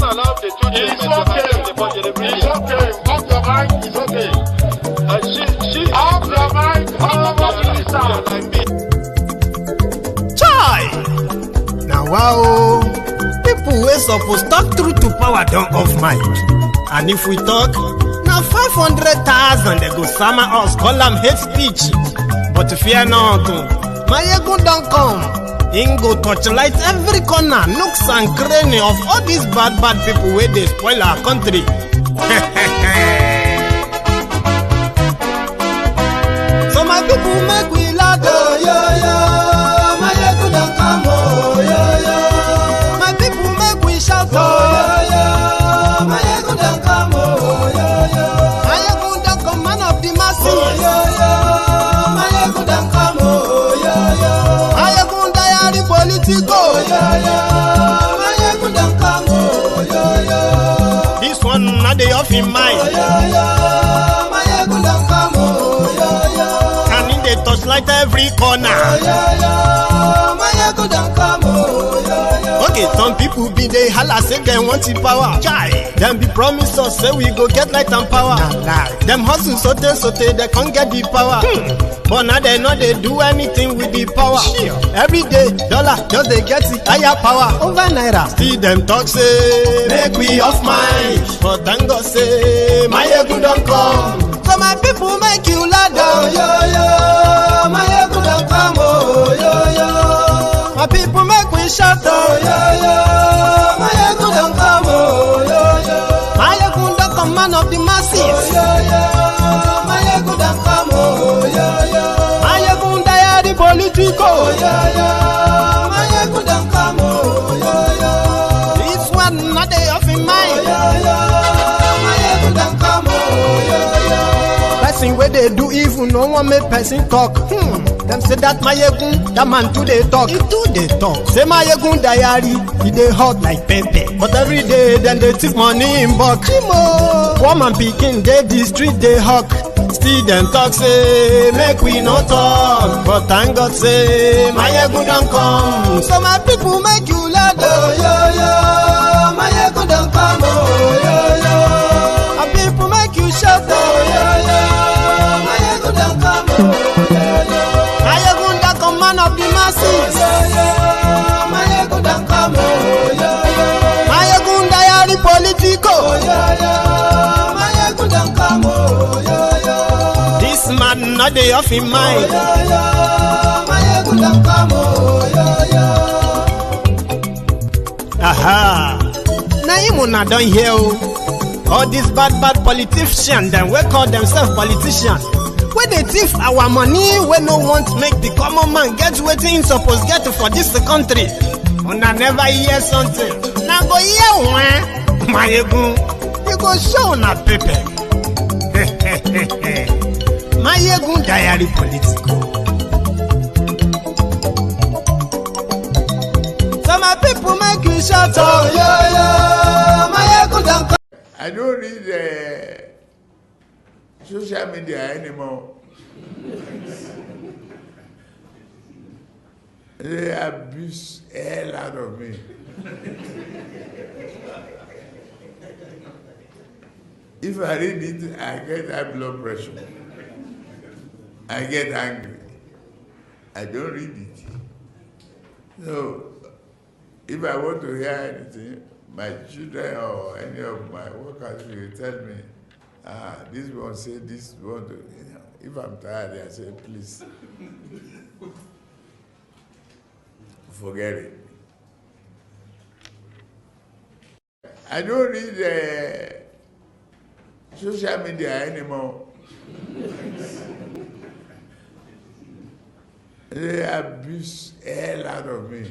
allow the two children to attend the budget every year. It's okay. Off your mind. It's okay. She Off your mind. Chai! Now wow, people wey suppose talk truth to power don't off mic. And if we talk, now 500,000 they go summer us, call them hate speech. But fear not, my ego don't come. Ingo torchlight every corner, nooks and cranny of all these bad people where they spoil our country. So my people make we laugh, oh, yeah. My ego don't come, oh, yeah. My people make we shout, oh, yeah. My ego don't come, oh, yeah. My ego don't come, man of the masses, oh, yeah. My ego don't come, oh, yeah. My ego diary politico, yeah. My ego don't come, oh, yeah. This one not the off in mind, oh, yeah. My ego don't come, oh, yeah. And in the touchlight every corner, oh, yeah. My ego don't come, oh, yeah. Okay, some people be they holla say they want the power. Chai. Them be promise us say we go get light and power. Nah. Them hustle sote they can't get the power. But now they know they do anything with the power. Sure. Every day, dollar just they get the higher power over naira. See them talk say make we off mind. But thank God say my ego don't come. So my people make you laugh, oh, yeah. My ego don't come, oh, yeah. My people make we shout, oh, yeah. My ego don't come, oh, yeah. My ego don't come, man of the masses, oh, yeah. My ego don't come, oh, yeah. My ego diary politico, oh, yeah. My ego don't come, oh, yeah. This one not the off in mind, oh, yeah. My ego don't come, oh, yeah. Person where they do even no one make person talk. Them say that my egun, that man too they talk. He too they talk. Say my egun diary, he they hot like pepper. But every day then they take money in bulk. Woman picking they the street they hawk. Still them talk say make we no talk. But thank God say my egun don't come. So my people make you laugh, oh yeah. My egun don't come, oh yeah. My people make you shout, oh yeah. My egun don't come, oh yeah. Man of the masses, oh, yeah. My ego don't come, oh, yeah. My ego diary politico, oh, yeah. My ego don't come, oh, yeah. This man not the off in mind, oh, yeah. My ego don't come, oh, yeah. Aha. Now you not done here, all these bad politicians, then we call themselves politicians. When they thief our money, we no want make the common man get waiting supposed get for this country. Una never hear something. Now go hear one. My ego, you go show na paper. My ego diary political. So my people make you shout, oh yeah. My ego don't come. I don't read social media anymore. They abuse the hell out of me. If I read it, I get high blood pressure. I get angry. I don't read it. So, if I want to hear anything, my children or any of my workers will tell me, this one say this one. If I'm tired, I say, please, forget it. I don't read social media anymore. They abuse the hell out of me.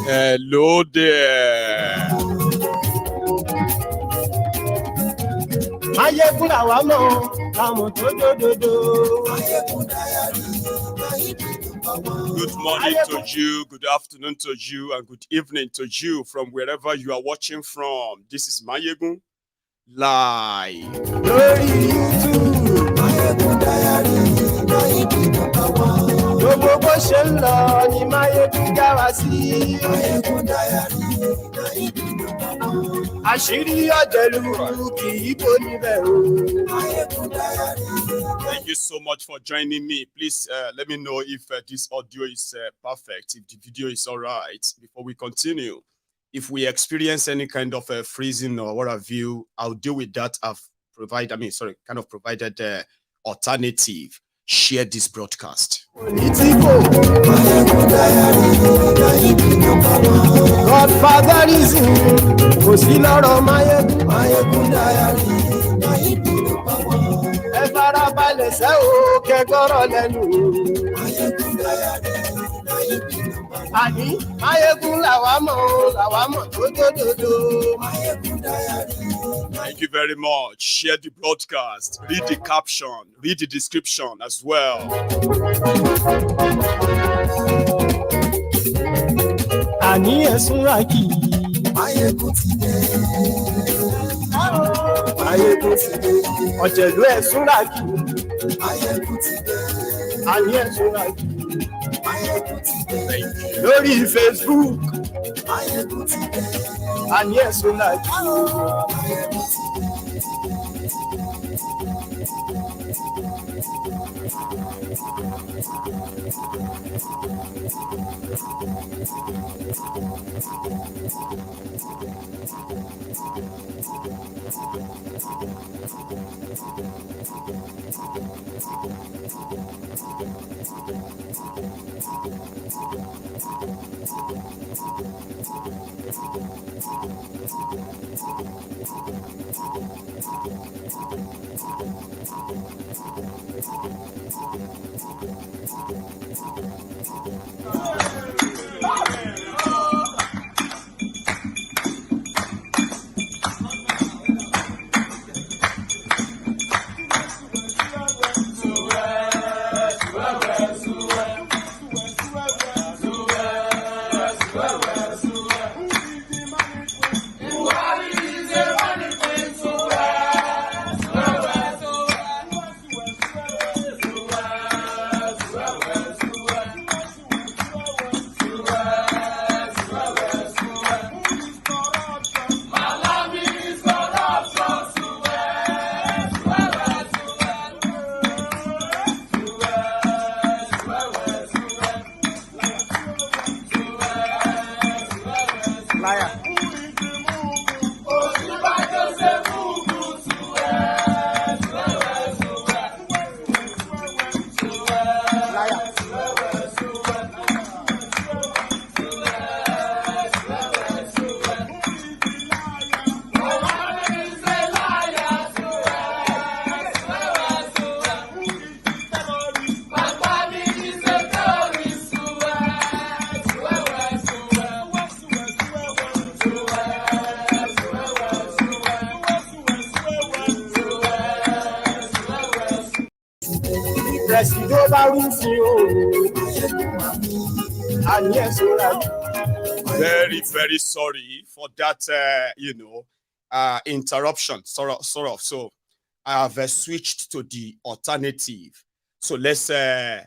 Hello there. Good morning to you, good afternoon to you, and good evening to you from wherever you are watching from. This is Mayegun Live. gbogbo bó ṣe ń lọ ni Máyégún já wa sí. Máyégún Diary na ibi àṣírí ọ̀jẹ̀lú kì í bò níbẹ̀ o. Máyégún Diary. Thank you so much for joining me. Please let me know if this audio is perfect, if the video is all right before we continue. If we experience any kind of freezing or what have you, I'll deal with that. I've provided alternative. Share this broadcast. Godfatherism, kò sí lọ́rọ̀ Máyégún Diary. Ẹ farabalẹ̀ sẹ́ o kẹ́gbọ́rọ̀ lẹ́nu. Máyégún Diary. Àní Máyégún làwa mọ̀ tó dòdòdò. Máyégún Diary. Thank you very much. Share the broadcast. Read the caption. Read the description as well. Àní ẹ̀sùn ràkì. Máyégún ti dé. Máyégún ti dé. Ọ̀jẹ̀lú ẹ̀sùn ràkì. Máyégún ti dé. Àní ẹ̀sùn ràkì. Máyégún ti dé. Lórí Facebook. Máyégún ti dé. Àní ẹ̀sùn ràkì. Máyégún ti dé. Very, very sorry for that, interruption, sort of. So I have switched to the alternative. So let's get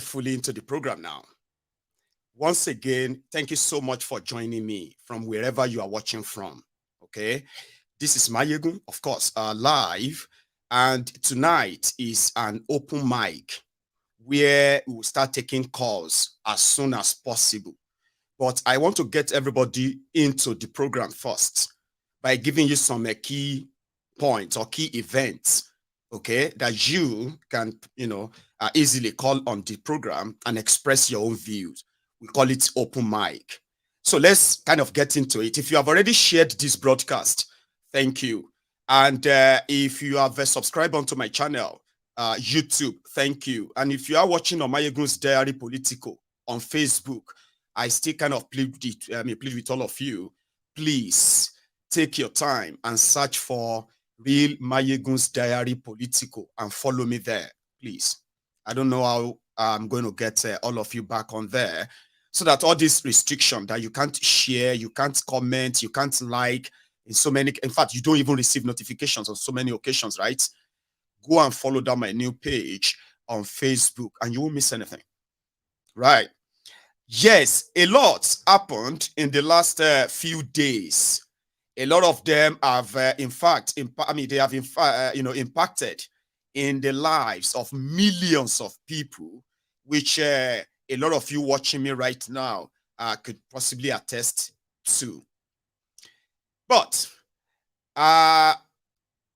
fully into the program now. Once again, thank you so much for joining me from wherever you are watching from. Okay, this is Máyégún, of course, live. And tonight is an open mic where we will start taking calls as soon as possible. But I want to get everybody into the program first by giving you some key points or key events, okay, that you can, easily call on the program and express your own views. We call it open mic. So let's kind of get into it. If you have already shared this broadcast, thank you. And if you have subscribed onto my channel, YouTube, thank you. And if you are watching on Máyégún's Diary Political on Facebook, I still kind of plead with all of you, please take your time and search for real Máyégún's Diary Political and follow me there, please. I don't know how I'm going to get all of you back on there, so that all this restriction that you can't share, you can't comment, you can't like, in fact, you don't even receive notifications on so many occasions, right? Go and follow down my new page on Facebook, and you won't miss anything. Right? Yes, a lot happened in the last few days. A lot of them have, in fact, they have, impacted in the lives of millions of people, which a lot of you watching me right now could possibly attest to. But there are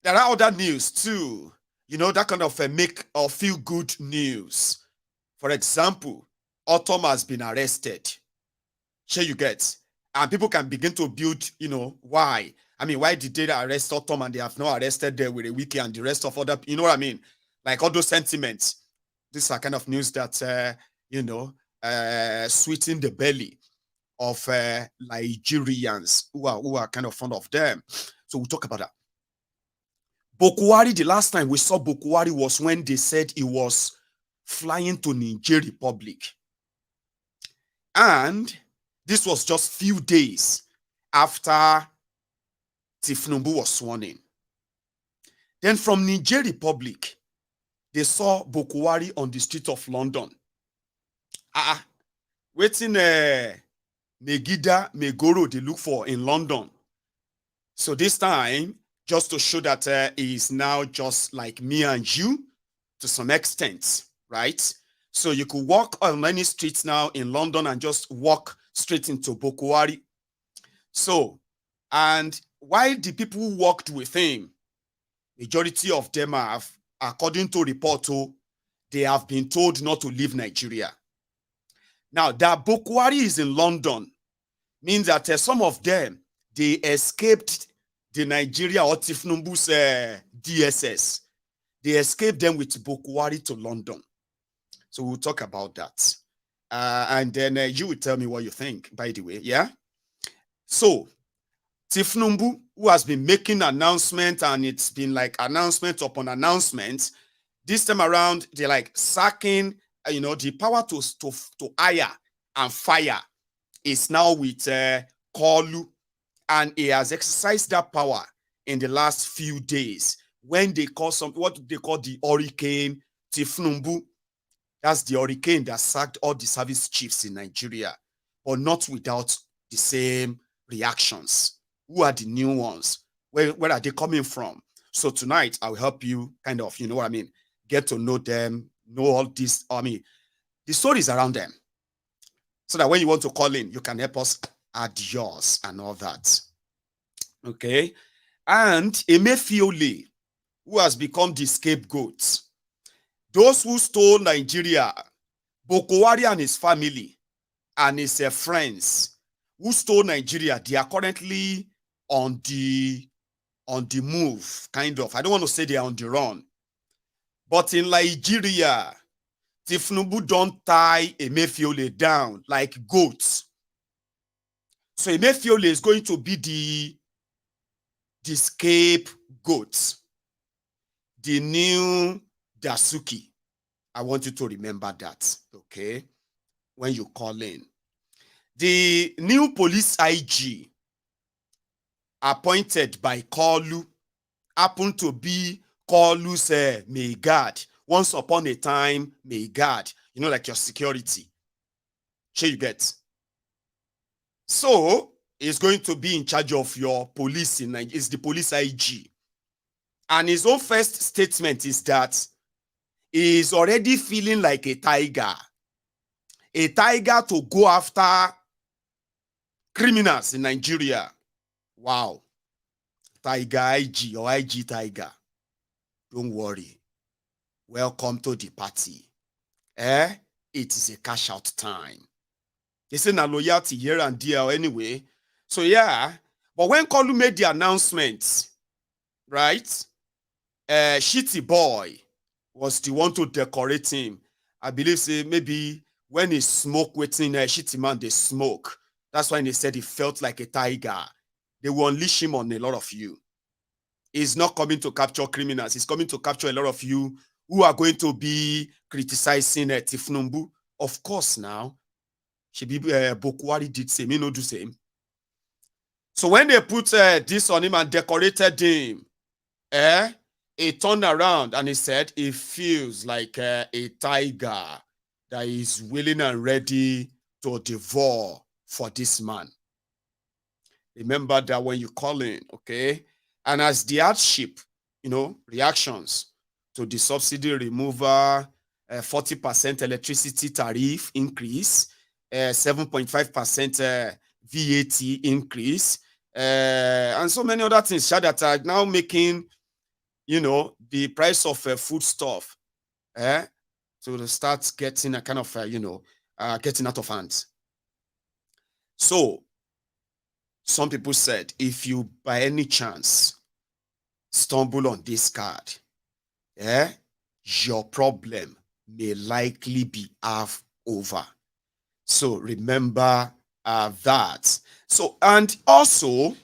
other news too, that kind of make or feel good news. For example, Ortom has been arrested. Sure, you get. And people can begin to build, why. I mean, why did they arrest Ortom and they have not arrested them with a wiki and the rest of other, you know what I mean? Like all those sentiments. These are kind of news that, sweeten the belly of Nigerians who are kind of fond of them. So we'll talk about that. Buhari, the last time we saw Buhari was when they said he was flying to Niger Republic. And this was just few days after Tinubu was sworn in. Then from Niger Republic, they saw Buhari on the street of London. Waiting Megida, Megoro, they look for in London. So this time, just to show that he is now just like me and you to some extent, right? So you could walk on many streets now in London and just walk straight into Buhari. So, and while the people who walked with him, majority of them have, according to report, they have been told not to leave Nigeria. Now, that Buhari is in London means that some of them, they escaped the Nigeria or Tinubu's DSS. They escaped them with Buhari to London. So we'll talk about that. And then you will tell me what you think, by the way, yeah? So, Tinubu, who has been making announcements, and it's been like announcement upon announcement, this time around, they're like sacking, the power to hire and fire is now with Kolu, and he has exercised that power in the last few days when they call what they call the Hurricane Tinubu. That's the hurricane that sacked all the service chiefs in Nigeria, but not without the same reactions. Who are the new ones? Where are they coming from? So tonight, I'll help you kind of, get to know them, know all this, the stories around them. So that when you want to call in, you can help us add yours and all that. Okay? And Emefiole, who has become the scapegoat. Those who stole Nigeria, Buhari and his family and his friends who stole Nigeria, they are currently on the move, kind of. I don't want to say they are on the run. But in Nigeria, Tinubu don't tie Emefiole down like goats. So Emefiole is going to be the scapegoat, the new Dasuki. I want you to remember that, okay? When you call in. The new police IG appointed by Kolu happened to be Kolu's Maygard. Once upon a time, Maygard. Like your security. Sure you get. So, he's going to be in charge of your police in Nigeria. It's the police IG. And his own first statement is that he is already feeling like a tiger. A tiger to go after criminals in Nigeria. Wow. Tiger IG or IG Tiger. Don't worry. Welcome to the party. It is a cash out time. They say na loyalty here and there anyway. So yeah. But when Kolu made the announcement, right? Shitty Boy was the one to decorate him. I believe say maybe when he smoke waiting Shitty Man, they smoke. That's why they said he felt like a tiger. They will unleash him on a lot of you. He's not coming to capture criminals. He's coming to capture a lot of you who are going to be criticizing Tinubu. Of course now. Buhari did same. He no do same. So when they put this on him and decorated him, he turned around and he said he feels like a tiger that is willing and ready to devour for this man. Remember that when you call in, okay? And as the hardship, reactions to the subsidy removal, 40% electricity tariff increase, 7.5% VAT increase, and so many other things that are now making, the price of food stuff to start getting a kind of, getting out of hand. So some people said, if you by any chance stumble on this card, your problem may likely be half over. So remember that. So, and also,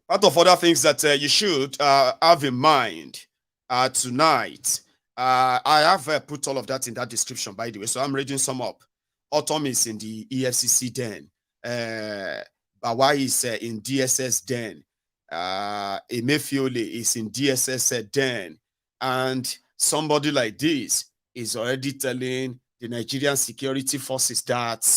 part of other things that you should have in mind tonight, I have put all of that in that description, by the way, so I'm reading some up. Ortom is in the EFCC den. Bawai is in DSS den. Emefiole is in DSS den. And somebody like this is already telling the Nigerian security forces that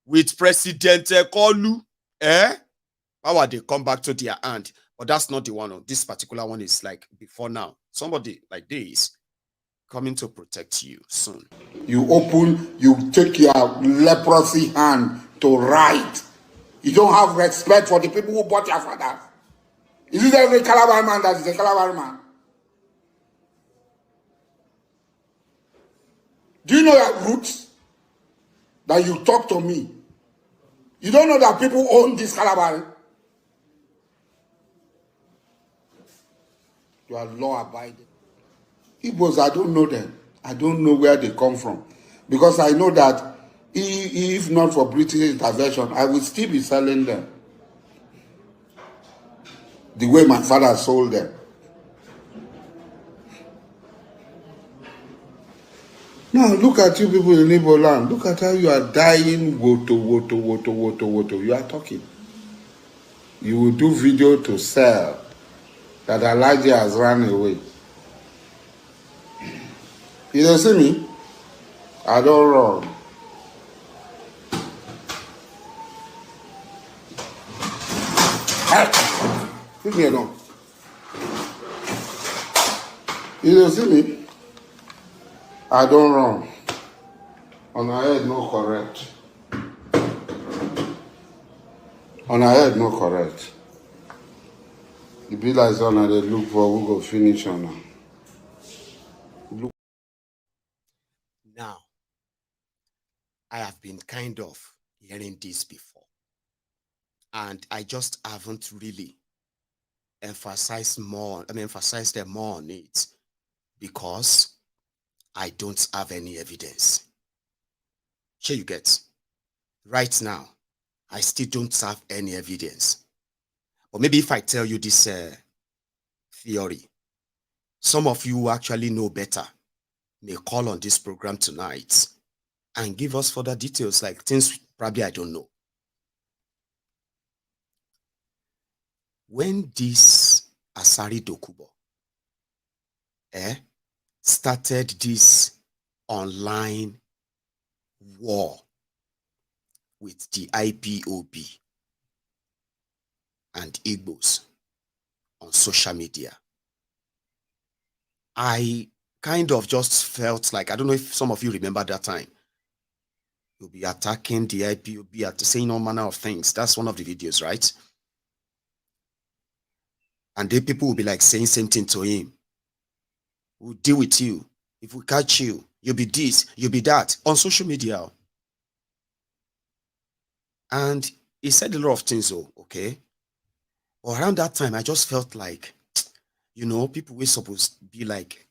with President Kolu, how are they come back to their hand? But that's not the one. This particular one is like before now. Somebody like this coming to protect you soon. You take your leprosy hand to write. You don't have respect for the people who bought your father. Is it every Calabar man that is a Calabar man? Do you know your roots? That you talk to me. You don't know that people own this Calabar. You are law-abiding. Igbos, I don't know them. I don't know where they come from. Because I know that if not for British intervention, I would still be selling them. The way my father sold them. Now, look at you people in Igbo land. Look at how you are dying. Woto. You are talking. You will do video to sell that Elijah has run away. You don't see me? I don't run. Hey, leave me alone. You don't see me? I don't run. On our head, no correct. On our head, no correct. The bill is on and they look for who go finish on her. Now, I have been kind of hearing this before, and I just haven't really emphasized them more on it because I don't have any evidence. Sure, you get. Right now, I still don't have any evidence. Or maybe if I tell you this theory, some of you who actually know better may call on this program tonight and give us further details, like things probably I don't know. When this Asari Dokubo started this online war with the IPOB and Igbos on social media, I kind of just felt like, I don't know if some of you remember that time, you'll be attacking the IPOB, saying all manner of things. That's one of the videos, right? And then people will be like saying same thing to him. We'll deal with you. If we catch you, you'll be this, you'll be that, on social media. And he said a lot of things, okay? But around that time, I just felt like, people were supposed to be like,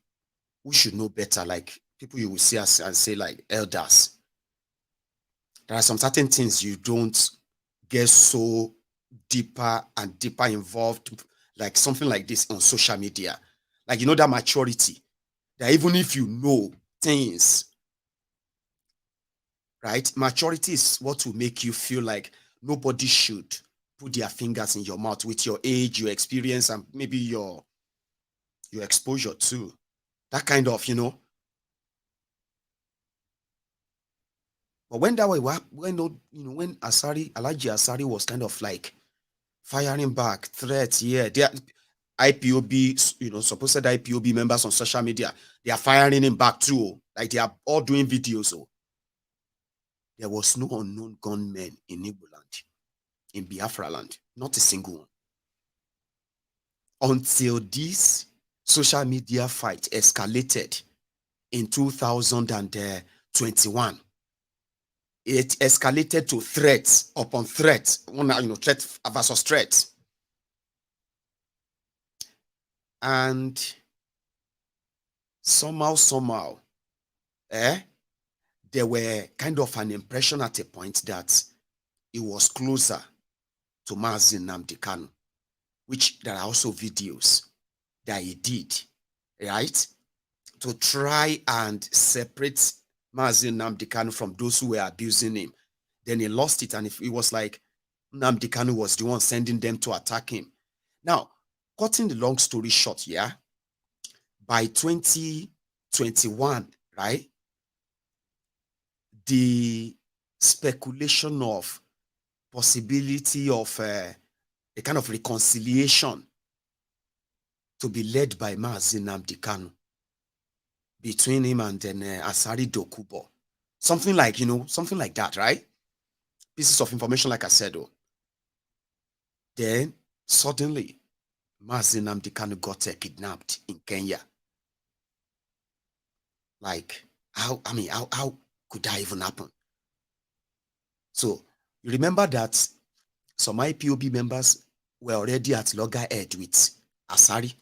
who should know better, like people you will see us and say like elders. There are some certain things you don't get so deeper and deeper involved, like something like this on social media. Like, that maturity, that even if you know things, right? Maturity is what will make you feel like nobody should put their fingers in your mouth with your age, your experience, and maybe your your exposure too. That kind of, But when that way, when Alhaji Asari was kind of like firing back threats, yeah, they are IPOB, supposed IPOB members on social media, they are firing him back too. Like they are all doing videos. So there was no unknown gunmen in Igbo land, in Biafra land, not a single one. Until this social media fight escalated in 2021. It escalated to threats upon threats, threat versus threat. And somehow, there were kind of an impression at a point that it was closer to Mazi Nnamdi Kanu, which there are also videos that he did, right? To try and separate Mazi Nnamdi Kanu from those who were abusing him. Then he lost it, and it was like Nnamdi Kanu was the one sending them to attack him. Now, cutting the long story short, yeah, by 2021, right, the speculation of possibility of a kind of reconciliation to be led by Mazi Nnamdi Kanu between him and then Asari Dokubo. Something like, something like that, right? Pieces of information, like I said, Then, suddenly, Mazi Nnamdi Kanu got kidnapped in Kenya. Like, how could that even happen? So, you remember that some IPOB members were already at loggerhead with Asari,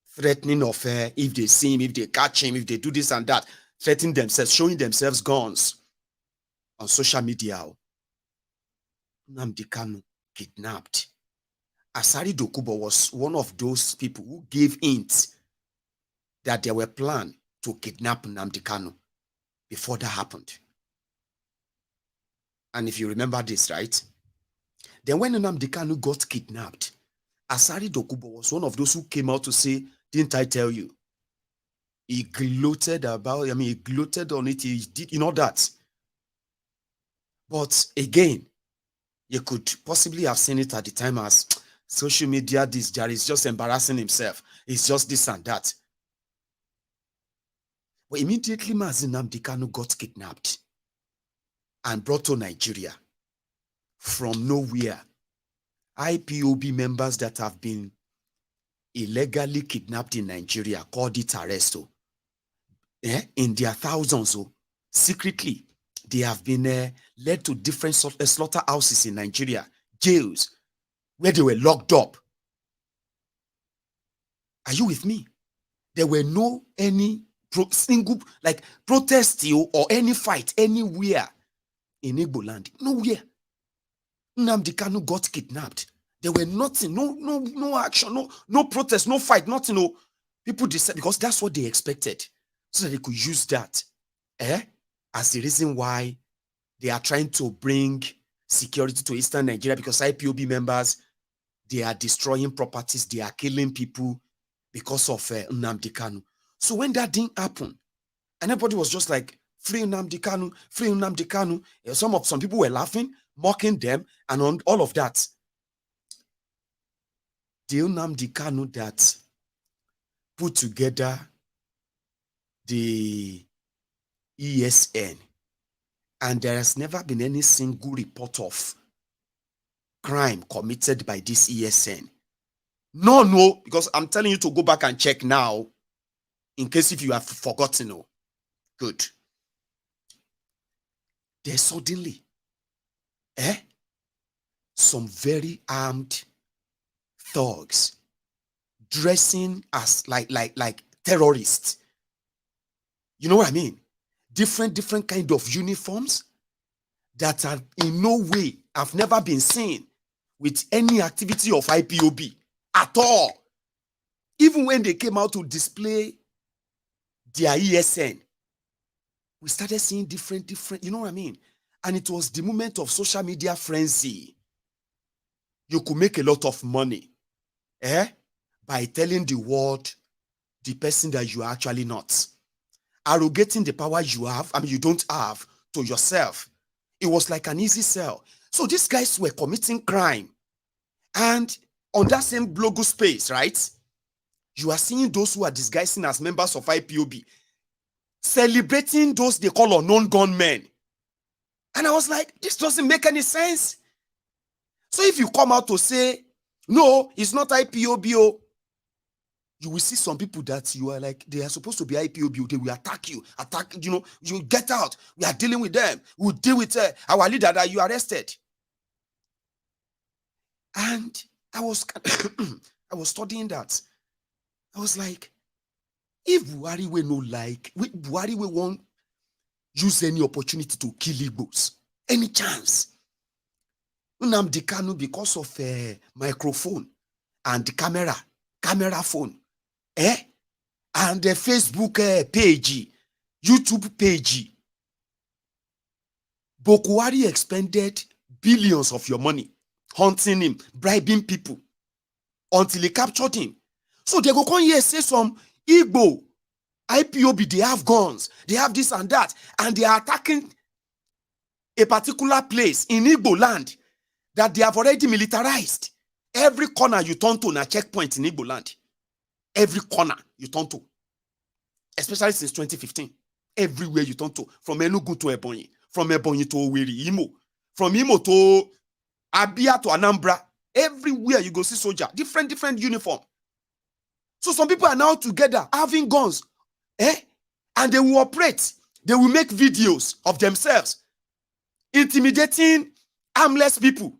threatening of if they see him, if they catch him, if they do this and that, threatening themselves, showing themselves guns on social media. Nnamdi Kanu kidnapped. Asari Dokubo was one of those people who gave hints that there were plans to kidnap Nnamdi Kanu before that happened. And if you remember this, right? Then when Nnamdi Kanu got kidnapped, Asari Dokubo was one of those who came out to say, didn't I tell you? He gloated he gloated on it. He did, that. But again, you could possibly have seen it at the time as social media, this Jerry is just embarrassing himself. It's just this and that. But immediately Mazi Nnamdi Kanu got kidnapped and brought to Nigeria from nowhere. IPOB members that have been illegally kidnapped in Nigeria called it arresto. In their thousands, secretly, they have been led to different slaughterhouses in Nigeria, jails, where they were locked up. Are you with me? There were no any single protest or any fight anywhere in Igbo land. Nowhere. Nnamdi Kanu got kidnapped. There were nothing, no action, no protest, no fight, nothing. No. People decided because that's what they expected, so that they could use that as the reason why they are trying to bring security to Eastern Nigeria, because IPOB members, they are destroying properties, they are killing people because of Nnamdi Kanu. So when that didn't happen, and everybody was just like, free Nnamdi Kanu, free Nnamdi Kanu. Some people were laughing, mocking them, and on all of that. The Nnamdi Kanu that put together the ESN, and there has never been any single report of crime committed by this ESN. No, because I'm telling you to go back and check now, in case if you have forgotten. Good. There's suddenly some very armed thugs dressing as like terrorists. You know what I mean? Different kind of uniforms that are in no way have never been seen with any activity of IPOB at all. Even when they came out to display their ESN, we started seeing different, you know what I mean? And it was the moment of social media frenzy. You could make a lot of money by telling the world the person that you are actually not. Arrogating the power you have, you don't have, to yourself. It was like an easy sell. So these guys were committing crime. And on that same blogo space, right? You are seeing those who are disguising as members of IPOB, celebrating those they call unknown gunmen. And I was like, this doesn't make any sense. So if you come out to say, no, it's not IPOB, you will see some people that you are like, they are supposed to be IPOB, they will attack you, you get out, we are dealing with them, we'll deal with our leader that you arrested. And I was I was studying that. I was like, if Buhari will no like, Buhari will won't use any opportunity to kill Igbos, any chance. Nnamdi Kanu, because of microphone and the camera phone, and the Facebook page, YouTube page, Buhari expended billions of your money hunting him, bribing people until he captured him. So they go come here say some Igbo, IPOB, they have guns, they have this and that, and they are attacking a particular place in Igbo land that they have already militarized. Every corner you turn to na checkpoint in Igbo land. Every corner you turn to. Especially since 2015. Everywhere you turn to. From Enugu to Ebonyi. From Ebonyi to Owerri, Imo. From Imo to Abia to Anambra. Everywhere you go see soldier. Different uniform. So some people are now together having guns. And they will operate. They will make videos of themselves. Intimidating armless people.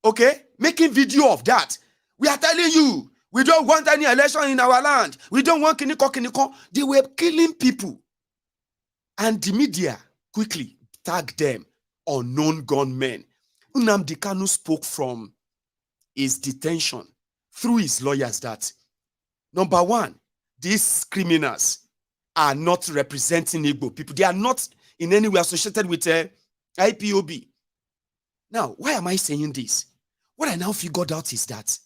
Okay? Making video of that. We are telling you, we don't want any election in our land. We don't want kiniko. They were killing people. And the media quickly tagged them unknown gunmen. Nnamdi Kanu spoke from his detention through his lawyers that, number one, these criminals are not representing Igbo people. They are not in any way associated with IPOB. Now, why am I saying this? What I now figured out is that,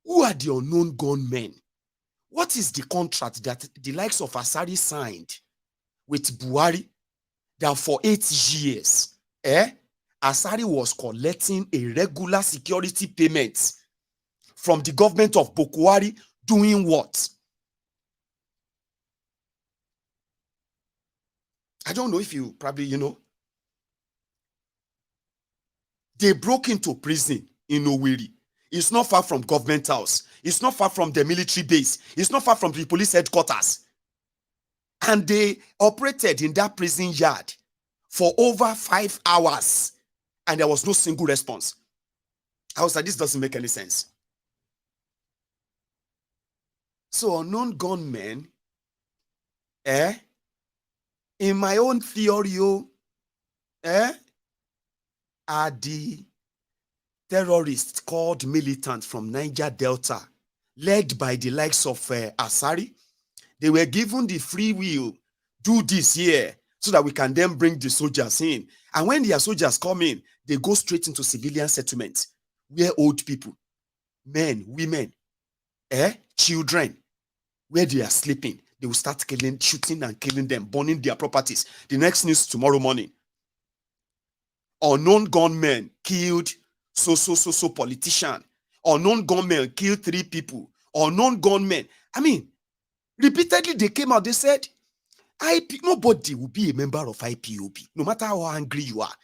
who are the unknown gunmen? What is the contract that the likes of Asari signed with Buhari that for 8 years, Asari was collecting a regular security payment from the government of Buhari, doing what? I don't know if you probably, they broke into prison in Owerri. It's not far from government house. It's not far from the military base. It's not far from the police headquarters. And they operated in that prison yard for over 5 hours. And there was no single response. I was like, this doesn't make any sense. So unknown gunmen, in my own theory, are the terrorists called militants from Niger Delta, led by the likes of Asari. They were given the free will, do this here, so that we can then bring the soldiers in. And when their soldiers come in, they go straight into civilian settlements, where old people, men, women, children, where they are sleeping, they will start shooting and killing them, burning their properties. The next news tomorrow morning. Unknown gunmen killed so politician. Unknown gunmen killed 3 people. Unknown gunmen. Repeatedly they came out, they said, nobody will be a member of IPOB. No matter how angry you are,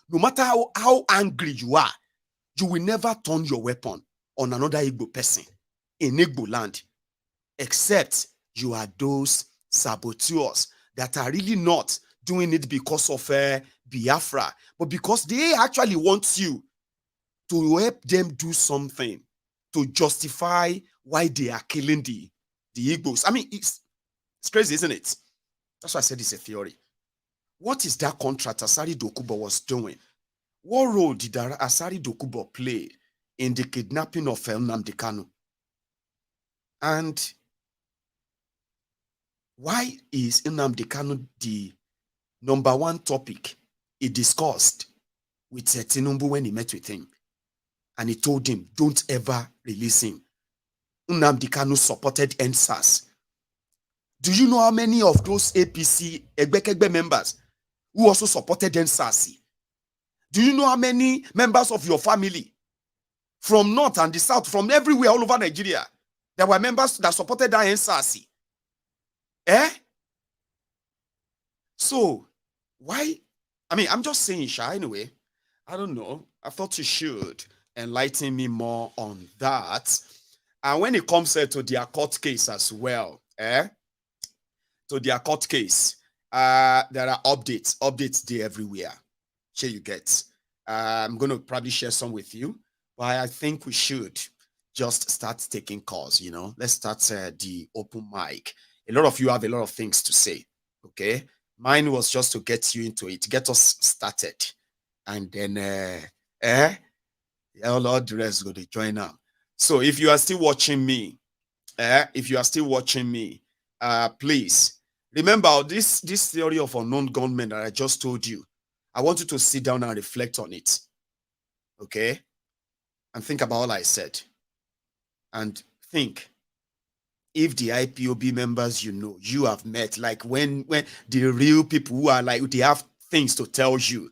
no matter how angry you are, you will never turn your weapon on another Igbo person in Igbo land, except you are those saboteurs that are really not doing it because of Biafra, but because they actually want you to help them do something to justify why they are killing the Igbos. It's crazy, isn't it? That's why I said it's a theory. What is that contract Asari Dokubo was doing? What role did Asari Dokubo play in the kidnapping of Nnamdi Kanu? And why is Nnamdi Kanu the number one topic he discussed with Tinubu when he met with him? And he told him, don't ever release him. Nnamdi Kanu supported NSAS Do you know how many of those APC Egbekegbe members who also supported NSASI? Do you know how many members of your family from North and the South, from everywhere all over Nigeria, there were members that supported that NSASI? Eh? So, why? I mean, I'm just saying, Sha, anyway. I don't know. I thought you should enlighten me more on that. And when it comes to their court case as well, to their court case, there are updates there everywhere. Sure, you get. I'm going to probably share some with you, but I think we should just start taking calls, you know. Let's start the open mic. A lot of you have a lot of things to say, okay? Mine was just to get you into it, get us started. And then, all the rest go to join now. So if you are still watching me, please remember this theory of unknown gunmen that I just told you. I want you to sit down and reflect on it, okay? And think about all I said. And think, if the IPOB members you have met, like when the real people who are like, they have things to tell you,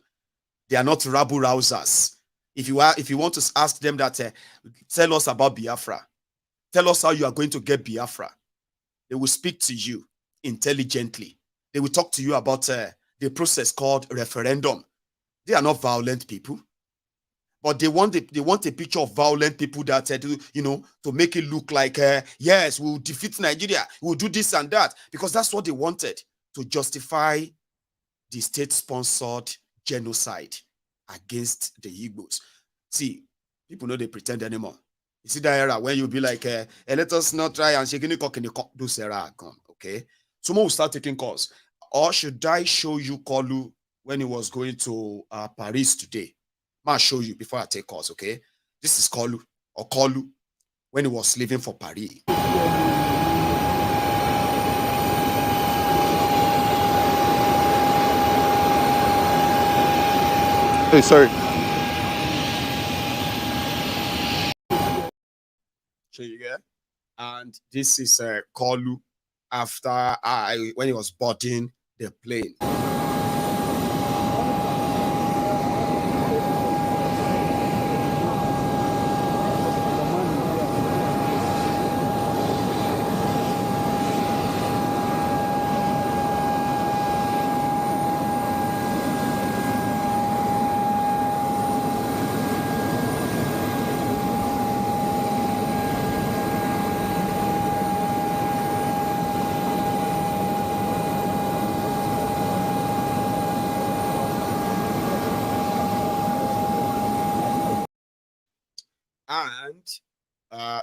they are not rabble rousers. If you want to ask them that, tell us about Biafra, tell us how you are going to get Biafra, they will speak to you intelligently. They will talk to you about the process called referendum. They are not violent people, but they want a picture of violent people that to make it look like yes, we'll defeat Nigeria, we'll do this and that, because that's what they wanted to justify the state-sponsored genocide against the Igbos. See, people know they pretend anymore. You see that era when you'll be like, let us not try and shake any cock in the cock. Those era are gone, okay? Someone will start taking calls. Or should I show you Kolu when he was going to Paris today? I'll show you before I take calls, okay? This is Kolu when he was leaving for Paris. Hey, sorry. So you get, and this is Kolu after when he was boarding the plane. And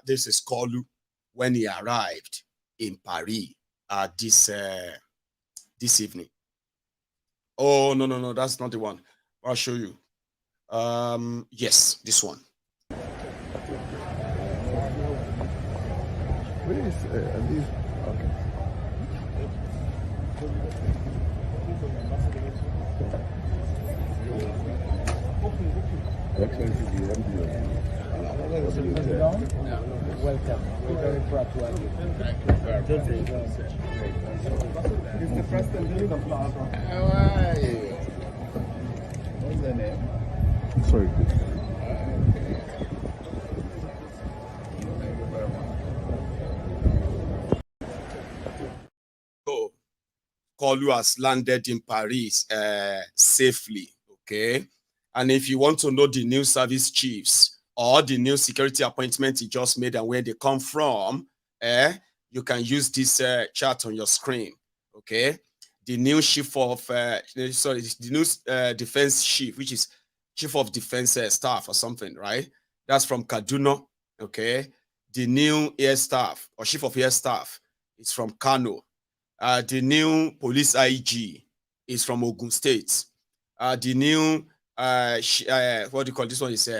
this is Kolu when he arrived in Paris this evening. Oh, no, that's not the one. I'll show you. Yes, this one. Where is these? Okay. Excellency, the MD. Welcome. We're very proud to have you. Thank you very much. It's the president of Biafra. How are you? What's the name? Sorry. So, Kolu has landed in Paris safely, okay? And if you want to know the new service chiefs or the new security appointments he just made and where they come from, you can use this chart on your screen, okay? The new chief of, the new defense chief, which is chief of defense staff or something, right? That's from Kaduna, okay? The new air staff or chief of air staff is from Kano. The new police IG is from Ogun State. The new, what do you call this one? Is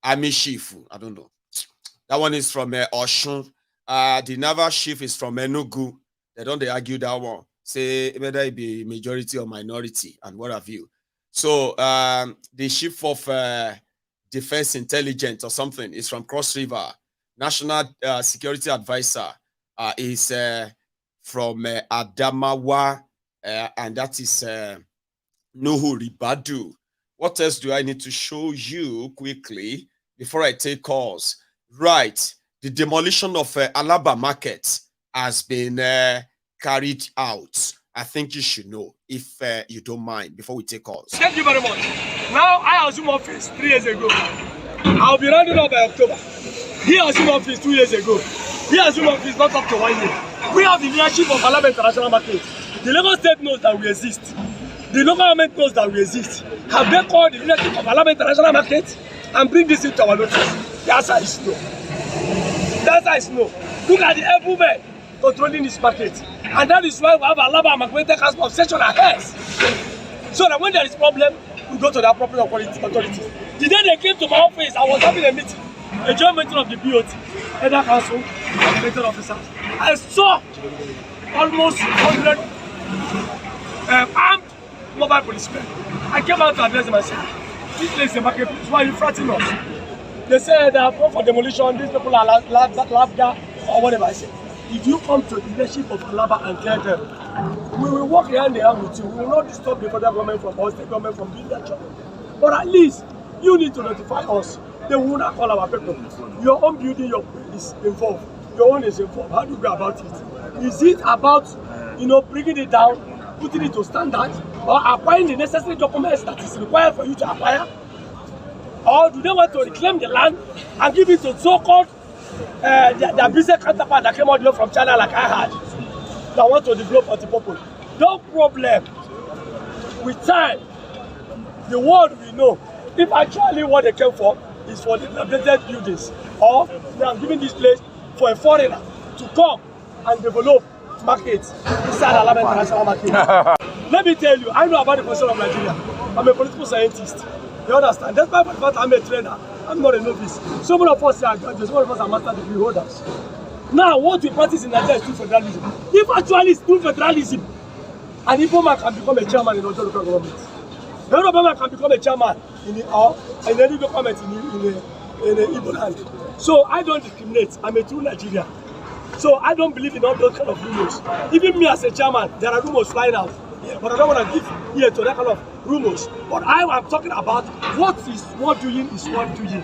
Army chief. I don't know. That one is from Oshun. The naval chief is from Enugu. They don't argue that one. Say whether it be majority or minority and what have you. So the chief of defense intelligence or something is from Cross River. National security advisor is from Adamawa, and that is Nuhu Ribadu. What else do I need to show you quickly before I take calls? Right, the demolition of Alaba Market has been carried out. I think you should know, if you don't mind, before we take calls. Thank you very much. Now, I assume office 3 years ago. I'll be rounding up by October. He assumed office 2 years ago. He assumed office not up to 1 year. We have the leadership of Alaba International Market. The Lagos State knows that we exist. The local government knows that we exist. Have they called the leadership of Alaba International Market and bring this into our notice? The answer is no. The answer is no. Look at the able men controlling this market. And that is why we have Alaba Market as obsession ahead. So that when there is problem, we go to the appropriate authorities. The day they came to my office, I was having a meeting, a joint meeting of the BOT, Head Council, and related officers. I saw almost 100 armed mobile policemen. I came out to address them and said, this place is a marketplace, why are you frightening us? They said they have come for demolition, these people are lab or whatever. I said, if you come to the leadership of Alaba and tell them, we will work hand in hand with you. We will not disturb the federal government from us, the government from doing their job. But at least you need to notify us. They will not call our people. Your own building is involved. Your own is involved. How do you go about it? Is it about, bringing it down, putting it to standard, or acquiring the necessary documents that is required for you to acquire? Or do they want to reclaim the land and give it to so-called their business counterpart that came all the way from China, like I had, that want to develop multi-purpose? No problem. With time, the world will know if actually what they came for is for the dilapidated buildings, or they are giving this place for a foreigner to come and develop markets inside Alaba International Market. Let me tell you, I know about the position of Nigeria. I'm a political scientist. You understand? Despite the fact I'm a trainer, I'm not a novice. Some of us are graduates, some of us are master degree holders. Now, what we practice in Nigeria is true federalism. If actually it's true federalism, an Igbo man can become a chairman in Ojo local government. The Yoruba man can become a chairman in any local government in the Igbo land. So I don't discriminate. I'm a true Nigerian. So I don't believe in all those kind of rumors. Even me as a chairman, there are rumors flying out. Yeah, but I don't want to give ear to that kind of rumors. But I am talking about what is worth doing is worth doing.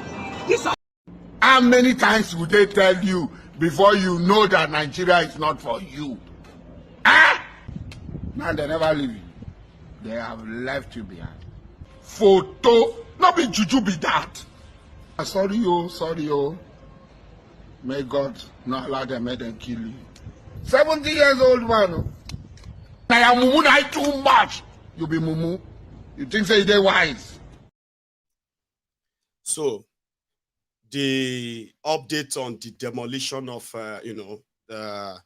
How many times would they tell you before you know that Nigeria is not for you? Ah! Now they never leave you. They have left you behind. Photo, not be juju be that. Sorry, oh. May God not allow them, make them kill you. 70 years old man. Oh. I am mumu too much. You be mumu. You think say they wise. So the update on the demolition of the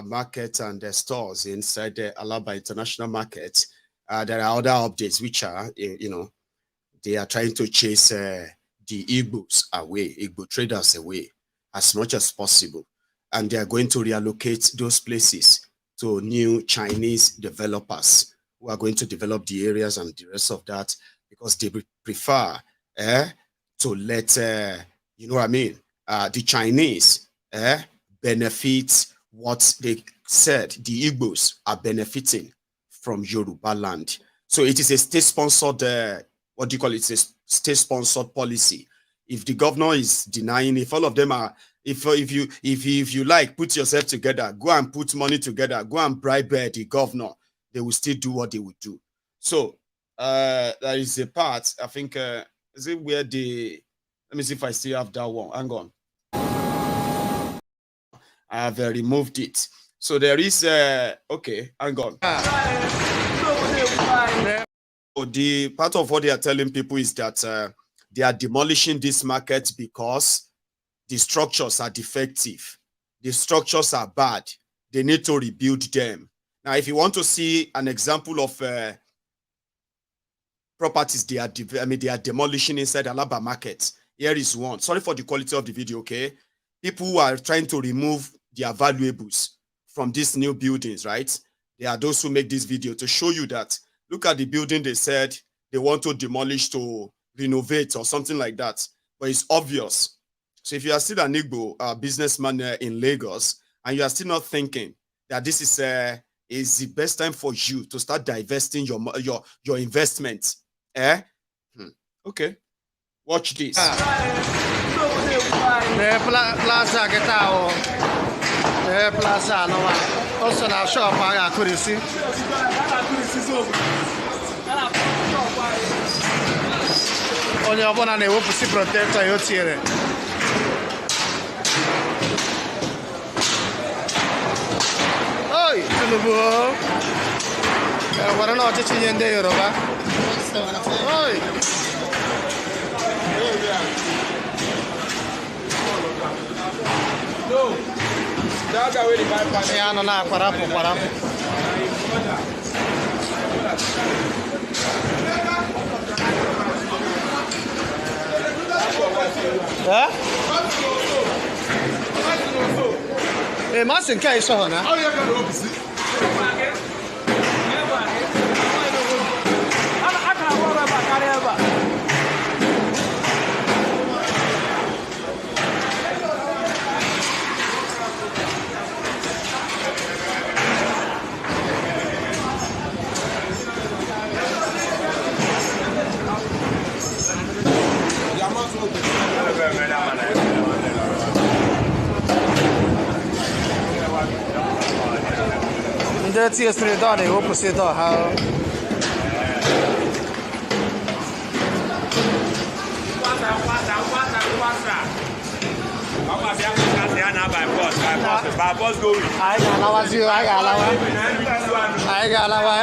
market and the stores inside the Alaba International Market. There are other updates which are they are trying to chase the Igbos away, Igbo traders away as much as possible, and they are going to reallocate those places to new Chinese developers who are going to develop the areas and the rest of that, because they prefer to let the Chinese benefit what they said the Igbos are benefiting from Yoruba land. So it is a state-sponsored, what do you call it? It's a state-sponsored policy. If the governor is denying, if all of them are, if you like, put yourself together, go and put money together, go and bribe the governor, they will still do what they would do. So there is a part, I think, is it where the, let me see if I still have that one. Hang on. I have removed it. So there is, okay, hang on. So the part of what they are telling people is that they are demolishing this market because the structures are defective. The structures are bad. They need to rebuild them. Now, if you want to see an example of properties they are demolishing inside Alaba market, here is one. Sorry for the quality of the video, okay? People who are trying to remove their valuables from these new buildings, right? They are those who make this video to show you that, look at the building they said they want to demolish to renovate or something like that. But it's obvious. So if you are still an Igbo businessman in Lagos and you are still not thinking that this is the best time for you to start divesting your investments. Okay, watch this. Plaza Getao, Plaza Nova, also now shop I could see. On your one and a whoop, see protector, you're here. Oi, Tinubu. What an artist in the Yoruba. Oi. No. That's how we buy pan. Yeah, no, no, parapo. Huh? Eh, mas in case so na. How you going to see? That's yesterday, I hope to see how.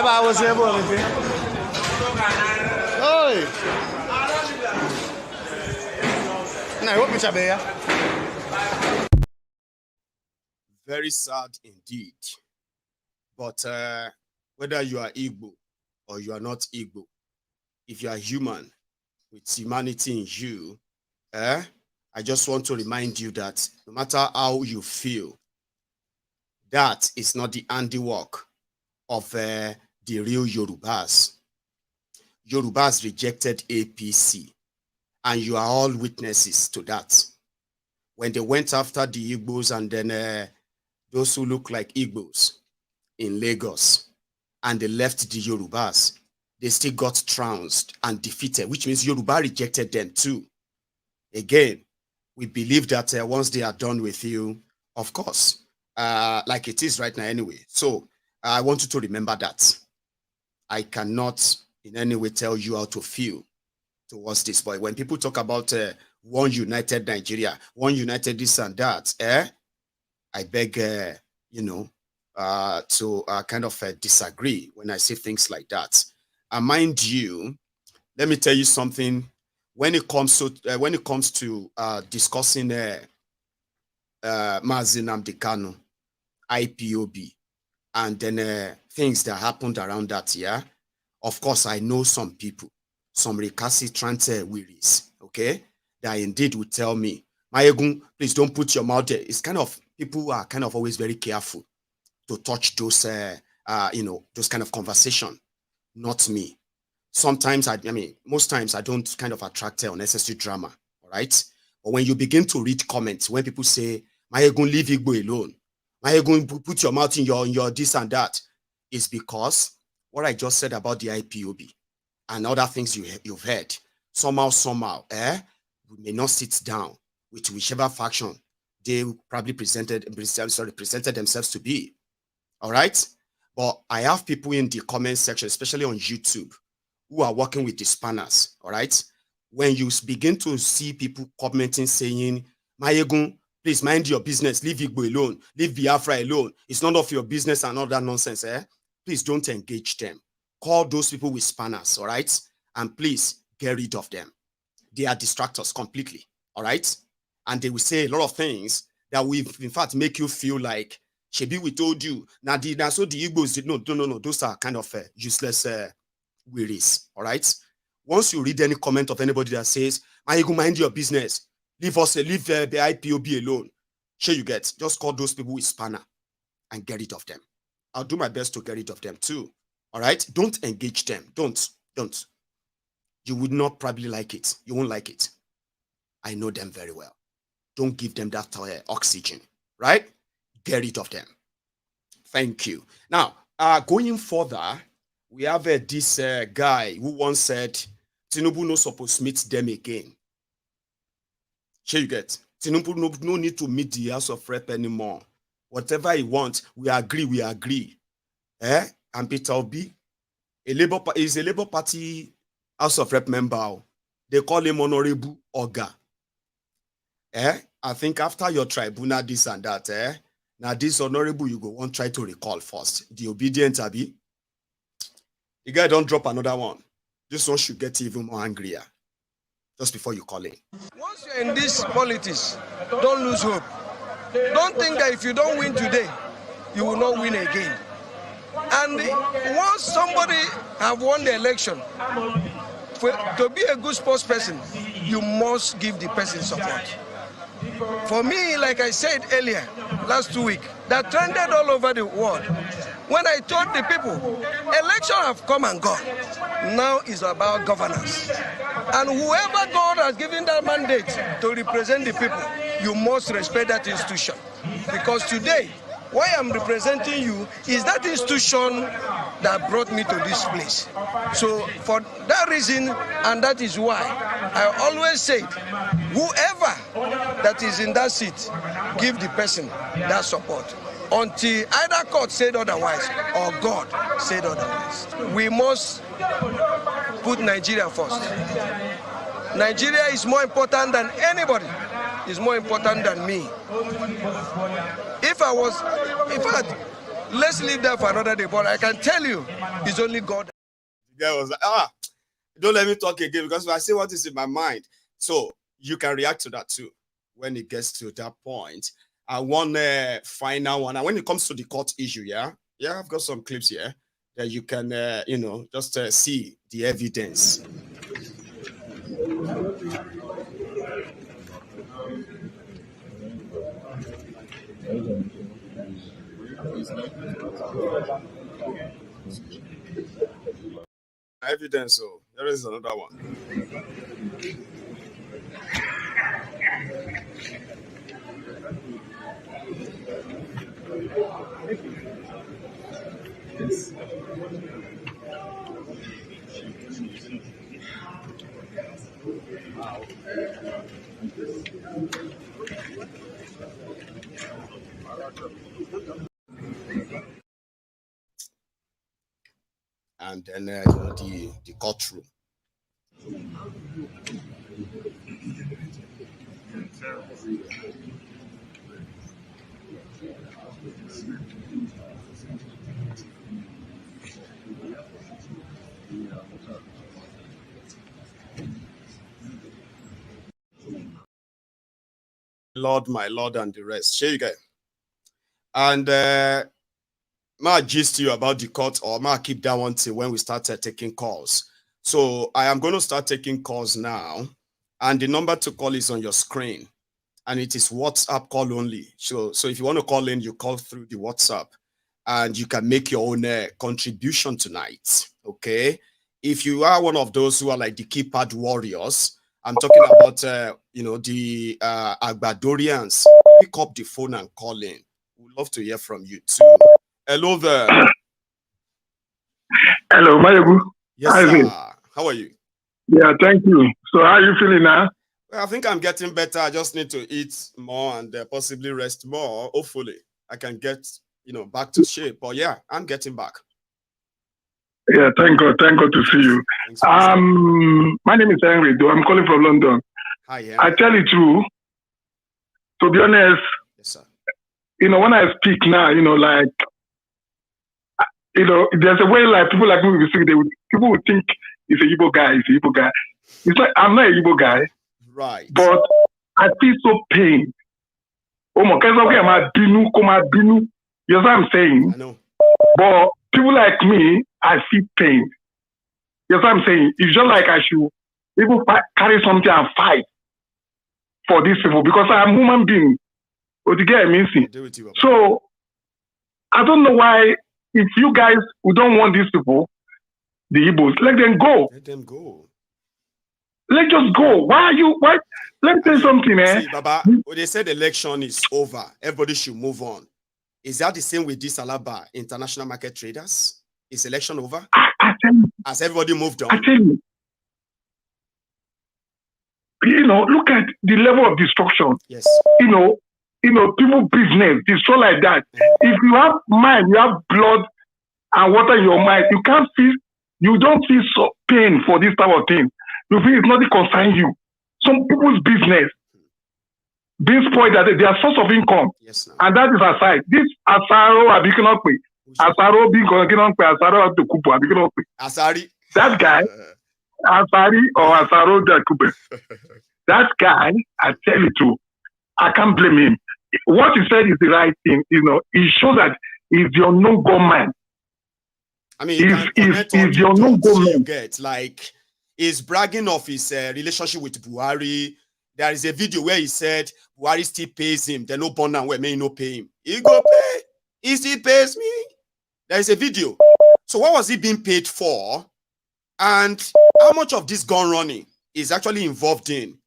I was able to. Oi! No, what is it? Very sad indeed. But whether you are Igbo or you are not Igbo, if you are human with humanity in you, I just want to remind you that no matter how you feel, that is not the handiwork of the real Yorubas. Yorubas rejected APC, and you are all witnesses to that. When they went after the Igbos and then those who look like Igbos in Lagos, and they left the Yorubas, they still got trounced and defeated, which means Yoruba rejected them too. Again, we believe that once they are done with you, of course, like it is right now anyway. So I want you to remember that. I cannot in any way tell you how to feel towards this. But when people talk about one united Nigeria, one united this and that, I beg, to kind of disagree when I say things like that. And mind you, let me tell you something. When it comes to discussing Mazi Nnamdi Kanu, IPOB, and then things that happened around that, of course, I know some people, some recalcitrant wearies, okay, that indeed would tell me, Mayegun, please don't put your mouth there. It's kind of, people are kind of always very careful to touch those, those kind of conversation. Not me. Sometimes, most times I don't kind of attract unnecessary drama, all right? But when you begin to read comments, when people say, Mayegun, leave Igbo alone, Mayegun, put your mouth in your this and that, it's because what I just said about the IPOB and other things you've heard, somehow, we may not sit down with whichever faction they probably presented themselves to be, all right? But I have people in the comment section, especially on YouTube, who are working with the spanners, all right? When you begin to see people commenting saying, Mayegun, please mind your business, leave Igbo alone, leave Biafra alone, it's none of your business and all that nonsense, please don't engage them. Call those people with spanners, all right? And please get rid of them. They are distractors completely, all right? And they will say a lot of things that will, in fact, make you feel like, Shebi, we told you, so the Igbos did no, those are kind of useless wearies, all right? Once you read any comment of anybody that says, Mayegun, mind your business, leave the IPOB alone, sure you get, just call those people with spanner and get rid of them. I'll do my best to get rid of them too, all right? Don't engage them, don't. You would not probably like it. You won't like it. I know them very well. Don't give them that oxygen, right? Get rid of them. Thank you. Now, going further, we have this guy who once said, Tinubu no supposed to meet them again. Sure you get? Tinubu no need to meet the House of Rep anymore. Whatever he wants, we agree. And Peter Obi, is a Labour Party House of Rep member. They call him Honorable Oga. I think after your tribunal, this and that, now this honorable you go want try to recall first. The obedient Abi. The guy don't drop another one. This one should get even more angrier. Just before you call in. Once you're in this politics, don't lose hope. Don't think that if you don't win today, you will not win again. And once somebody have won the election, to be a good sports person, you must give the person support. For me, like I said earlier, last 2 weeks, that trended all over the world. When I told the people, election have come and gone. Now it's about governance. And whoever God has given that mandate to represent the people, you must respect that institution. Because today, why I'm representing you is that institution that brought me to this place. So for that reason, and that is why I always say, whoever that is in that seat, give the person that support. Until either court said otherwise or God said otherwise. We must put Nigeria first. Nigeria is more important than anybody. It's more important than me. If I was, in fact, let's leave that for another day, but I can tell you, it's only God. The guy was like, don't let me talk again because I say what is in my mind. So you can react to that too when it gets to that point. I want a final one. And when it comes to the court issue, I've got some clips here that you can, just see the evidence. Evidence, so there is another one. And then the courtroom. Lord, my Lord, and the rest. Share you guys. And may gist you about the court, or may keep that one till when we start taking calls. So I am going to start taking calls now, and the number to call is on your screen, and it is WhatsApp call only. So if you want to call in, you call through the WhatsApp, and you can make your own contribution tonight. Okay, if you are one of those who are like the keypad warriors, I'm talking about the Agbadorians. Pick up the phone and call in. We'd love to hear from you too. Hello there. Hello, Mayogu. Yes, sir. How are you? Yeah, thank you. So how are you feeling now? Well, I think I'm getting better. I just need to eat more and possibly rest more. Hopefully, I can get back to shape. But yeah, I'm getting back. Yeah, thank God to see you. My name is Henry. I'm calling from London. Hi, Henry. I tell you true. To be honest, yes, sir. When I speak now, there's a way like people like me will speak. People would think he's a Igbo guy. It's like I'm not a Igbo guy, right? But I feel so pain. Oh my God, you know what I'm saying? I know. But people like me, I feel pain. You know what I'm saying? It's just like I should even carry something and fight for these people because I'm a human being. What you get me? So I don't know why, if you guys who don't want these people, the Igbos, let them go. Let them go. Let's just go. Why? Let me tell you something, See, Baba, when they said election is over, everybody should move on. Is that the same with this Alaba international market traders? Is election over? I tell you, Has everybody moved on? I tell you, look at the level of destruction. Yes. People business, destroy like that. If you have mind, you have blood and water in your mind, you don't feel so pain for this type of thing. You feel it's nothing concerns you. Some people's business being spoiled, that their source of income, yes, and that is aside. This Asaro Abikinokwe, Asaro Bikinokwe, Asaro Tukupu Abikinokwe. Asari. That guy, Asari or Asaro Jakupe. That guy, I tell you too, I can't blame him. What he said is the right thing. He shows that he's the unknown government. I mean, he's the unknown government. Get like he's bragging of his relationship with Buhari. There is a video where he said Buhari still pays him. They no bond and where may no pay him. He go pay. He still pays me. There is a video. So what was he being paid for? And how much of this gun running is actually involved in?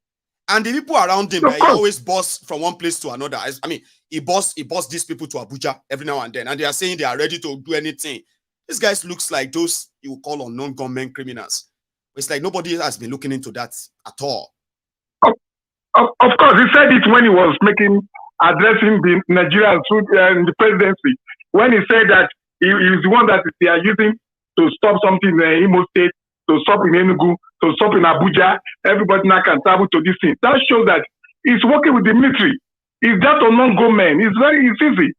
And the people around him, he always boss from one place to another. I mean, he boss these people to Abuja every now and then, and they are saying they are ready to do anything. These guys looks like those you would call unknown government criminals. It's like nobody has been looking into that at all. Of course, he said it when he was addressing the Nigerians in the presidency. When he said that he is the one that they are using to stop something in Imo State, to stop in Enugu, to stop in Abuja, everybody now can travel to this thing. That shows that he's working with the military. He's that unknown government. It's easy.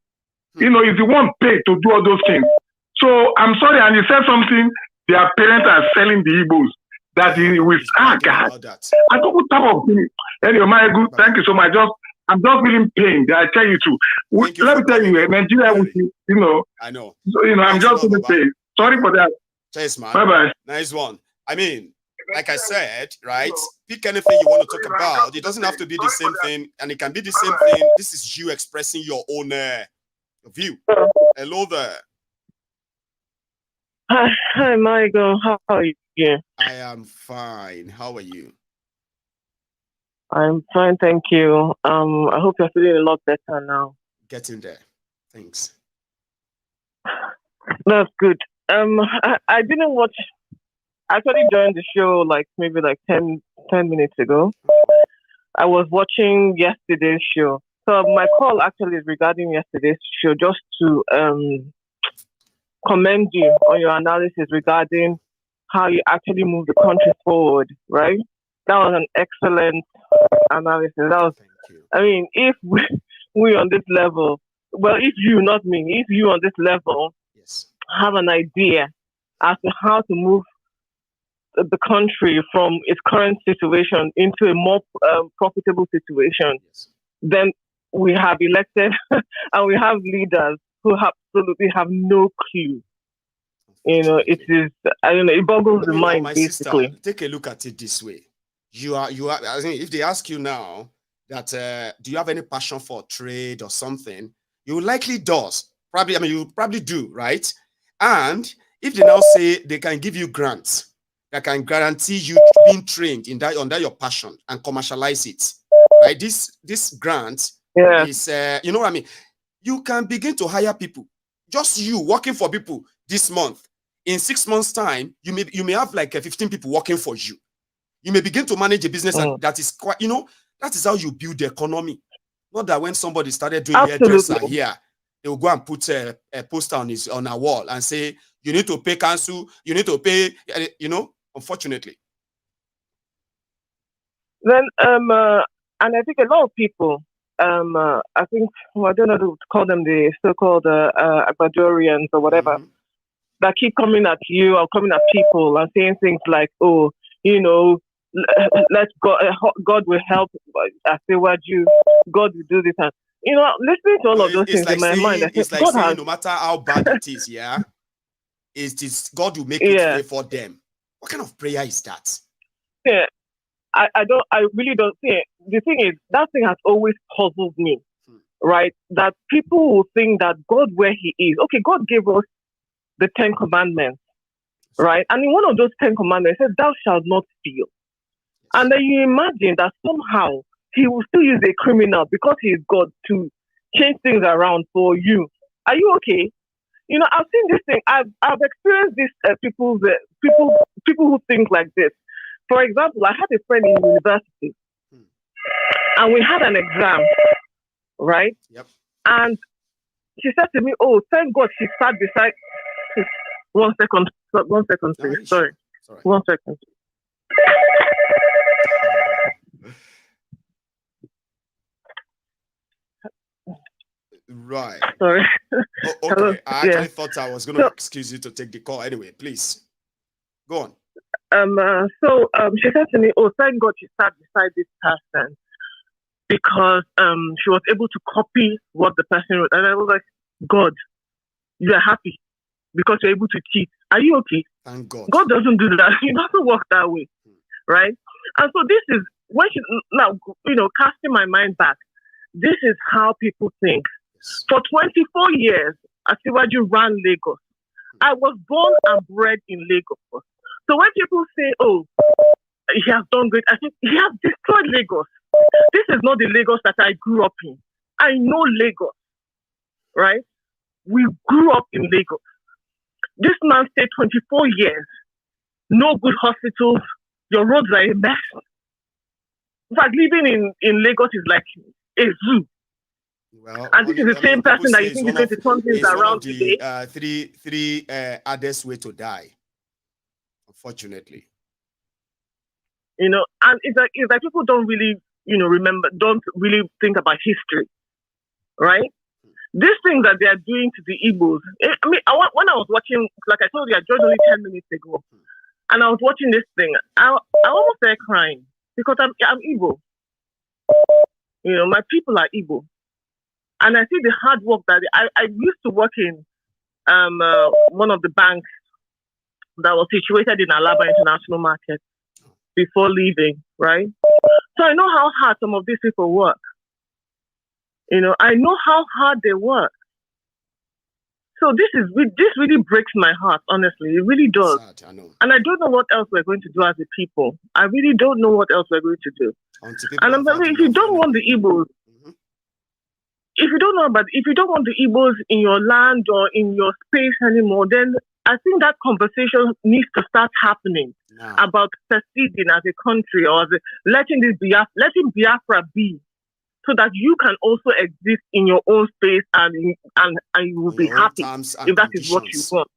He's the one paid to do all those things. So I'm sorry, and he said something. Their parents are selling the Igbos. That he was God. I don't know what type of thing. Anyway, my good, thank you so much. I'm just feeling pain. I tell you too. Let me tell you, Nigeria, I know. So, I'm just feeling pain. Sorry for that. Cheers, man. Bye bye. Nice one. I mean, like I said, right? Pick anything you want to talk about. It doesn't have to be the same thing, and it can be the same thing. This is you expressing your own view. Hello there. Hi, Michael. How are you? I am fine. How are you? I'm fine, thank you. I hope you're feeling a lot better now. Getting there. Thanks. That's good. I didn't watch. I actually joined the show maybe 10 minutes ago. I was watching yesterday's show. So my call actually is regarding yesterday's show, just to commend you on your analysis regarding how you actually move the country forward, right? That was an excellent analysis. I mean, if we on this level, well, if you, not me, if you on this level have an idea as to how to move the country from its current situation into a more profitable situation, then we have elected and we have leaders who absolutely have no clue. It is, I don't know, it boggles the mind, basically. Sister, take a look at it this way. You are, I mean, if they ask you now that, do you have any passion for trade or something, you likely does. Probably, I mean, you probably do, right? And if they now say they can give you grants that can guarantee you being trained in that under your passion and commercialize it, right? This grant is, you know what I mean? You can begin to hire people. Just you working for people this month. In 6 months' time, you may have 15 people working for you. You may begin to manage a business that is quite, that is how you build the economy. Not that when somebody started doing hairdresser here, they will go and put a poster on a wall and say, you need to pay council, you need to pay, unfortunately. Then, and I think a lot of people, I think, I don't know to call them the so-called Ecuadorians or whatever, that keep coming at you or coming at people and saying things like, oh, let God will help. I say, what God will do this. And, listening to all of those things in my mind. It's like saying no matter how bad it is, it is God will make it pay for them. What kind of prayer is that? Yeah, I really don't see it. The thing is, that thing has always puzzled me, right? That people will think that God, where He is, okay, God gave us the 10 Commandments, right? And in one of those 10 Commandments, it says, thou shalt not steal. And then you imagine that somehow He will still use a criminal because He is God to change things around for you Are you okay? You know, I've seen this thing. I've experienced this people who think like this. For example, I had a friend in university, and we had an exam, right? Yep. And she said to me, "Oh, thank God she sat beside." 1 second, please. Sorry. 1 second. Right. Sorry. Oh, okay. Hello? I actually thought I was going to excuse you to take the call. Anyway, please go on. She said to me, "Oh, thank God she sat beside this person because she was able to copy what the person wrote." And I was like, "God, you are happy because you're able to cheat. Are you okay?" Thank God. God doesn't do that. He doesn't work that way, right? And so this is when she now, casting my mind back. This is how people think. For 24 years, Asiwaju ran Lagos. I was born and bred in Lagos. So when people say, "Oh, he has done great," I think he has destroyed Lagos. This is not the Lagos that I grew up in. I know Lagos, right? We grew up in Lagos. This man stayed 24 years. No good hospitals. Your roads are a mess. In fact, living in Lagos is like a zoo. Well, and this is the same person that you think is going to turn things around today. Three others way to die, unfortunately. And it's like people don't really, don't really think about history, right? These things that they are doing to the Igbos. I mean, when I was watching, like I told you, I joined only 10 minutes ago, and I was watching this thing. I almost started crying because I'm Igbo. My people are Igbo. And I see the hard work that I used to work in one of the banks that was situated in Alaba International Market before leaving, right? So I know how hard some of these people work. I know how hard they work. So this really breaks my heart, honestly. It really does. Sad, I know. And I don't know what else we're going to do as a people. I really don't know what else we're going to do. And I'm telling you, if you don't want the Igbos, if you don't want the Igbos in your land or in your space anymore, then I think that conversation needs to start happening about seceding as a country or letting Biafra be, so that you can also exist in your own space and you will be happy if that is what you want.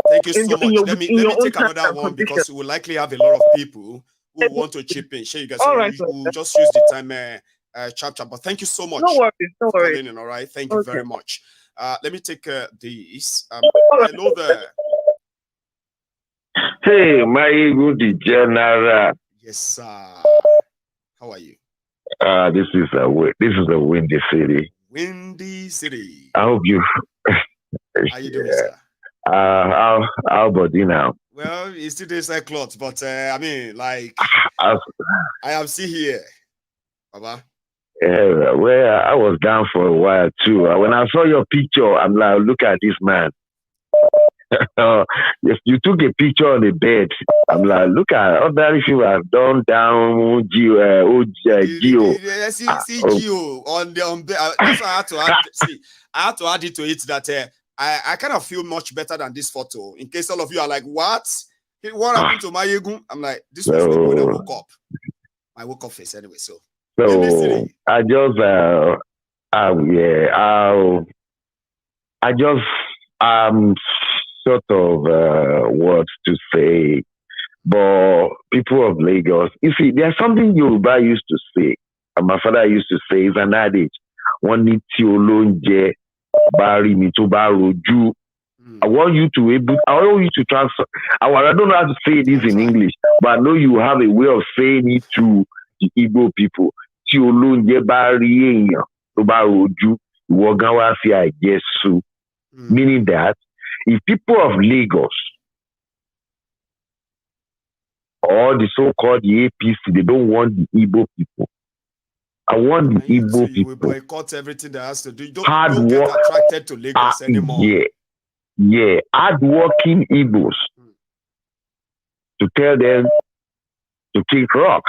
Thank you so much. Let me take another one because we will likely have a lot of people who want to chip in. Share you guys. We'll just use the time. Chapter, but thank you so much. No worries. All right, thank you very much. Let me take these. I know the. Hey, my good general. Yes, sir. How are you? This is a windy city. Windy city. I hope you. How you doing, sir? How about you now? Well, it's still days like clothes, but I mean, like I am still here, Baba. Yeah, well, I was down for a while too. When I saw your picture, I'm like, look at this man. If you took a picture on the bed, I'm like, look at ordinary people have done down Geo. See Geo on the. That's why I had to add. I had to add it to it that I kind of feel much better than this photo. In case all of you are like, what happened to my Yegun? I'm like, this was the when I woke up. I woke up face anyway, so. So I just sort of what to say, but people of Lagos, you see, there's something Yoruba used to say, and my father used to say, it's an adage. One need to bari mi to baroju. I want you to transfer. I don't know how to say this in English, but I know you have a way of saying it to the Igbo people. Meaning that if people of Lagos or the so-called APC, they don't want the Igbo people. I want the Igbo people. Boycott everything that has to do. Don't get attracted to Lagos anymore. Yeah. Hard-working Igbos to tell them to kick rock.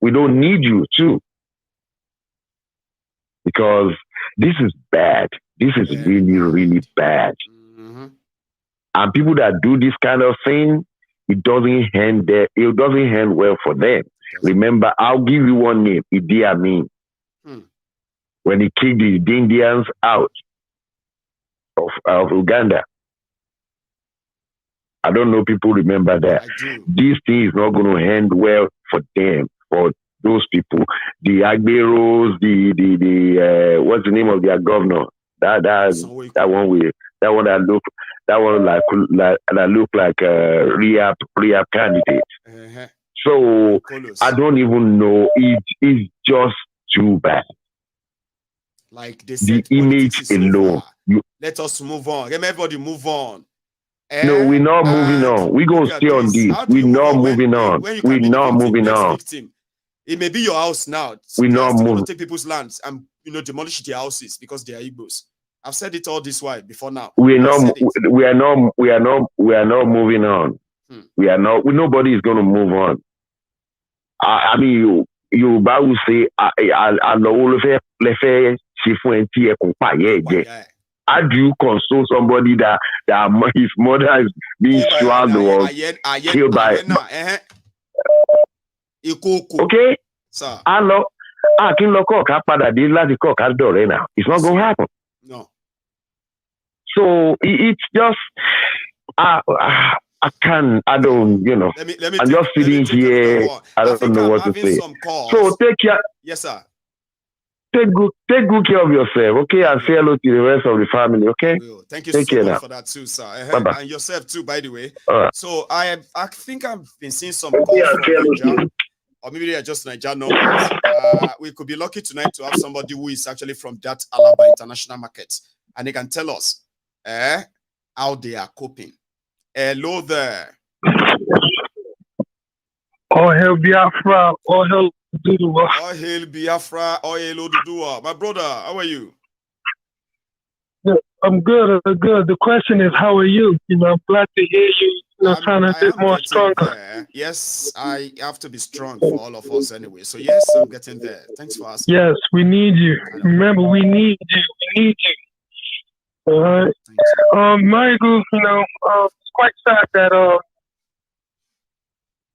We don't need you too. Because This is bad. This is really, really bad. Mm-hmm. And people that do this kind of thing, it doesn't end there. It doesn't end well for them. Remember, I'll give you one name, Idi Amin. When he kicked the Indians out of Uganda. I don't know people remember that. This thing is not going to end well for them, for those people. The Agberos, the what's the name of their governor? That look like a re-up candidate. Uh-huh. So I don't even know. It's just too bad. Like they said, the image alone. Let us move on. Everybody move on. No, we're not moving on. We're going to stay on this. We're not moving on. We're not moving on. It may be your house now. We're not moving. Take people's lands and demolish their houses because they are Igbos. I've said it all this while before now. We are not moving on. We are not. Nobody is going to move on. I mean, you will say, how do you console somebody that his mother is being swallowed or killed by? Okay? It's not going to happen. No. So it's just, I'm just sitting here. I don't know what to say. So take care. Yes, sir. Take good care of yourself, okay? And say hello to the rest of the family, okay? Thank you so much for that too, sir. Bye-bye. And yourself too, by the way. Right. So I think I've been seeing some calls from Nigeria, or maybe they are just Nigerian numbers. We could be lucky tonight to have somebody who is actually from that Alaba International Market, and they can tell us how they are coping. Hello there. Oh, hell, Biafra. Oh, hell. Oh, hail Biafra, oh, hail Oduduwa. My brother, how are you? Yeah, I'm good. I'm good. The question is, how are you? I'm glad to hear you. Trying to get more stronger. There. Yes, I have to be strong for all of us anyway. So yes, I'm getting there. Thanks for asking. Yes, we need you. Remember, we need you. We need you. All right. Michael, it's quite sad that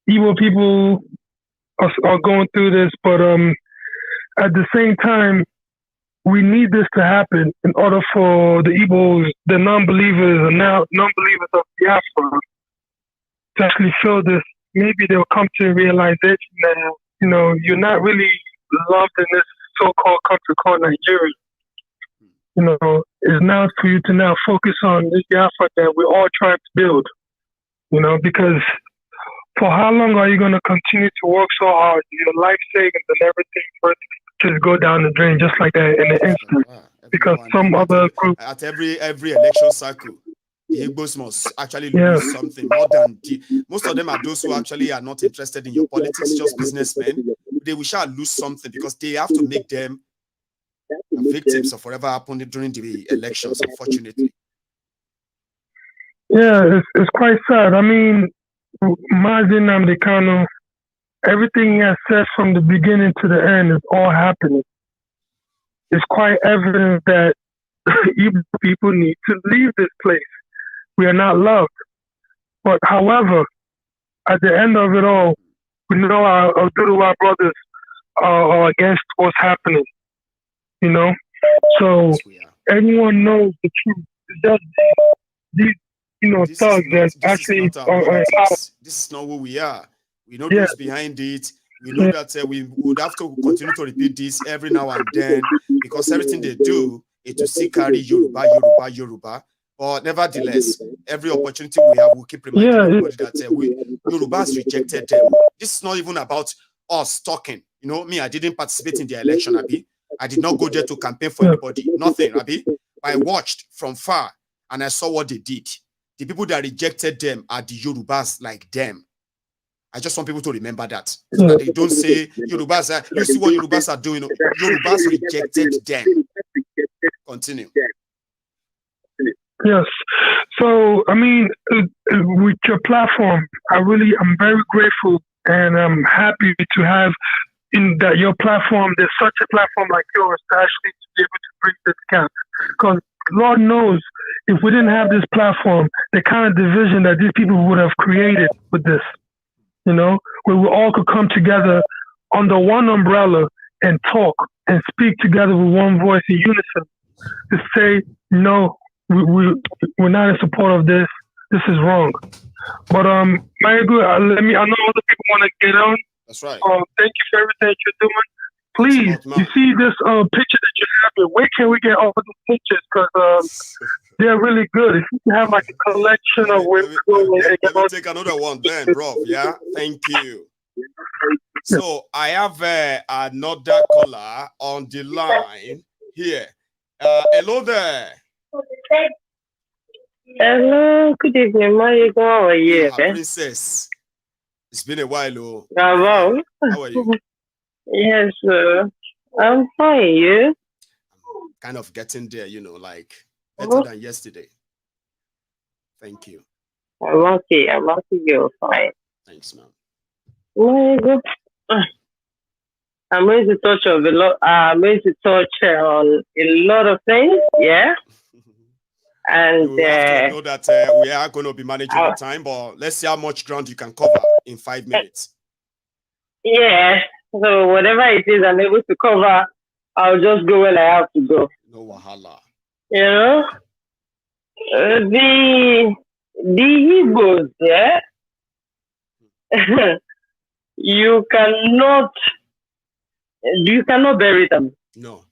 evil people are going through this, but at the same time, we need this to happen in order for the Igbos, the non-believers, and now non-believers of Biafra to actually feel this. Maybe they'll come to a realization that you're not really loved in this so-called country called Nigeria. It's now for you to now focus on this Biafra that we're all trying to build. Because for how long are you going to continue to work so hard, your life savings and everything for it to just go down the drain just like that in an instant? Because some other group at every election cycle, the Igbos must actually lose something more than most of them are those who actually are not interested in your politics, just businessmen. They will shall lose something because they have to make them victims of whatever happened during the elections, unfortunately. Yeah, it's quite sad. I mean, Mazin Namdekano, everything he has said from the beginning to the end is all happening. It's quite evident that Igbo people need to leave this place. We are not loved. But however, at the end of it all, we know our Oduduwa brothers are against what's happening. So anyone knows the truth. It's just these thugs that actually this is not who we are. We know those behind it. We know that we would have to continue to repeat this every now and then because everything they do is to see carry Yoruba. But nevertheless, every opportunity we have, we keep reminding everybody that Yoruba has rejected them. This is not even about us talking. Me, I didn't participate in the election, Abi. I did not go there to campaign for anybody. Nothing, Abi. I watched from far and I saw what they did. The people that rejected them are the Yorubas like them. I just want people to remember that. So that they don't say Yorubas you see what Yorubas are doing. Yorubas rejected them. Continue. Yes. So, I mean, with your platform, I'm very grateful and I'm happy to have in that your platform, there's such a platform like yours to actually be able to bridge this gap. Because Lord knows, if we didn't have this platform, the kind of division that these people would have created with this, you know, where we all could come together under one umbrella and talk and speak together with one voice in unison to say, no, we're not in support of this. This is wrong. But I know other people want to get on. That's right. Thank you for everything you're doing. Please, you see this picture that you have here, where can we get all of these pictures? Because they're really good. If you can have like a collection of where we go. Let me take another one then, bro. Yeah, thank you. So I have another caller on the line here. Hello there. Hello, good evening, Mario. How are you? Princess. It's been a while, oh. Hello. How are you? Yes, I'm fine. You? Kind of getting there, you know, like better than yesterday. Thank you. I'm lucky you're fine. Thanks, man. Mario, I'm going to touch on a lot. I'm going to touch on a lot of things. Yeah. And you have to know that we are going to be managing the time, but let's see how much ground you can cover in 5 minutes. Yeah. So whatever it is I'm able to cover, I'll just go when I have to go. No wahala. You know, the Igbos, yeah. you cannot bury them. No.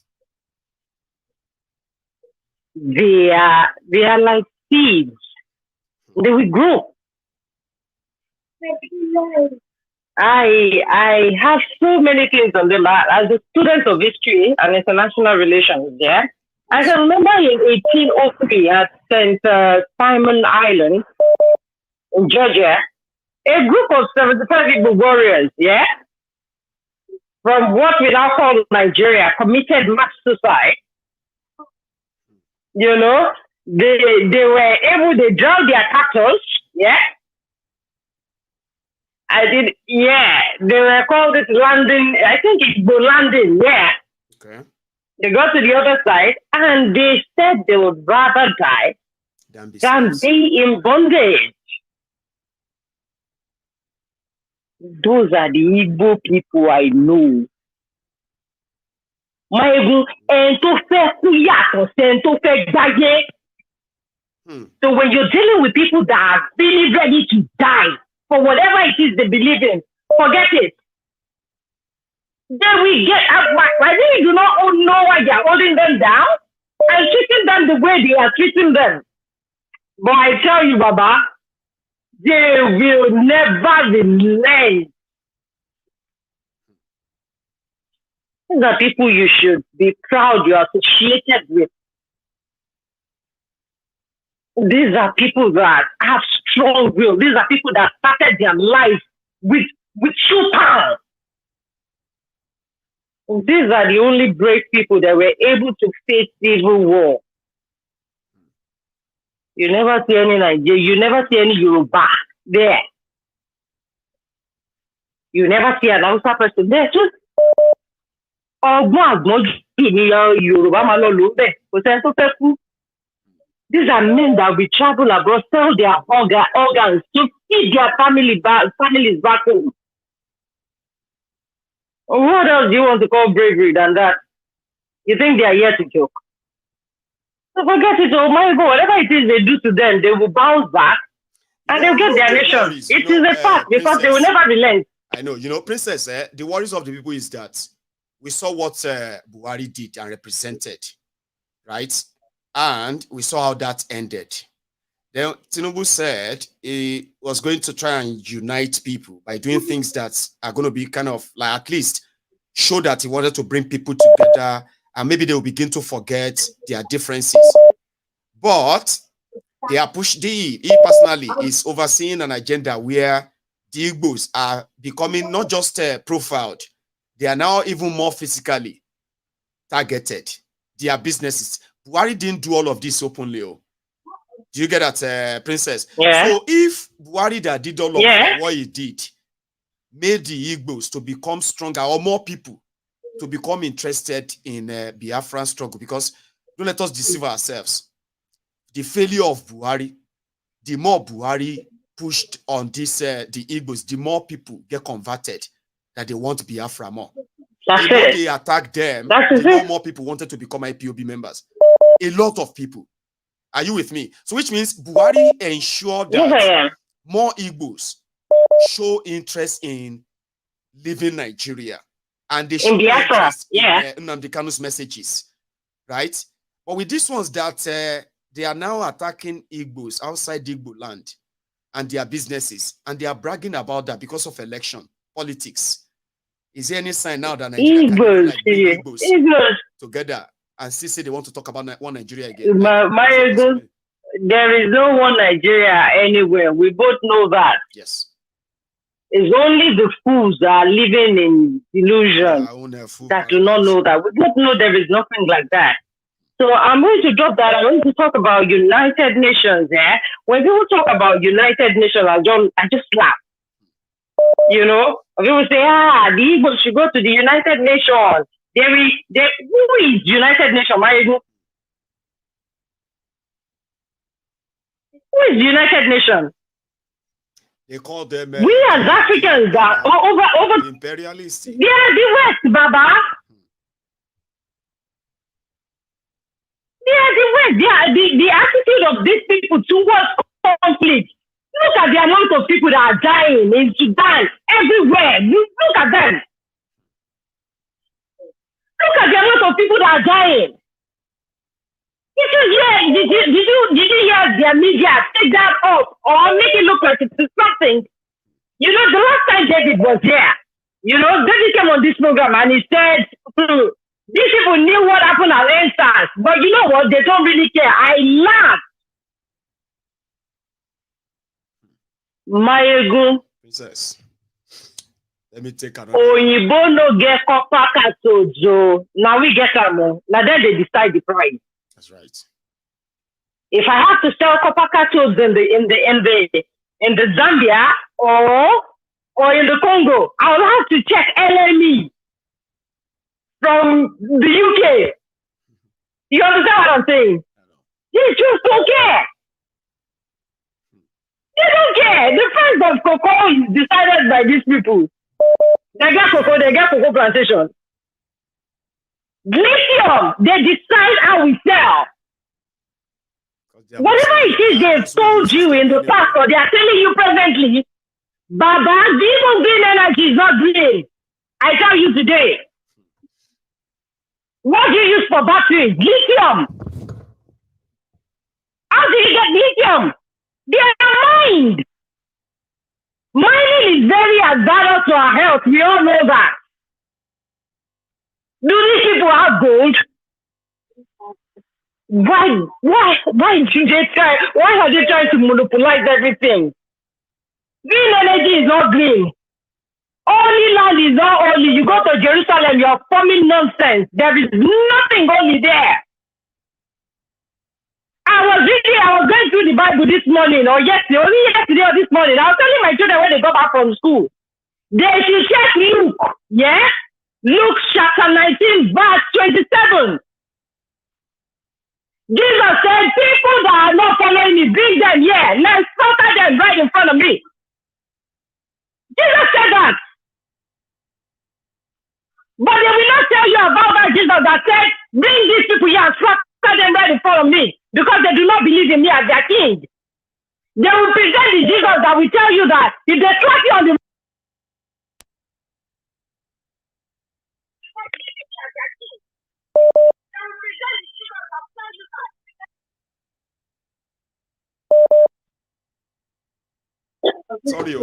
They are like seeds. They will grow. I have so many things on them. As a student of history and international relations, yeah, I can remember in 1803 at St. Simon Island in Georgia, a group of 75 Igbo warriors, yeah, from what we now call Nigeria, committed mass suicide. You know, they were able to drown their cattle, yeah. They were called it landing, I think it's landing, yeah. Okay. They got to the other side and they said they would rather die than be in bondage. Those are the Igbo people I know. So when you're dealing with people that are really ready to die for whatever it is they believe in, forget it. Then we get up. I really do not know why they are holding them down and treating them the way they are treating them. But I tell you, Baba, they will never relent. These are people you should be proud you are associated with. These are people that have strong will. These are people that started their life with true power. These are the only brave people that were able to face civil war. You never see any Nigerian, you never see any Yoruba there. You never see an Hausa person there. Just these are men that will travel abroad, sell their organs to feed their families back home. What else do you want to call bravery than that? You think they are here to joke? So forget it, oh my God, whatever it is they do to them, they will bounce back and they'll get their nation. It is a fact because they will never relent. I know, Princess, the worries of the people is that we saw what Buhari did and represented, right? And we saw how that ended. Then Tinubu said he was going to try and unite people by doing things that are going to be kind of like at least show that he wanted to bring people together and maybe they will begin to forget their differences. But they are pushed. He personally is overseeing an agenda where the Igbos are becoming not just profiled, they are now even more physically targeted. Their businesses. Buhari didn't do all of this openly. Oh. Do you get that, Princess? Yeah. So if Buhari that did all of what he did, made the Igbos to become stronger, or more people to become interested in Biafran struggle. Because don't let us deceive ourselves. The failure of Buhari, the more Buhari pushed on this, the Igbos, the more people get converted that they want Biafra more. The more they attack them, the more people wanted to become IPOB members. A lot of people. Are you with me? So which means Buhari ensured that more Igbos show interest in leaving Nigeria. And they show interest in Nnamdi Kanu's messages. Right? But with these ones that they are now attacking Igbos outside Igbo land and their businesses, and they are bragging about that because of election politics. Is there any sign now that Nigeria can like bring Igbos together and still say they want to talk about one Nigeria again? There is no one Nigeria anywhere. We both know that. Yes. It's only the fools that are living in illusion that do not know that. We both know there is nothing like that. So I'm going to drop that. I'm going to talk about United Nations. When people talk about United Nations, I just laugh. You know, people say, the Igbos should go to the United Nations. Who is United Nations? Who is United Nations? They call them. We as Africans are over imperialists. They are the West, Baba. They are the West. They are the attitude of these people towards conflict. Look at the amount of people that are dying in Sudan everywhere. Look at them. Look at the amount of people that are dying. Did you hear their media take that up or make it look like it's something? You know, the last time David was here, you know, David came on this program and he said, these people knew what happened at Enstars, but you know what? They don't really care. I laughed. Princess, let me take another. Oyibo no get copper cathodes. Now we get them. Now then they decide the price. That's right. If I have to sell copper cathodes in the Zambia or in the Congo, I will have to check LME from the UK. You understand what I'm saying? They just don't care. They don't care. The price of cocoa is decided by these people. They get cocoa plantation. Lithium, they decide how we sell. Whatever it is they've told you in the past or they are telling you presently, Baba, even green energy is not green. I tell you today. What do you use for batteries? Lithium. How do you get lithium? They are mined. Mining is very adverse to our health. We all know that. Do these people have gold? Why do they try? Why are they trying to monopolize everything? Green energy is not green. Holy land is not holy. You go to Jerusalem, you're forming nonsense. There is nothing holy there. I was going through the Bible this morning, or yesterday or this morning. I was telling my children when they go back from school, they should check Luke. Yeah? Luke chapter 19, verse 27. Jesus said, people that are not following me, bring them here. Let's slaughter them right in front of me. Jesus said that. But they will not tell you about that Jesus that said, bring these people here and slaughter them right in front of me because they do not believe in me as their king. They will present the Jesus that will tell you that if they slap you on the Sorry,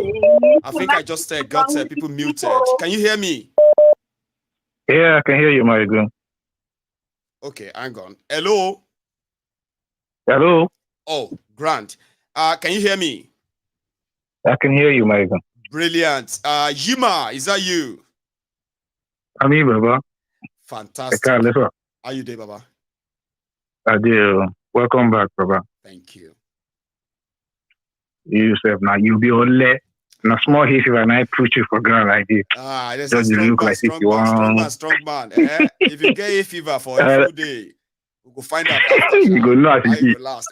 I think I just got people muted. Can you hear me? Yeah, I can hear you, Marigun. Okay, hang on. Hello? Hello? Oh, Grant. Can you hear me? I can hear you, Marigun. Brilliant. Yima, is that you? I'm here, Baba. Fantastic. How you doing, Baba? I do. Welcome back, Baba. Thank you. You said now you'll be only. Na small hay fever, and I put you for ground like this. That's just a look like strong man. If you get a fever for a few days, we go find out after. You go know how you go last.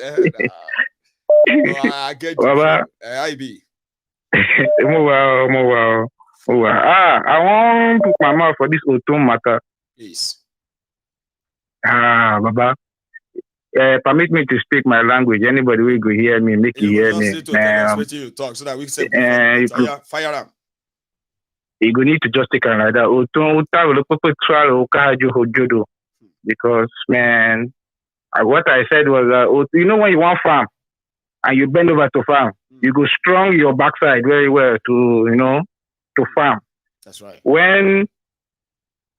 I get you. I be. I want to put my mouth for this Ortom matter. Yes. Baba. Permit me to speak my language. Anybody will go hear me, make you hear me. You talk so that we say fire up. You go need to just take it like that. Because man, what I said was, you know when you want farm and you bend over to farm, you go strong your backside very well to farm. That's right. When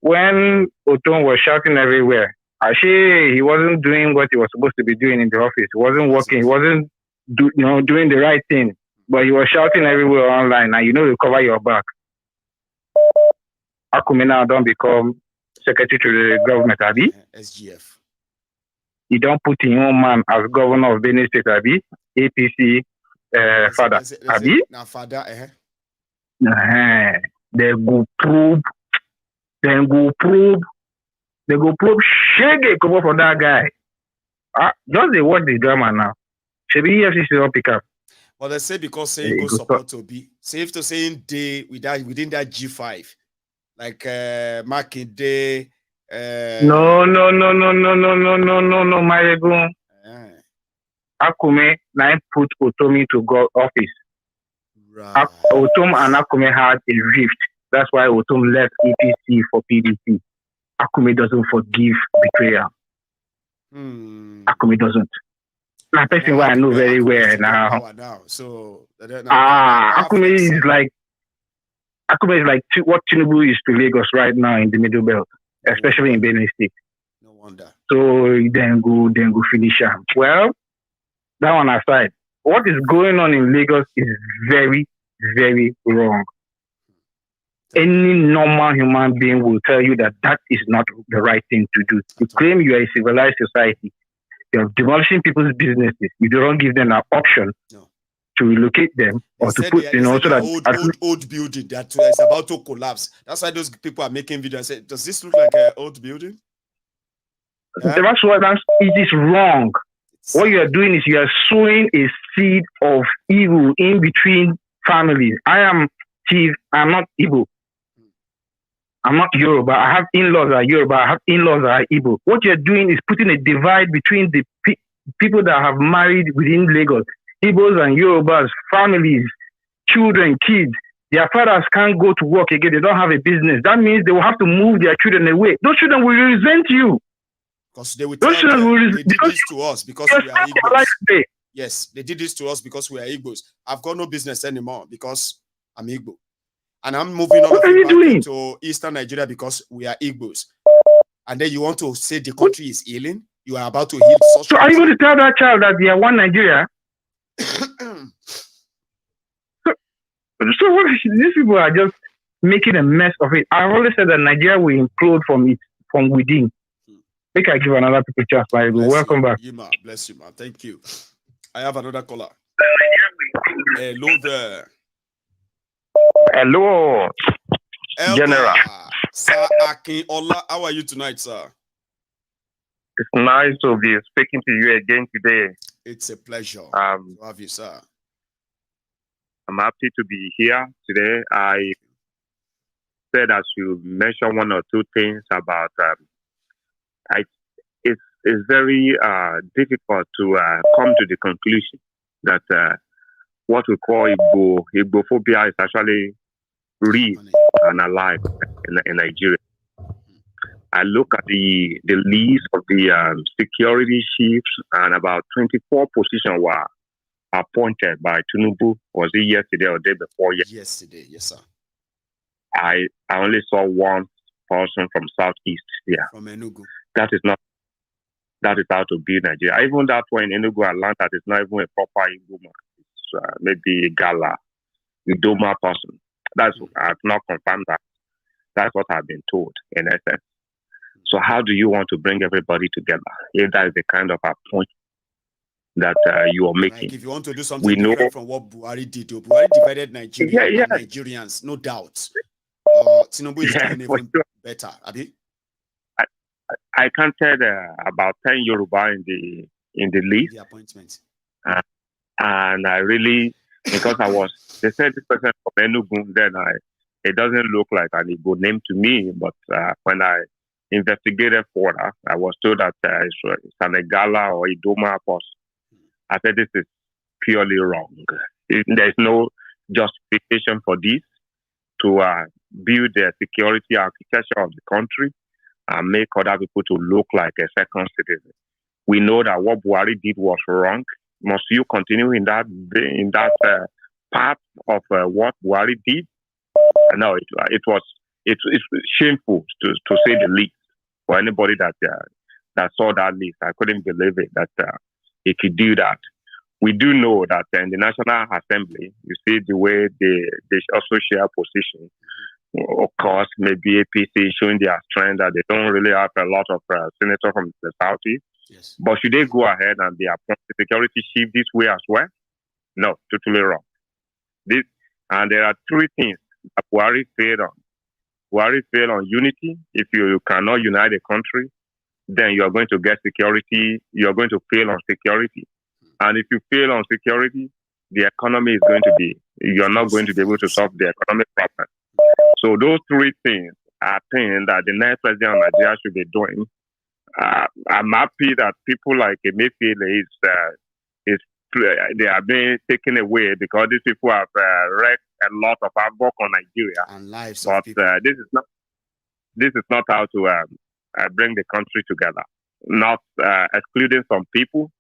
Ortom was shouting everywhere, actually, he wasn't doing what he was supposed to be doing in the office. He wasn't working. He wasn't doing the right thing. But he was shouting everywhere online, and to cover your back. Akume now don't become secretary to the government, Abi. SGF. You don't put in your man as governor of Benin State, Abi. APC father, Abi. Now father, They go probe. They go probe shaggy cover for that guy. Just they watch the drama now. Should be EFCC don't pick up. Well, they say because say go support to be safe to say in day within that G5, like marking day. No, my ego. Akume now put Ortom into God office. Right. Ortom and Akume had a rift. That's why Ortom left EPC for PDP. Akume doesn't forgive betrayal. Akume doesn't. Now, person why I know very well now. So Akume is like what Tinubu is to Lagos right now in the Middle Belt, especially in Benin State. No wonder. So then go finish him. Well, that one aside, what is going on in Lagos is very, very wrong. Any normal human being will tell you that is not the right thing to do. You claim you are a civilized society. You're demolishing people's businesses. You don't give them an option to relocate them or to put, so that old building that is about to collapse. That's why those people are making videos and say, does this look like an old building? It is wrong. What you are doing is you are sowing a seed of evil in between families. I am Chief. I'm not Igbo. I'm not Yoruba. I have in-laws that are Yoruba. I have in-laws that are Igbo. What you're doing is putting a divide between the people that have married within Lagos. Igbos and Yorubas, families, children, kids. Their fathers can't go to work again. They don't have a business. That means they will have to move their children away. Those children will resent you. Because they will tell them they did this to us because we are Igbos. Yes, they did this to us because we are Igbos. I've got no business anymore because I'm Igbo. And I'm moving on to Eastern Nigeria because we are Igbos. And then you want to say the country is healing? You are about to heal such. So are you going to tell that child that they are one Nigeria? So what, these people are just making a mess of it. I've always said that Nigeria will implode from within. I think I give another people chance. Welcome back. Bless you, man. Thank you. I have another caller. Hello there. Hello, General. Sir Akin Ola, how are you tonight, sir? It's nice to be speaking to you again today. It's a pleasure to have you, sir. I'm happy to be here today. I said I should mention one or two things about it's very difficult to come to the conclusion that what we call Igbophobia is actually real and alive in Nigeria. I look at the list of the security chiefs, and about 24 positions were appointed by Tinubu. Was it yesterday or the day before? Yesterday, yes, sir. I only saw one person from Southeast there. From Enugu. That is how to be Nigeria. Even that one in Enugu, Atlanta, is not even a proper Igbo man. It's maybe a Gala, Idoma person. I've not confirmed that. That's what I've been told, in essence. So how do you want to bring everybody together if that is the kind of appointment that you are making. Like if you want to do something different from what Buhari did, Buhari divided Nigeria and Nigerians, no doubt. Tinubu is doing even better. Abi? I counted about 10 Yoruba in the list. The appointment. And I really, because they said this person from Enugu, then it doesn't look like an Igbo name to me, but when I investigated further, I was told that it's Senegala or Idoma person. I said this is purely wrong. There's no justification for this to build the security architecture of the country and make other people to look like a second citizen. We know that what Buhari did was wrong. Must you continue in that path of what Buhari did? No, it's shameful to say the least for anybody that saw that list. I couldn't believe it that he could do that. We do know that in the National Assembly, you see the way they also share position. Of course, maybe APC showing their strength that they don't really have a lot of senators from the Southeast. Yes. But should they go ahead and be appointed security chief this way as well? No, totally wrong. And there are three things that Buhari failed on. Buhari failed on unity. If you cannot unite a country, then you are going to get security. You are going to fail on security. And if you fail on security, the economy is going to be, you are not going to be able to solve the economic problem. So those three things are things that the next president of Nigeria should be doing. I'm happy that people like Emefiele they are being taken away because these people have wreaked a lot of havoc on Nigeria and lives. But this is not how to bring the country together. Not excluding some people.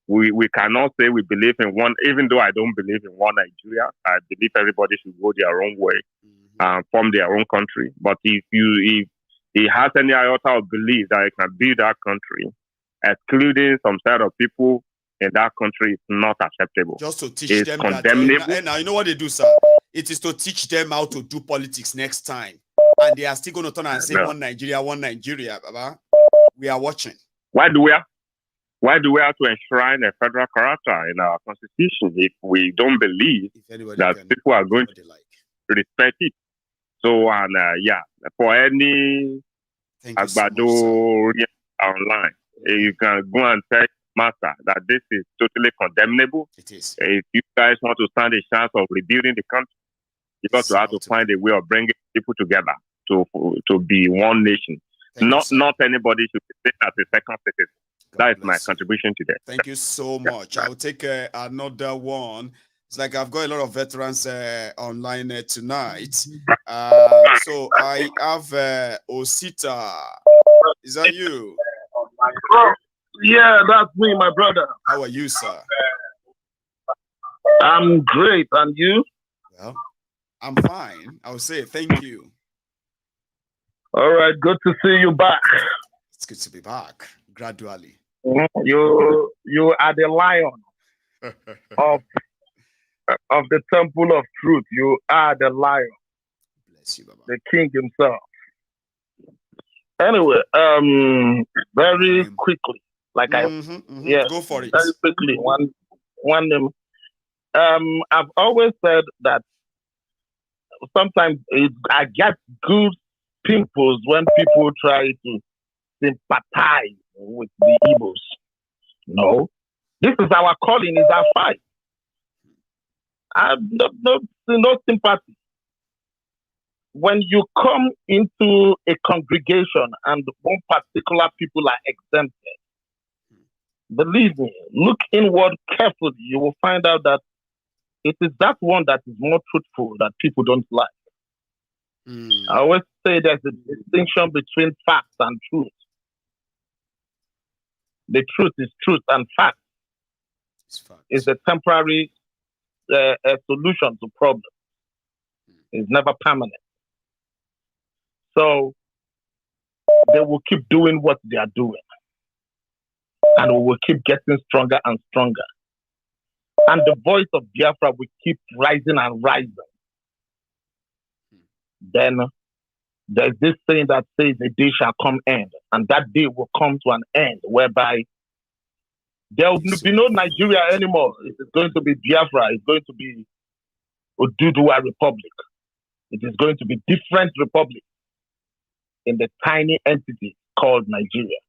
We cannot say we believe in one, even though I don't believe in one Nigeria. I believe everybody should go their own way and form their own country. But if he has any iota of belief that he can build that country, excluding some set of people in that country is not acceptable. Just to teach it's them condemnable. that. Now, you know what they do, sir? It is to teach them how to do politics next time. And they are still going to turn and say, one Nigeria, Baba. We are watching. Why do we have to enshrine a federal character in our constitution if we don't believe that people are going to respect it? So, for any Agbado online, you can go and tell Master that this is totally condemnable. It is. If you guys want to stand a chance of rebuilding the country, you got to have to find a way of bringing people together to be one nation. Not anybody should be seen as a second citizen. That is my contribution today. Thank you so much. I'll take another one. It's like I've got a lot of veterans online tonight. So I have Osita. Is that you? Yeah, that's me, my brother. How are you, sir? I'm great. And you? Well, I'm fine. I would say thank you. All right, good to see you back. It's good to be back, gradually. You are the lion of the temple of truth. You are the lion. Bless you, Baba. The king himself. Anyway, very quickly, go for it. Very quickly, I've always said that sometimes I get good pimples when people try to sympathize with the Igbos. No, this is our calling, is our fight. I have no sympathy. When you come into a congregation and one particular people are exempted, believe me, look inward carefully. You will find out that it is that one that is more truthful that people don't like. I always say there's a distinction between facts and truth. The truth is truth, and fact is a temporary solution to problems. It's never permanent. So they will keep doing what they are doing, and we will keep getting stronger and stronger. And the voice of Biafra will keep rising and rising. Then there's this saying that says a day shall come end, and that day will come to an end whereby There will be no Nigeria anymore. It is going to be Biafra. It's going to be Oduduwa Republic. It is going to be different republic in the tiny entity called Nigeria.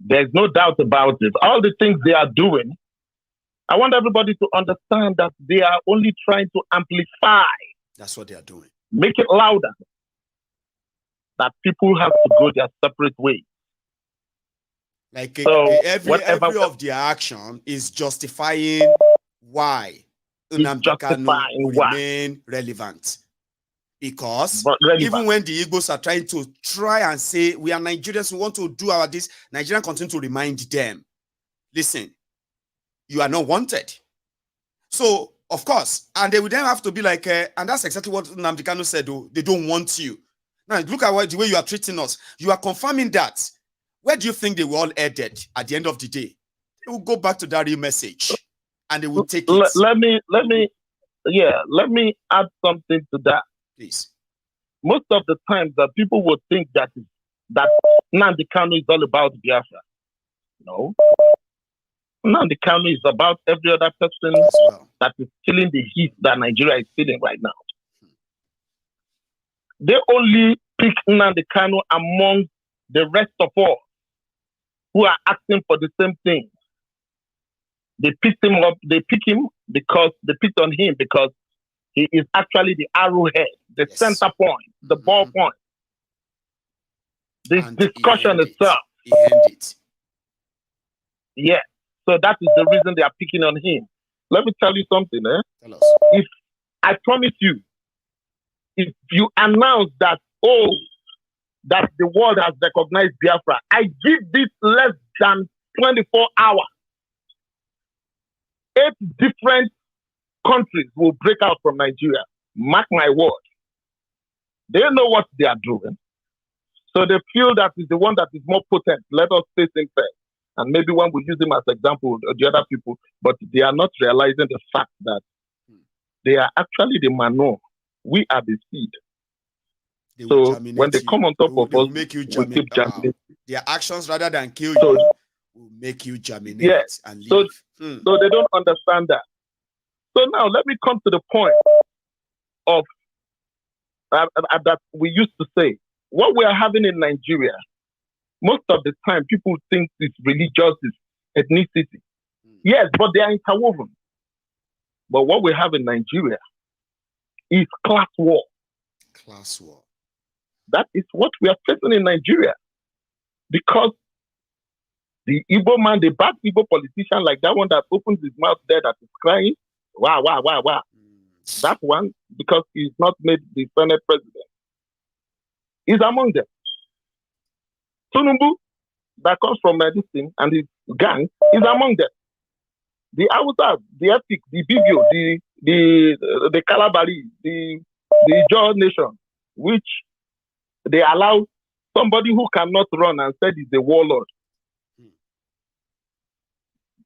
There's no doubt about it. All the things they are doing, I want everybody to understand that they are only trying to amplify. That's what they are doing. Make it louder. That people have to go their separate ways. Like So, every of their action is justifying why Nnamdi Kanu remain relevant. Because even when the Igbos are trying to and say, we are Nigerians, we want to do our this, Nigerians continue to remind them, listen, you are not wanted. So, of course, and they would then have to be like, and that's exactly what Nnamdi Kanu said, though, they don't want you. Now, look at the way you are treating us. You are confirming that. Where do you think they were all headed at the end of the day? They will go back to that real message and they will take it. Let me add something to that. Please. Most of the times that people would think that Nnamdi Kanu is all about Biafra. No. Nnamdi Kanu is about every other person that is feeling the heat that Nigeria is feeling right now. They only pick Nnamdi Kanu among the rest of us who are asking for the same thing. They pick him up, they pick him because they picked on him because he is actually the arrowhead, the center point, the ball point. This discussion itself. He ended it. Yeah. So that is the reason they are picking on him. Let me tell you something, Tell us. If I promise you, if you announce that, that the world has recognized Biafra, I give this less than 24 hours. 8 different countries will break out from Nigeria. Mark my word. They know what they are doing. So they feel that is the one that is more potent. Let us face him first. And maybe one will use him as example of the other people, but they are not realizing the fact that they are actually the manure. We are the seed. So when they come on top of us, we keep germinating. Their actions, rather than kill you, will make you germinate and live. So they don't understand that. So now let me come to the point of that we used to say. What we are having in Nigeria, most of the time people think it's religious, it's ethnicity. Yes, but they are interwoven. But what we have in Nigeria is class war. Class war. That is what we are facing in Nigeria. Because the Igbo man, the bad Igbo politician like that one that opens his mouth there that is crying, wow. That one, because he's not made the Senate president, is among them. Tinubu, that comes from this thing, and his gang, is among them. The Hausa, the Ethnic, the Bibio, the Kalabari, the Jaw Nation, which they allow somebody who cannot run and said he's a warlord.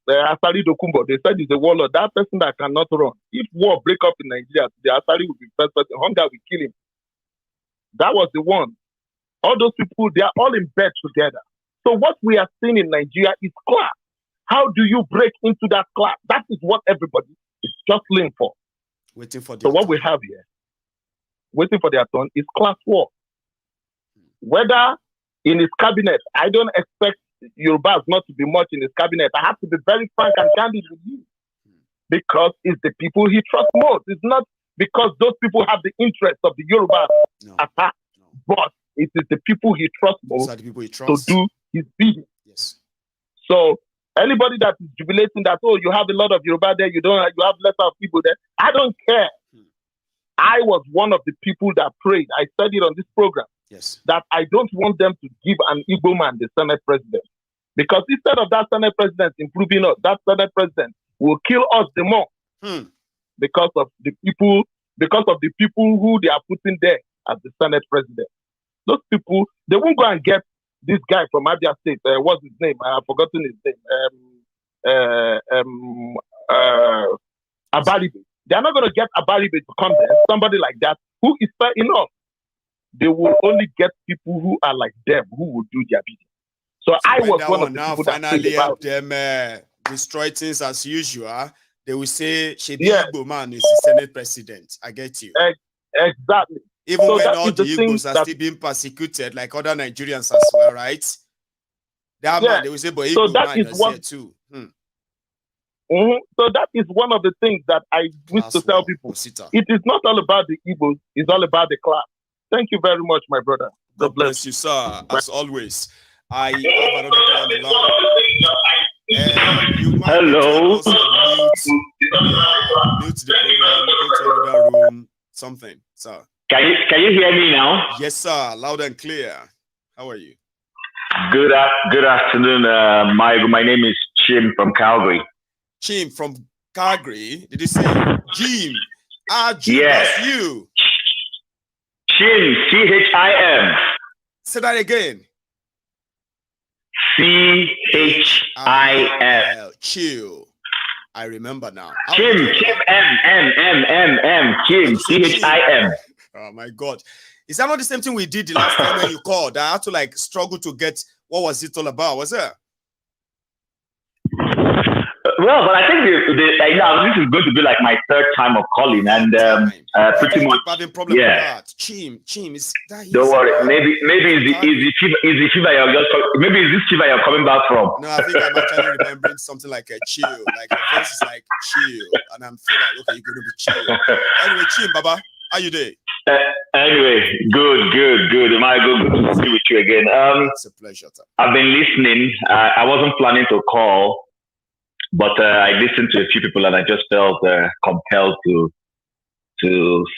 The Asari Dokumbo, they said he's a warlord. That person that cannot run. If war break up in Nigeria, the Asari will be first person. Hunger will kill him. That was the one. All those people, they are all in bed together. So what we are seeing in Nigeria is class. How do you break into that class? That is what everybody is jostling for. Waiting for so what we have here, waiting for their turn, is class war. Whether in his cabinet, I don't expect Yorubas not to be much in his cabinet. I have to be very frank and candid with you. Because it's the people he trusts most. It's not because those people have the interest of the Yorubas attack, but it is the people he trusts most to do his bidding. Yes. So anybody that is jubilating that, you have a lot of Yoruba there, you have less of people there, I don't care. I was one of the people that prayed. I said it on this program. Yes. That I don't want them to give an Igbo man the Senate president. Because instead of that Senate president improving us, that Senate president will kill us the more. Because of the people who they are putting there as the Senate president. Those people, they won't go and get this guy from Abia State. What's his name? I have forgotten his name. Abaribe. They are not going to get Abaribe to come there. Somebody like that who is fair enough. They will only get people who are like them, who will do their bidding. So I when was that one of one the now people that finally think about help them destroy things as usual. They will say, Shebi yeah, Igbo man is the Senate president. I get you. exactly. Even So when that all is the the thing Igbos are that still being persecuted like other Nigerians as well, right? That yeah. man, they will say, but So Igbo that man is is one. here too. So that is one of the things that I wish to tell people. It is not all about the Igbos, it's all about the class. Thank you very much, my brother. God bless you, sir. As always, I have another call on the line. You might Hello. also mute the program, go to another room, something, sir. Can you hear me now? Yes, sir. Loud and clear. How are you? Good afternoon. My name is Chim from Calgary. Chim from Calgary. Did you say Jim? Jim, yes. That's you. Chim, CHIM. Say that again. CHIM. Chill. I remember now. Chim, M. Chim, CHIM. Oh my God. Is that not the same thing we did the last time when you called? I had to like struggle to get what was it all about, was it? Well, but I think this is going to be like my third time of calling, and pretty much having problem with that. Chim, is that easy? Don't worry. Maybe it's the fever you're just. Maybe it's this fever you're coming back from. No, I think I'm actually remembering something like a chill, like your voice is like chill, and I'm feeling like okay, you're gonna be chill. Anyway, Chim, Baba, how you doing? Anyway, good. Am I good to see with you again? It's a pleasure. I've been listening. I wasn't planning to call. But I listened to a few people and I just felt compelled to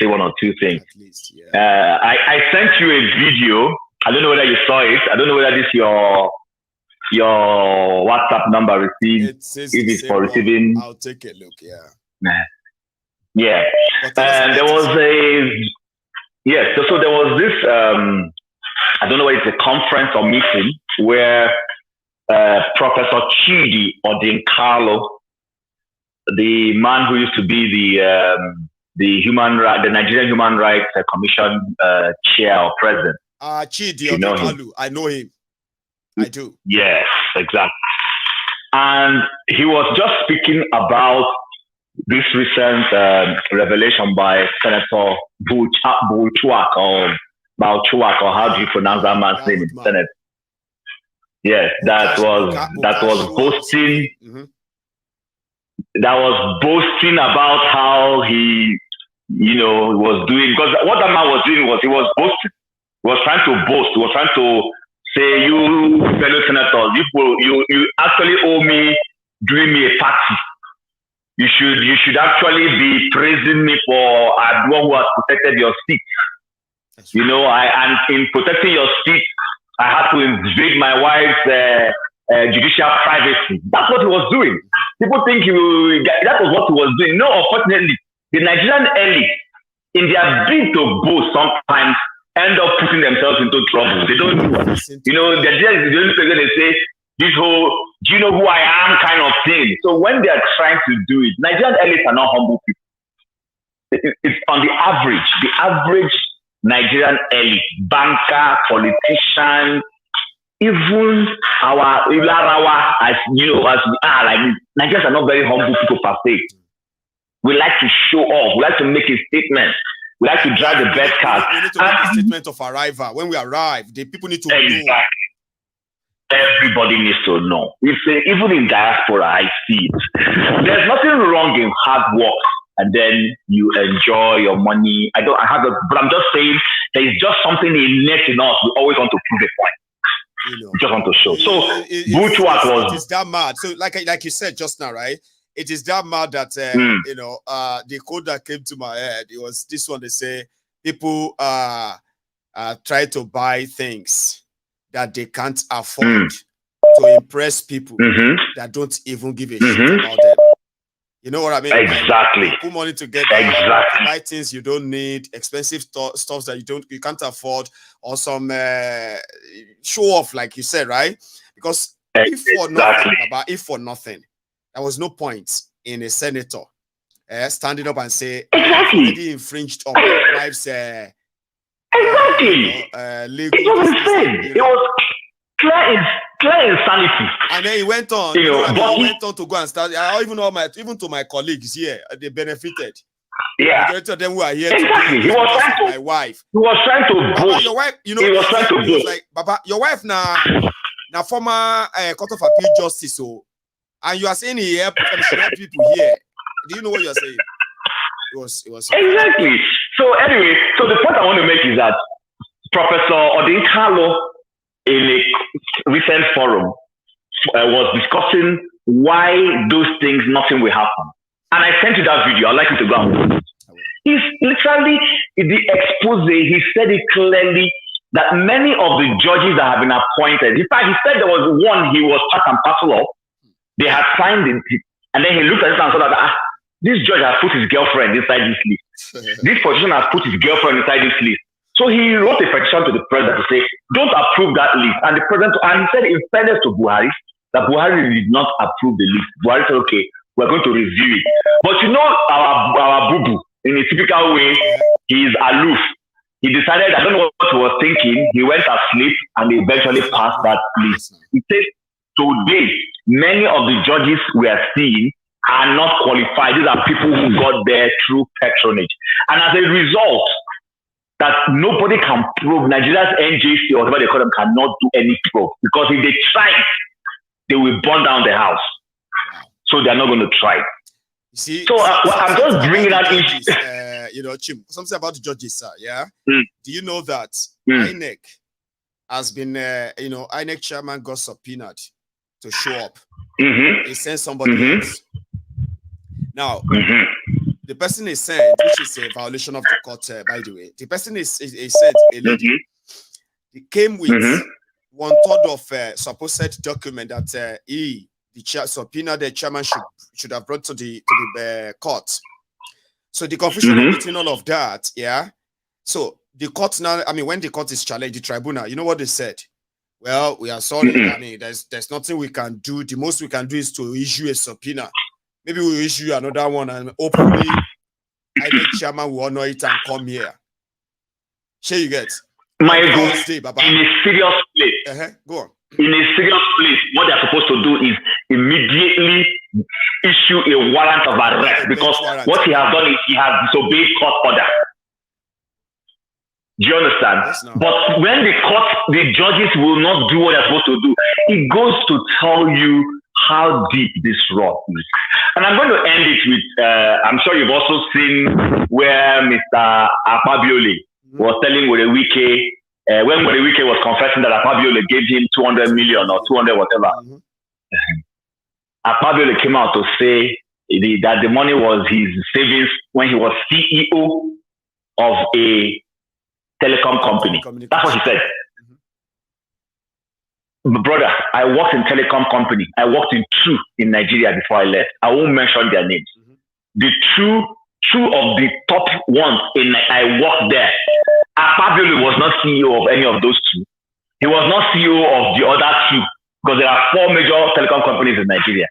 say one or two things. At least, yeah. I sent you a video. I don't know whether you saw it. I don't know whether this your WhatsApp number received. If it's for receiving. I'll take a look. Yeah. Yeah. And there was So there was this. I don't know whether it's a conference or meeting where. Professor Chidi Odinkalo, the man who used to be the Nigerian Human Rights Commission chair or president. Chidi Odinkalo, I know him. I do. Yes, exactly. And he was just speaking about this recent revelation by Senator Bouchouak or how do you pronounce that man's name in the Senate? Yes, that was boasting. Mm-hmm. That was boasting about how he, was doing. Because what that man was doing was he was boasting. He was trying to boast. He was trying to say, "You fellow senators, you actually owe me doing me a party. You should actually be praising me for the one who has protected your seat. And in protecting your seat." I had to invade my wife's judicial privacy. That's what he was doing. People think that was what he was doing. No, unfortunately, the Nigerian elite, in their bid to boast, sometimes end up putting themselves into trouble. They don't do it. The only person they say, this whole, do you know who I am kind of thing. So when they are trying to do it, Nigerian elites are not humble people. It's on the average Nigerian elite, banker, politician, even our Ilarawa, as Nigerians are not very humble people per se. We like to show off. We like to make a statement. We like to drive the best cars. We need to make a statement of arrival. When we arrive, the people need to know. Everybody needs to know. Even in diaspora, I see it. There's nothing wrong in hard work. And then you enjoy your money. But I'm just saying there is just something innate in us. We always want to prove a point. We just want to show. So Bouchouak it is that mad. So like you said just now, right? It is that mad that the code that came to my head, it was this one. They say people try to buy things that they can't afford to impress people that don't even give a shit about them. You know what I mean? Exactly. Like, put money together. To buy things you don't need, expensive stuff that you can't afford, or some show off, like you said, right? Because if for nothing, there was no point in a senator standing up and say, "I've already infringed on my wife's legal." It was clear Clear insanity. And then he went on. You know, but he went on to go and start. I even know even to my colleagues here, they benefited. Yeah. Majority of them who are here exactly. He was trying to. My wife. He was trying to boast. Your wife, you know, he was trying to boast. Like, Baba, your wife now former Court of Appeal justice, so, and you are saying he helped people here. Do you know what you are saying? It was exactly. So anyway, so the point I want to make is that Professor Odinkalo in a recent forum was discussing why those things, nothing will happen. And I sent you that video. I'd like you to go and watch it. He's literally, in the expose, he said it clearly that many of the judges that have been appointed, in fact, he said there was one he was part and parcel of. They had signed it, and then he looked at it and saw that this judge has put his girlfriend inside this list. This politician has put his girlfriend inside this list. So he wrote a petition to the president to say, don't approve that list. And the president, and he said in fairness to Buhari, that Buhari did not approve the list. Buhari said, okay, we're going to review it. But you know, our boo-boo, in a typical way, he's aloof. He decided, I don't know what he was thinking. He went asleep and eventually passed that list. He said, today, many of the judges we are seeing are not qualified. These are people who got there through patronage. And as a result, that nobody can prove, Nigeria's NJC or whatever they call them cannot do any probe. Because if they try, they will burn down the house. So they're not going to try. You see, so I'm just bringing that in. You know, Chim, something about the judges, sir. Yeah. Do you know that INEC has been, you know, INEC chairman got subpoenaed to show up. He sent somebody else. Now, the person is sent, which is a violation of the court, by the way. The person is sent a lady. He came with 1/3 of supposed document that the subpoena the chairman should have brought to the court. So the confusion between all of that, yeah. So the court now, I mean, when the court is challenged, the tribunal, you know what they said? Well, we are sorry. I mean, there's nothing we can do. The most we can do is to issue a subpoena. Maybe we'll issue another one and hopefully I think chairman will honor it and come here. Sure, you get. My God, in a serious place. Go on. In a serious place, what they're supposed to do is immediately issue a warrant of arrest because what he has done is he has disobeyed court order. Do you understand? Yes, no. But when the judges will not do what they're supposed to do, it goes to tell you how deep this rot is. And I'm going to end it with, I'm sure you've also seen where Mr. Akpabiole was telling Wike, when Wike was confessing that Akpabiole gave him 200 million or 200 whatever. Akpabiole came out to say that the money was his savings when he was CEO of a telecom company. That's what he said. Brother, I worked in telecom company. I worked in 2 in Nigeria before I left. I won't mention their names. The two of the top ones I worked there. Akpabiole was not CEO of any of those 2. He was not CEO of the other 2 because there are 4 major telecom companies in Nigeria.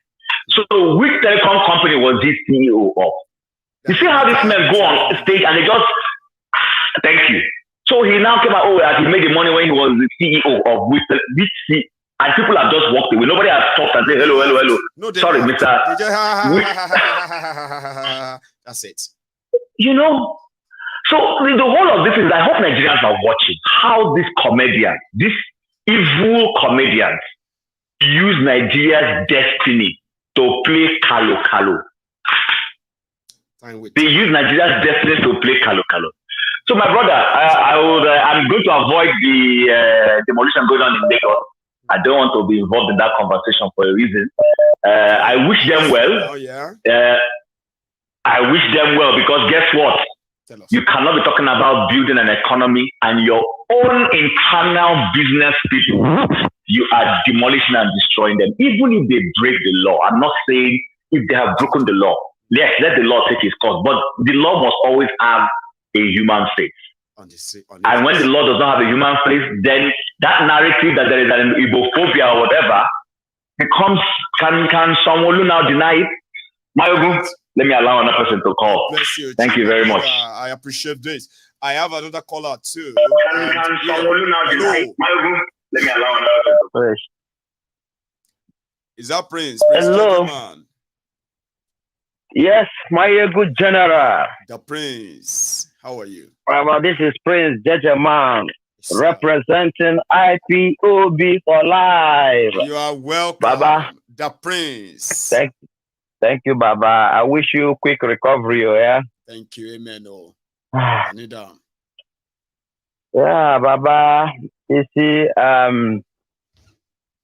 So which telecom company was he CEO of? You see how these men go on stage and they just, thank you. So he now came out, he made the money when he was the CEO of which and people have just walked away. Nobody has stopped and said, hello. No, sorry, Mr. That's it. You know, so the whole of this is, I hope Nigerians are watching how these comedians, these evil comedians, use Nigeria's destiny to play Kalo. They use Nigeria's destiny to play Kalo. So my brother, I'm going to avoid the demolition going on in Lagos. I don't want to be involved in that conversation for a reason. I wish them well. I wish them well because guess what? You cannot be talking about building an economy and your own internal business people, you are demolishing and destroying them. Even if they break the law, I'm not saying if they have broken the law, yes, let the law take its course, but the law must always have a human face. And when the law does not have a human face, then that narrative that there is an Ibophobia or whatever becomes, can someone now deny it? Mayogu, let me allow another person to call. Thank you very much. I appreciate this. I have another caller too. Can someone now deny it? Mayogu, let me allow another person to call. Is that Prince? Prince Hello. Gentleman. Yes, my good general. The Prince. How are you? Well, this is Prince Gentleman representing IPOB for life. You are welcome, Baba. The Prince. Thank you, Baba. I wish you quick recovery, yeah? Thank you, amen. Oh. I need them. Yeah, Baba. You see,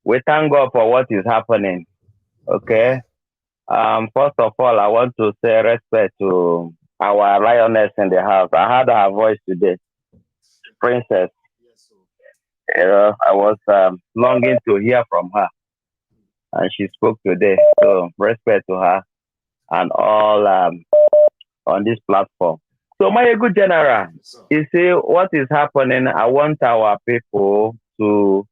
we thank God for what is happening. Okay. First of all, I want to say respect to our lioness in the house. I heard her voice today, Princess. I was longing to hear from her, and she spoke today. So respect to her and all on this platform. So my good general, you see what is happening. I want our people to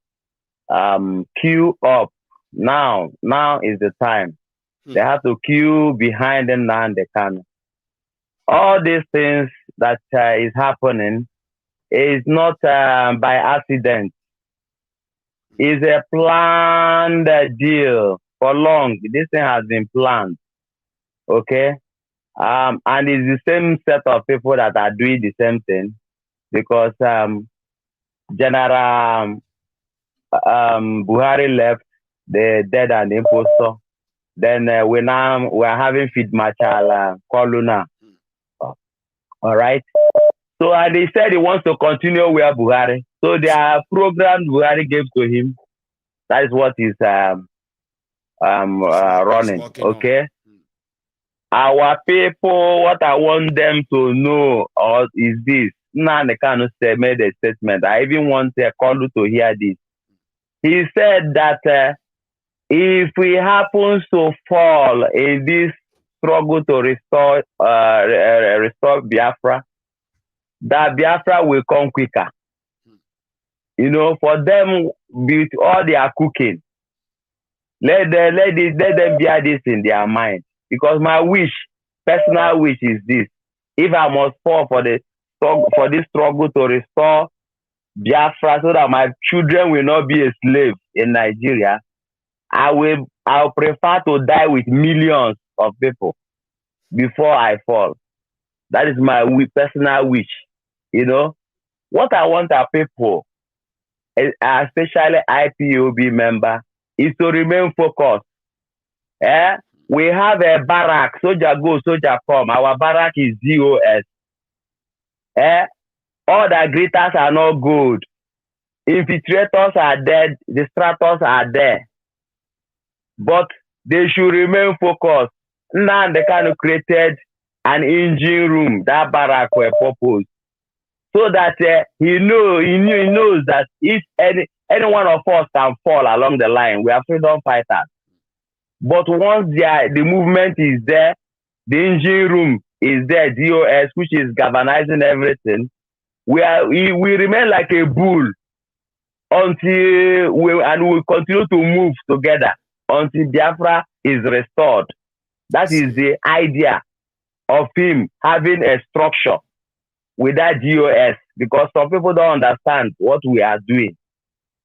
queue up now. Now is the time. They have to queue behind them and they can. All these things that is happening is not by accident. It's a planned deal for long. This thing has been planned. Okay? And it's the same set of people that are doing the same thing because General Buhari left, the dead and the impostor. Then we're having Field Marshal Koluna. All right. So they said he wants to continue with Buhari. So their program Buhari gave to him, that is what is running. Okay. Our people, what I want them to know is this. Now they cannot say made a statement. I even want Kolu to hear this. He said that if we happen to fall in this struggle to restore Biafra, that Biafra will come quicker. You know, for them, with all their cooking, let them bear this in their mind. Because my personal wish is this: if I must fall for this struggle to restore Biafra, so that my children will not be a slave in Nigeria, I'll prefer to die with millions of people before I fall. That is my personal wish. You know, what I want our people, especially IPOB member, is to remain focused. We have a barrack, soldier go, soldier come. Our barrack is DOS. All the greeters are not good. Infiltrators are dead, distractors are there. But they should remain focused. Now they kind of created an engine room, that barrack were purpose. So that he knows that if any one of us can fall along the line, we are freedom fighters. But once the movement is there, the engine room is there, DOS, which is galvanizing everything, we remain like a bull until we continue to move together until Biafra is restored. That is the idea of him having a structure with that DOS, because some people don't understand what we are doing.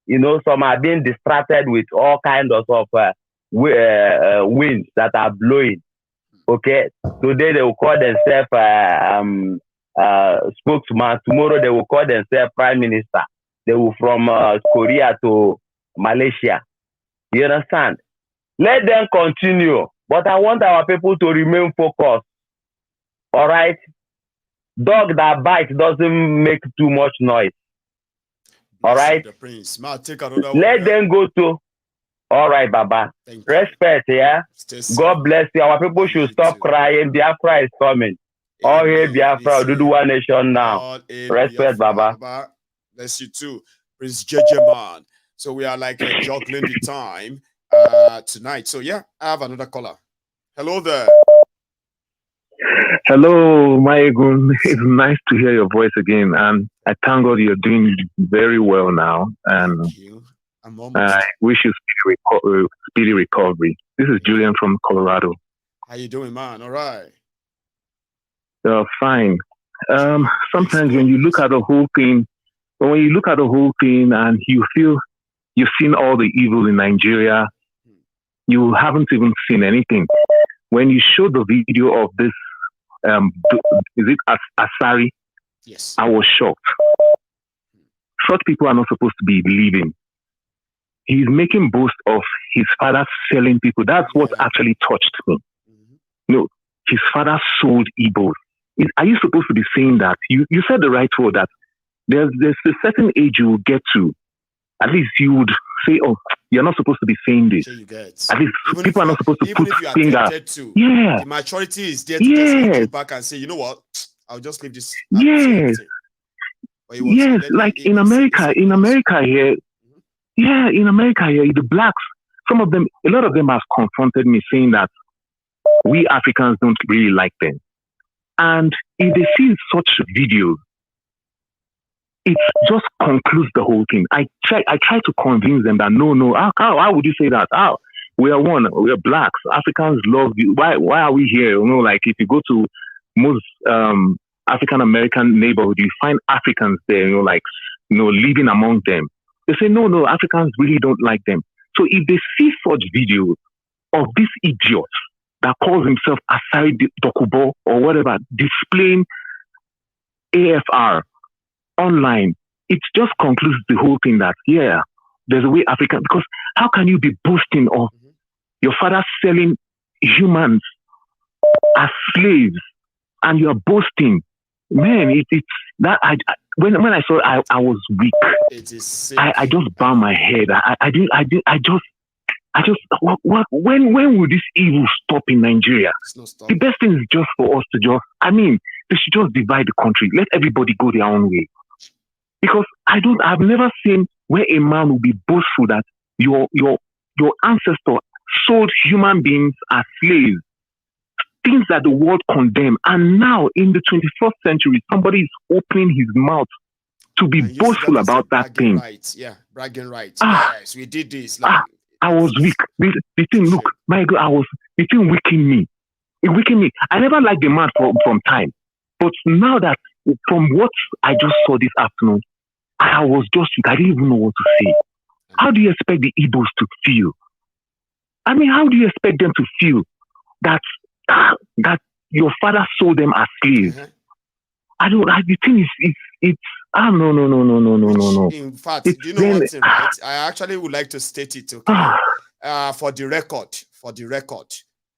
You know, some are being distracted with all kinds of winds that are blowing. Okay, today they will call themselves spokesman. Tomorrow they will call themselves prime minister. They will from Korea to Malaysia. You understand? Let them continue, but I want our people to remain focused. All right? Dog that bites doesn't make too much noise. All right? Let them go to. All right, Baba. Respect, yeah? God bless you. Our people should stop crying. Biafra is coming. All hail Biafra, do one nation now. Respect, Baba. Bless you too. Prince JJ Man. So we are like juggling the time tonight. So yeah, I have another caller. Hello there. Hello, Maegun. It's nice to hear your voice again. And I thank God you're doing very well now. And I wish you speedy recovery. This is Julian from Colorado. How you doing, man? All right. Fine. Sometimes when you look at the whole thing, and you feel you've seen all the evil in Nigeria, you haven't even seen anything. When you show the video of this, is it Asari? Yes. I was shocked. Short people are not supposed to be living. He's making boast of his father selling people. That's what actually touched me. No, his father sold Igbos. Are you supposed to be saying that? You said the right word, that there's a certain age you will get to. At least you would say, oh, you're not supposed to be saying this. At least even people are not supposed to put fingers. The maturity is there to just look back and say, you know what, I'll just leave this. Yes. Like in America here, the blacks, some of them, a lot of them have confronted me saying that we Africans don't really like them. And if they see such videos, it just concludes the whole thing. I try to convince them that no, how would you say that? How? We are one, we are blacks. Africans love you. Why are we here? You know, like if you go to most African American neighborhood, you find Africans there, living among them. They say, no, Africans really don't like them. So if they see such videos of this idiot that calls himself Asari Dokubo or whatever, displaying AFR online, it just concludes the whole thing that, there's a way African, because how can you be boasting of your father selling humans as slaves and you're boasting? Man, it's that when I saw it, I was weak. I just bowed my head. When will this evil stop in Nigeria? The best thing is just for us to they should just divide the country. Let everybody go their own way. Because I've never seen where a man will be boastful that your ancestor sold human beings as slaves, things that the world condemned. And now in the 21st century, somebody is opening his mouth to be boastful about that thing. Rights. Yeah, bragging rights. Yes, we did this. I was weak. The thing, look, my God, the thing weakened me. It weakened me. I never liked the man from time. But now that, from what I just saw this afternoon, I was just weak. I didn't even know what to say. How do you expect the Igbos to feel? I mean, how do you expect them to feel that your father sold them as slaves? The thing is, no. In fact, do you know one thing, right? I actually would like to state it, okay? For the record,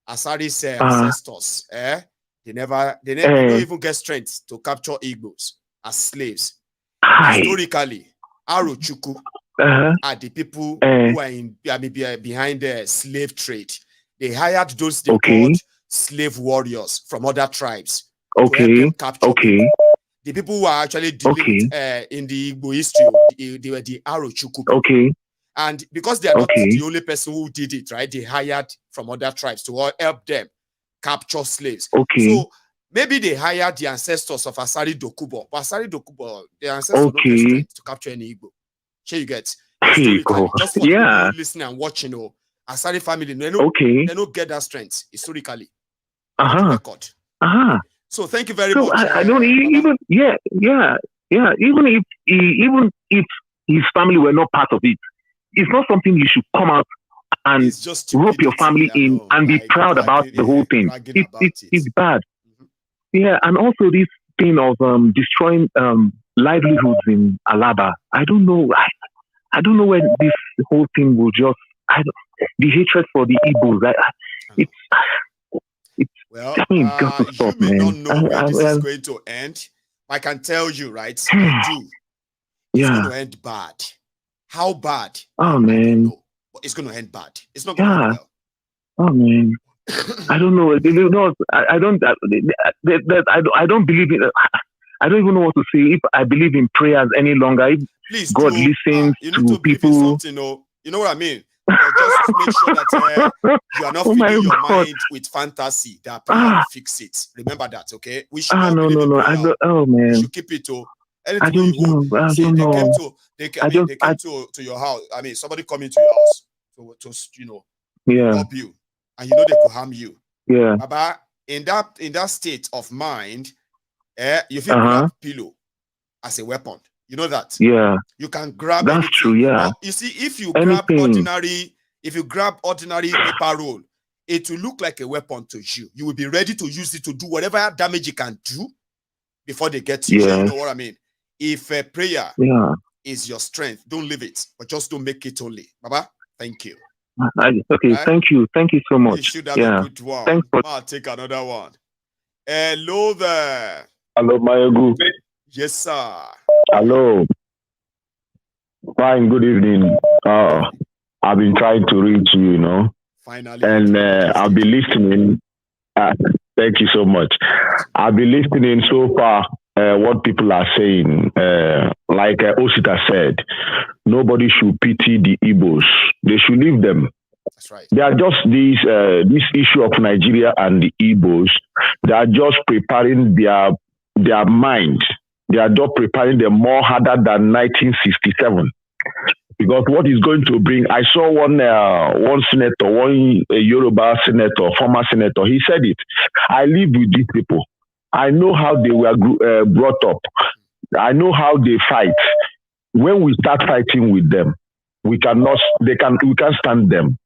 Asari's ancestors, they don't even get strength to capture Igbos as slaves. Historically, Arochukwu are the people who are behind the slave trade. They hired those they called slave warriors from other tribes to help them capture people. The people who are actually dealing in the Igbo history, they were the Arochukwu. And because they are not the only person who did it, right? They hired from other tribes to help them capture slaves. So maybe they hired the ancestors of Asari Dokubo. But Asari Dokubo, the ancestors don't get strength to capture any Igbo. Sure, you get. Just for people listening and watching, Asari family, they don't get that strength historically. Record. So thank you very much. I don't even if his family were not part of it, it's not something you should come out and rope your family in and be proud about the whole thing. It's bad. Yeah, and also this thing of destroying livelihoods in Alaba. I don't know. I don't know where this whole thing will just. The hatred for the Igbos. Got to stop, you may man. not know where this is going to end. I can tell you, right? It's going to end bad. How bad? Oh man. No, but it's going to end bad. It's not going to end well. Oh man. I don't know. I don't believe in. I don't even know what to say. If I believe in prayers any longer, if please God listens to people. You know what I mean? Just make sure that you are not filling your mind with fantasy that prayer will fix it. Remember that, okay? We should not believe in prayer. Man. We should keep it to. I don't know. They came to your house. I mean, somebody coming to your house to help you, and they could harm you. Yeah. Baba, in that state of mind, you feel grab pillow as a weapon. You know that? Yeah. You can grab That's anything. true, yeah. You see, if you grab ordinary If you grab ordinary paper roll, it will look like a weapon to you. You will be ready to use it to do whatever damage you can do before they get to you. You know what I mean? If a prayer is your strength, don't leave it, but just don't make it only. Baba, thank you. Okay, thank you. Thank you so much. You should have a good one. I'll take another one. Hello there. Hello, Mayogu. Yes, sir. Hello. Fine, good evening. I've been trying to reach you, you know. Finally. And I've been listening. Thank you so much. I've been listening so far what people are saying. Like Osita said, nobody should pity the Igbos. They should leave them. That's right. They are just this issue of Nigeria and the Igbos. They are just preparing their mind. They are just preparing them more harder than 1967. Because what is going to bring, I saw one senator, one Yoruba senator, former senator, he said it. I live with these people. I know how they were brought up. I know how they fight. When we start fighting with them, we can't stand them.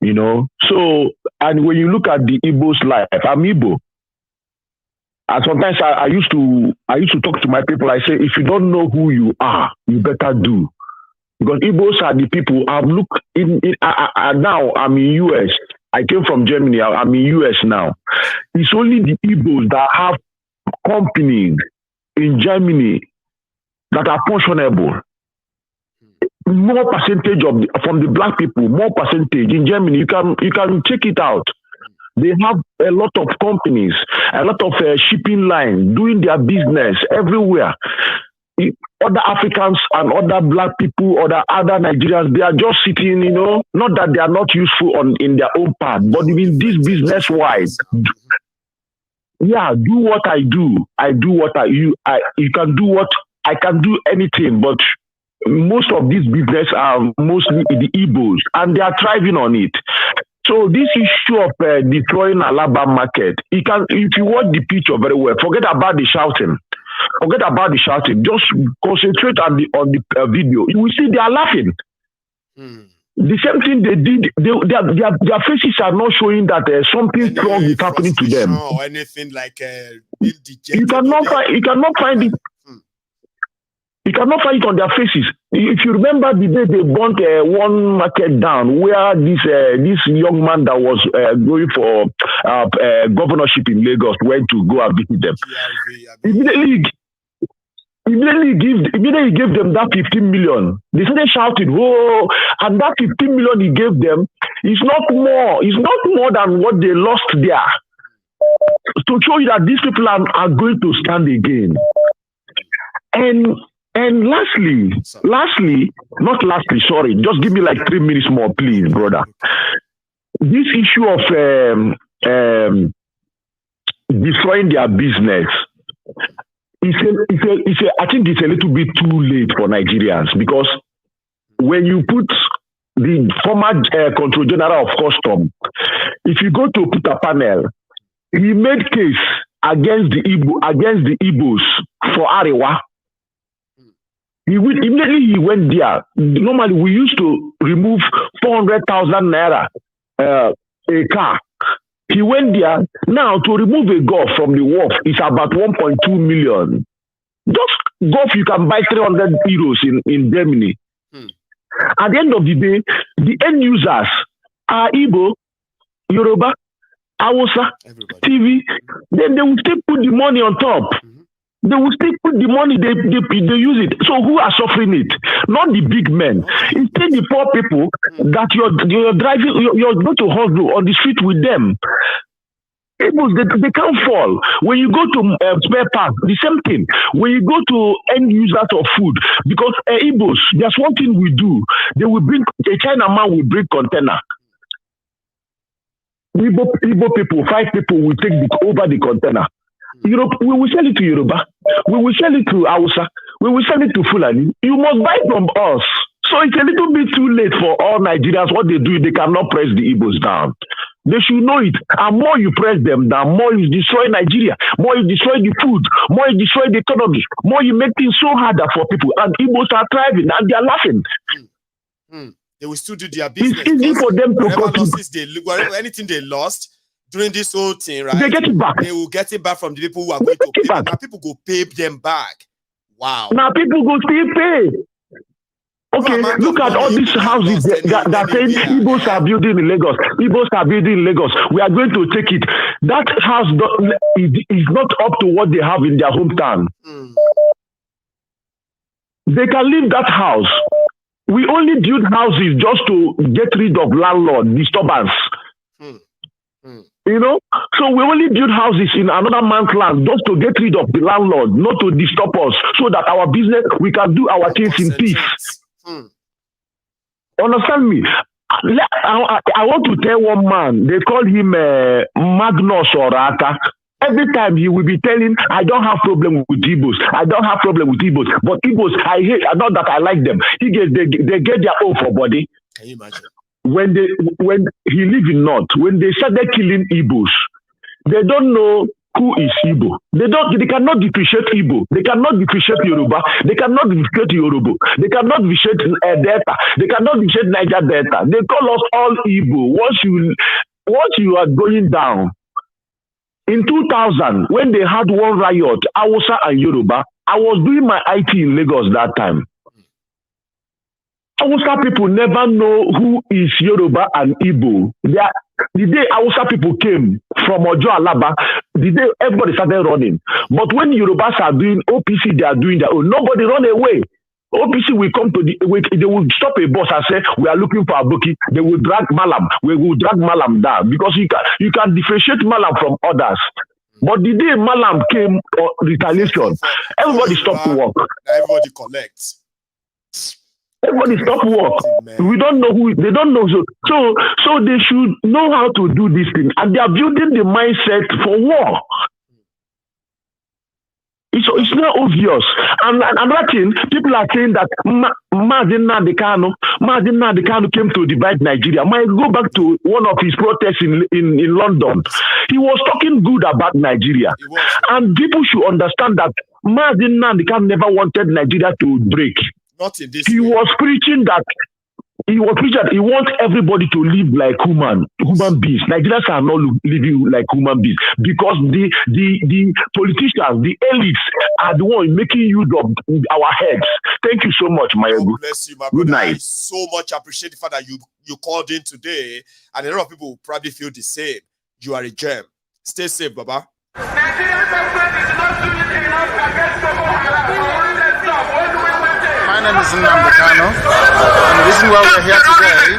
You know? So, and when you look at the Igbo's life, I'm Igbo. And sometimes I used to talk to my people. I say, if you don't know who you are, you better do. Because Igbos are the people. Now I'm in US. I came from Germany. I'm in US now. It's only the Igbos that have companies in Germany that are pensionable. More percentage from the black people, more percentage in Germany. You can check it out. They have a lot of companies, a lot of shipping lines doing their business everywhere. Other Africans and other black people, other Nigerians, they are just sitting, you know, not that they are not useful in their own part, but in this business-wise, do what I do. I do what you can do what I can do anything, but most of these business are mostly the Igbos, and they are thriving on it. So this issue of destroying Alaba market, if you watch the picture very well, forget about the shouting. Forget about the shouting. Just concentrate on the video. You will see they are laughing. The same thing they did. Their faces are not showing that something wrong is happening to them. Or anything like you cannot find it. You cannot find it on their faces. If you remember the day they burnt one market down, where this young man that was going for governorship in Lagos went to go and visit them. Immediately he gave them that 15 million. They started shouting, "Whoa!" And that 15 million he gave them is not more. It's not more than what they lost there. To show you that these people are going to stand again. And lastly, sorry, just give me like 3 minutes more, please, brother. This issue of destroying their business, I think it's a little bit too late for Nigerians, because when you put the former Control General of Custom, if you go to put a panel, he made case against the Igbos for Arewa. Immediately he went there. Normally we used to remove 400,000 naira a car. He went there. Now to remove a golf from the wharf is about 1.2 million. Just golf you can buy 300 euros in Germany. At the end of the day, the end users are Igbo, Yoruba, Hausa, TV. Then they will still put the money on top. They will still put the money, they use it. So who are suffering it? Not the big men. Instead, the poor people that you're driving, you're going to hustle on the street with them. They can't fall. When you go to spare parts, the same thing. When you go to end users of food, because Igbos, there's one thing we do. They will bring, a Chinaman will bring container. Igbo people, 5 people will take over the container. Europe, we will sell it to Yoruba. We will sell it to Hausa. We will sell it to Fulani. You must buy from us. So it's a little bit too late for all Nigerians. What they do, they cannot press the Igbos down. They should know it. And more you press them down, more you destroy Nigeria, more you destroy the food, more you destroy the economy, more you make things so harder for people. And Igbos are thriving and they are laughing. They will still do their business. It's easy for them to whatever anything they lost during this whole thing, right? They get it back. They will get it back from the people who are going to pay them. Now people go pay them back. Wow. Now people go still pay. Okay, look at all these houses that say Igbos are building in Lagos. Igbos are building in Lagos. We are going to take it. That house is not up to what they have in their hometown. They can leave that house. We only build houses just to get rid of landlord disturbance. You know, so we only build houses in another man's land just to get rid of the landlord, not to disturb us, so that our business, we can do our things in peace. Understand me? I want to tell one man, they call him Magnus or Rata. Every time he will be telling, I don't have problem with Igbos. I don't have problem with Igbos. But Igbos, I hate, not that I like them. They get their own for body. Can you imagine? When he live in North, when they started killing Igbos, they don't know who is Igbo. They cannot differentiate Igbo. They cannot differentiate Yoruba. They cannot differentiate Yoruba. They cannot differentiate Delta. They cannot differentiate Niger Delta. They call us all Igbo. Once you are going down, in 2000, when they had one riot, Hausa and Yoruba, I was doing my IT in Lagos that time. Hausa people never know who is Yoruba and Igbo. The day Hausa people came from Ojo Alaba, the day everybody started running. But when Yorubas are doing OPC, they are doing their own. Nobody run away. OPC will come to they will stop a bus and say, we are looking for Aboki. They will drag Malam. We will drag Malam down because you can differentiate Malam from others. But the day Malam came for retaliation, everybody stopped to work. Everybody collects. Everybody stop work. We don't know who they don't know. So they should know how to do this thing, and they are building the mindset for war. It's not obvious. And another thing, people are saying that Mazi Nnamdi Kanu came to divide Nigeria. Might go back to one of his protests in London. He was talking good about Nigeria. And people should understand that Mazi Nnamdi Kanu never wanted Nigeria to break. Not in this he was preaching that he wants everybody to live like human beings. Nigerians are not living like human beings because the politicians, the elites are the ones making use of our heads. Thank you so much, Mayogu. God bless you, my Good brother. night. I so much appreciate the fact that you called in today, and a lot of people will probably feel the same. You are a gem. Stay safe, Baba. My name is Nnamdi Kanu, and the reason why we're here today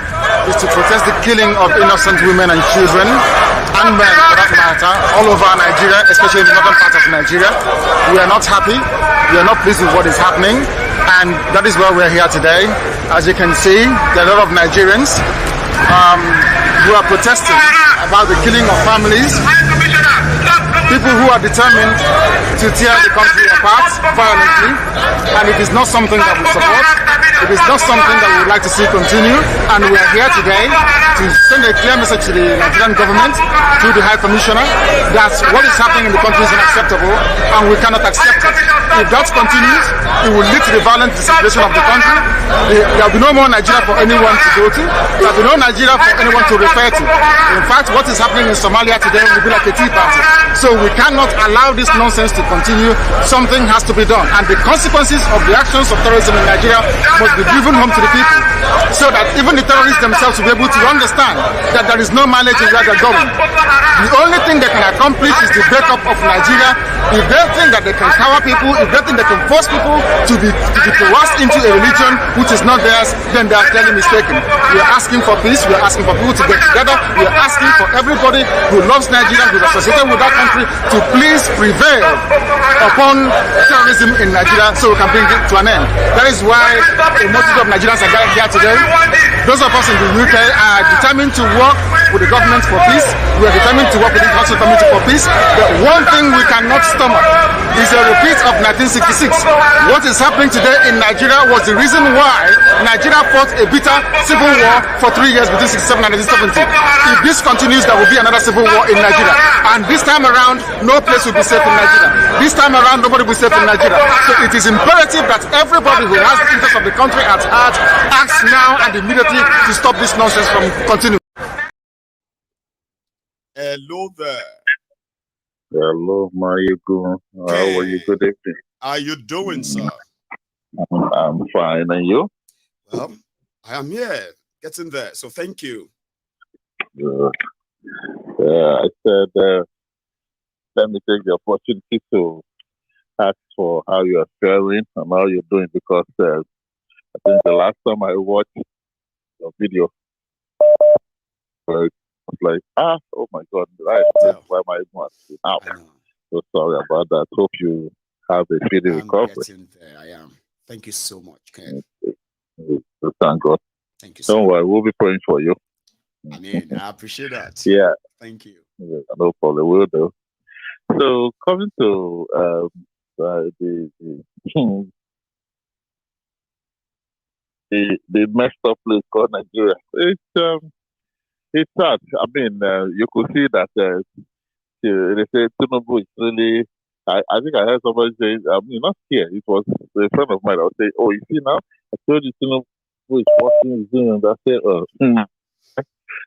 is to protest the killing of innocent women and children, and men for that matter, all over Nigeria, especially in the northern part of Nigeria. We are not happy, we are not pleased with what is happening, and that is why we're here today. As you can see, there are a lot of Nigerians who are protesting about the killing of families, people who are determined to tear the country apart violently, and it is not something that we support. It is not something that we would like to see continue, and we are here today to send a clear message to the Nigerian government, to the High Commissioner, that what is happening in the country is unacceptable, and we cannot accept it. If that continues, it will lead to the violent disintegration of the country. There will be no more Nigeria for anyone to go to. There will be no Nigeria for anyone to refer to. In fact, what is happening in Somalia today will be like a tea party. So we cannot allow this nonsense to continue. Something has to be done. And the consequences of the actions of terrorism in Nigeria must be driven home to the people, so that even the terrorists themselves will be able to understand that there is no mileage in where they're going. The only thing they can accomplish is the breakup of Nigeria. If they think that they can cower people, if they think they can force people to be coerced into a religion which is not theirs, then they are clearly mistaken. We are asking for peace. We are asking for people to get together. We are asking for everybody who loves Nigeria, who is associated with that country, to please prevail upon terrorism in Nigeria so we can bring it to an end. That is why a multitude of Nigerians are gathered here today. Those of us in the UK are determined to work with the government for peace. We are determined to work with the Council Committee for peace. The one thing we cannot stomach is a repeat of 1966. What is happening today in Nigeria was the reason why Nigeria fought a bitter civil war for 3 years between 1967 and 1970. If this continues, there will be another civil war in Nigeria. And this time around, no place will be safe in Nigeria. This time around, nobody will be safe in Nigeria. So it is imperative that everybody who has the interest of the country at heart acts now and immediately to stop this nonsense from continuing. Hello there. Hello, Mayugu. How are you? Good evening. How are you doing, sir? I'm fine. And you? Well, I am here, getting there. So thank you. Good. I said, let me take the opportunity to ask for how you are faring and how you're doing, because I think the last time I watched your video, I was like, oh my God, right? Why am I even asking now? So sorry about that. Hope you have a speedy recovery. Getting there. I am. Thank you so much, Ken. Thank God. Thank you. Don't worry, we'll be praying for you. I mean, I appreciate that. Yeah. Thank you. Yeah, no problem. We'll do. So coming to the messed up place called Nigeria, it's sad. I mean, you could see that they say Tinubu is really. I think I heard somebody say, I mean, not here. It was a friend of mine that would say, "Oh, you see now, I told you Tinubu is watching Zoom," and I said,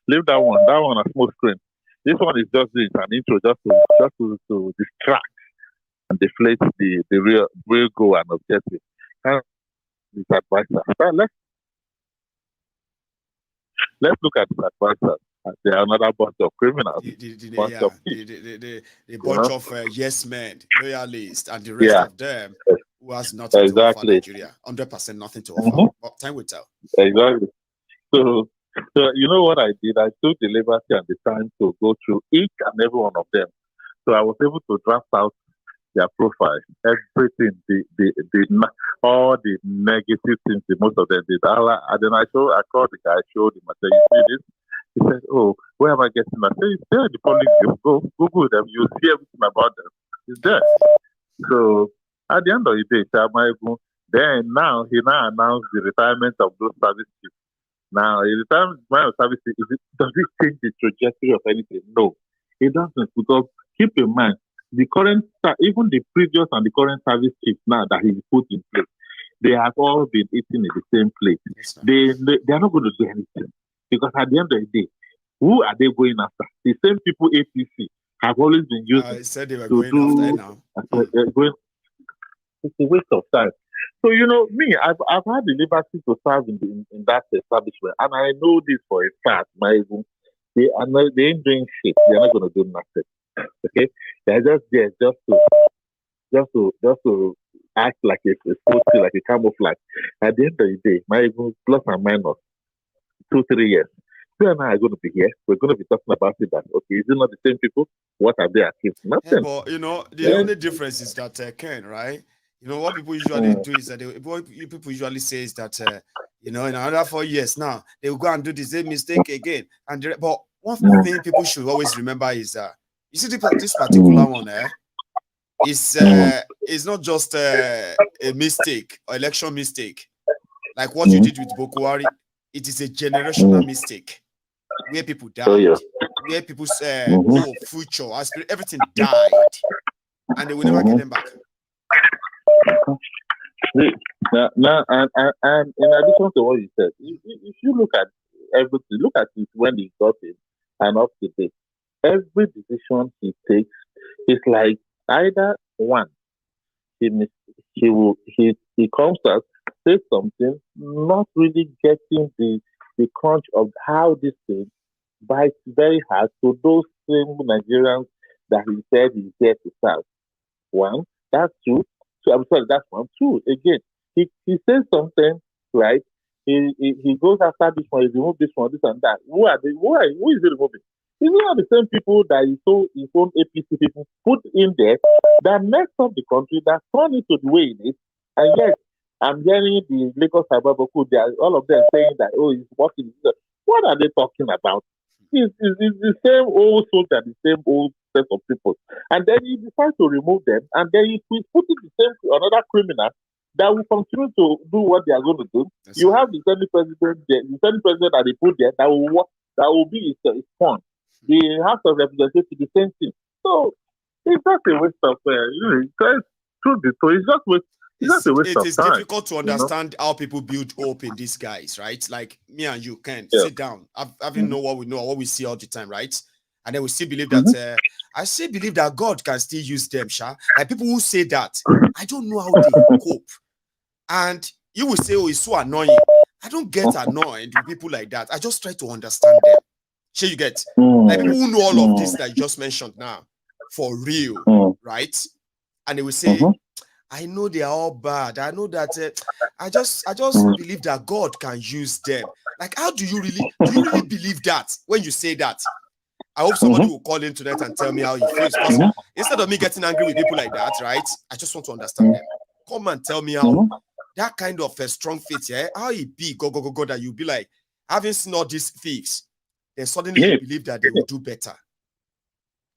leave that one. That one a small screen. This one is just an intro, just to distract and deflate the real goal and objective. And this advisor. Let's look at the advisors. They are another bunch of criminals. The bunch of yes men, loyalists, and the rest of them who has nothing to offer Nigeria. 100% nothing to offer. But time will tell. Exactly. So you know what I did? I took the liberty and the time to go through each and every one of them. So I was able to draft out their profile, everything, all the negative things most of them did. And then I called the guy, showed him, I said, "You see this?" He said, "Oh, where am I getting that?" I said, "It's there in the public view. Go Google them, you'll see everything about them. It's there." So at the end of the day, now he announced the retirement of those service chiefs. Now, the retirement of service chiefs, does it change the trajectory of anything? No, it doesn't, because keep in mind, the current, even the previous and the current service chiefs now that he put in place, they have all been eating in the same plate. They are not going to do anything, because at the end of the day, who are they going after? The same people APC have always been using said they were going after now. It's a waste of time. So me, I've had the liberty to serve in that establishment, and I know this for a fact. They ain't doing shit. They're not going to do nothing. Okay, they're just there just to act like it's like a camouflage. At the end of the day, plus and minus 2-3 years, you and I are going to be here. We're going to be talking about it. That okay, is it not the same people? What have they achieved? Nothing. But the only difference is that Ken, right? What people usually do is that people usually say is that in another 4 years now they will go and do the same mistake again. But one thing people should always remember is that you see this particular one is not just a mistake or election mistake like what you did with Buhari. It is a generational mistake where people died, where people's future, everything died, and they will never get them back. Now, and in addition to what you said, if you look at everything, look at it when he got in and up to date. Every decision he takes is like either one, he comes out, says something, not really getting the crunch of how this thing bites very hard to those same Nigerians that he said he's there to serve. One, that's two. So I'm sorry, that's one. Two, again, he says something, right? He goes after this one, he removes this one, this and that. Who is he removing? These are the same people that his own APC people put in there that messed up the country, that turned it to the way it is. And yet, I'm hearing the Lagos Cyberboku, all of them saying that, oh, he's working. What are they talking about? It's the same old soldier, the same old set of people. And then he decides to remove them, and then he put in the same another criminal that will continue to do what they are going to do. That's you have the Senate president that they put there that will be his pawn. The House of Representatives, the same thing. So it's just a waste of it's just That's a waste it of is time, difficult to understand how people build hope in these guys, right? Like me and you can sit down, having know what we know, what we see all the time, right? And then we still believe that I still believe that God can still use them, Sha. Like people who say that, I don't know how they cope. And you will say, oh, it's so annoying. I don't get annoyed with people like that. I just try to understand them. Sure, you get like people who know all of this that you just mentioned now, for real, right? And they will say, I know they are all bad. I know that I just believe that God can use them. Like, how do you really believe that when you say that? I hope somebody will call in tonight and tell me how he feels. Because instead of me getting angry with people like that, right? I just want to understand them. Come and tell me how that kind of a strong faith, how it be, go, that you be like, having seen all these thieves, then suddenly you believe that they will do better.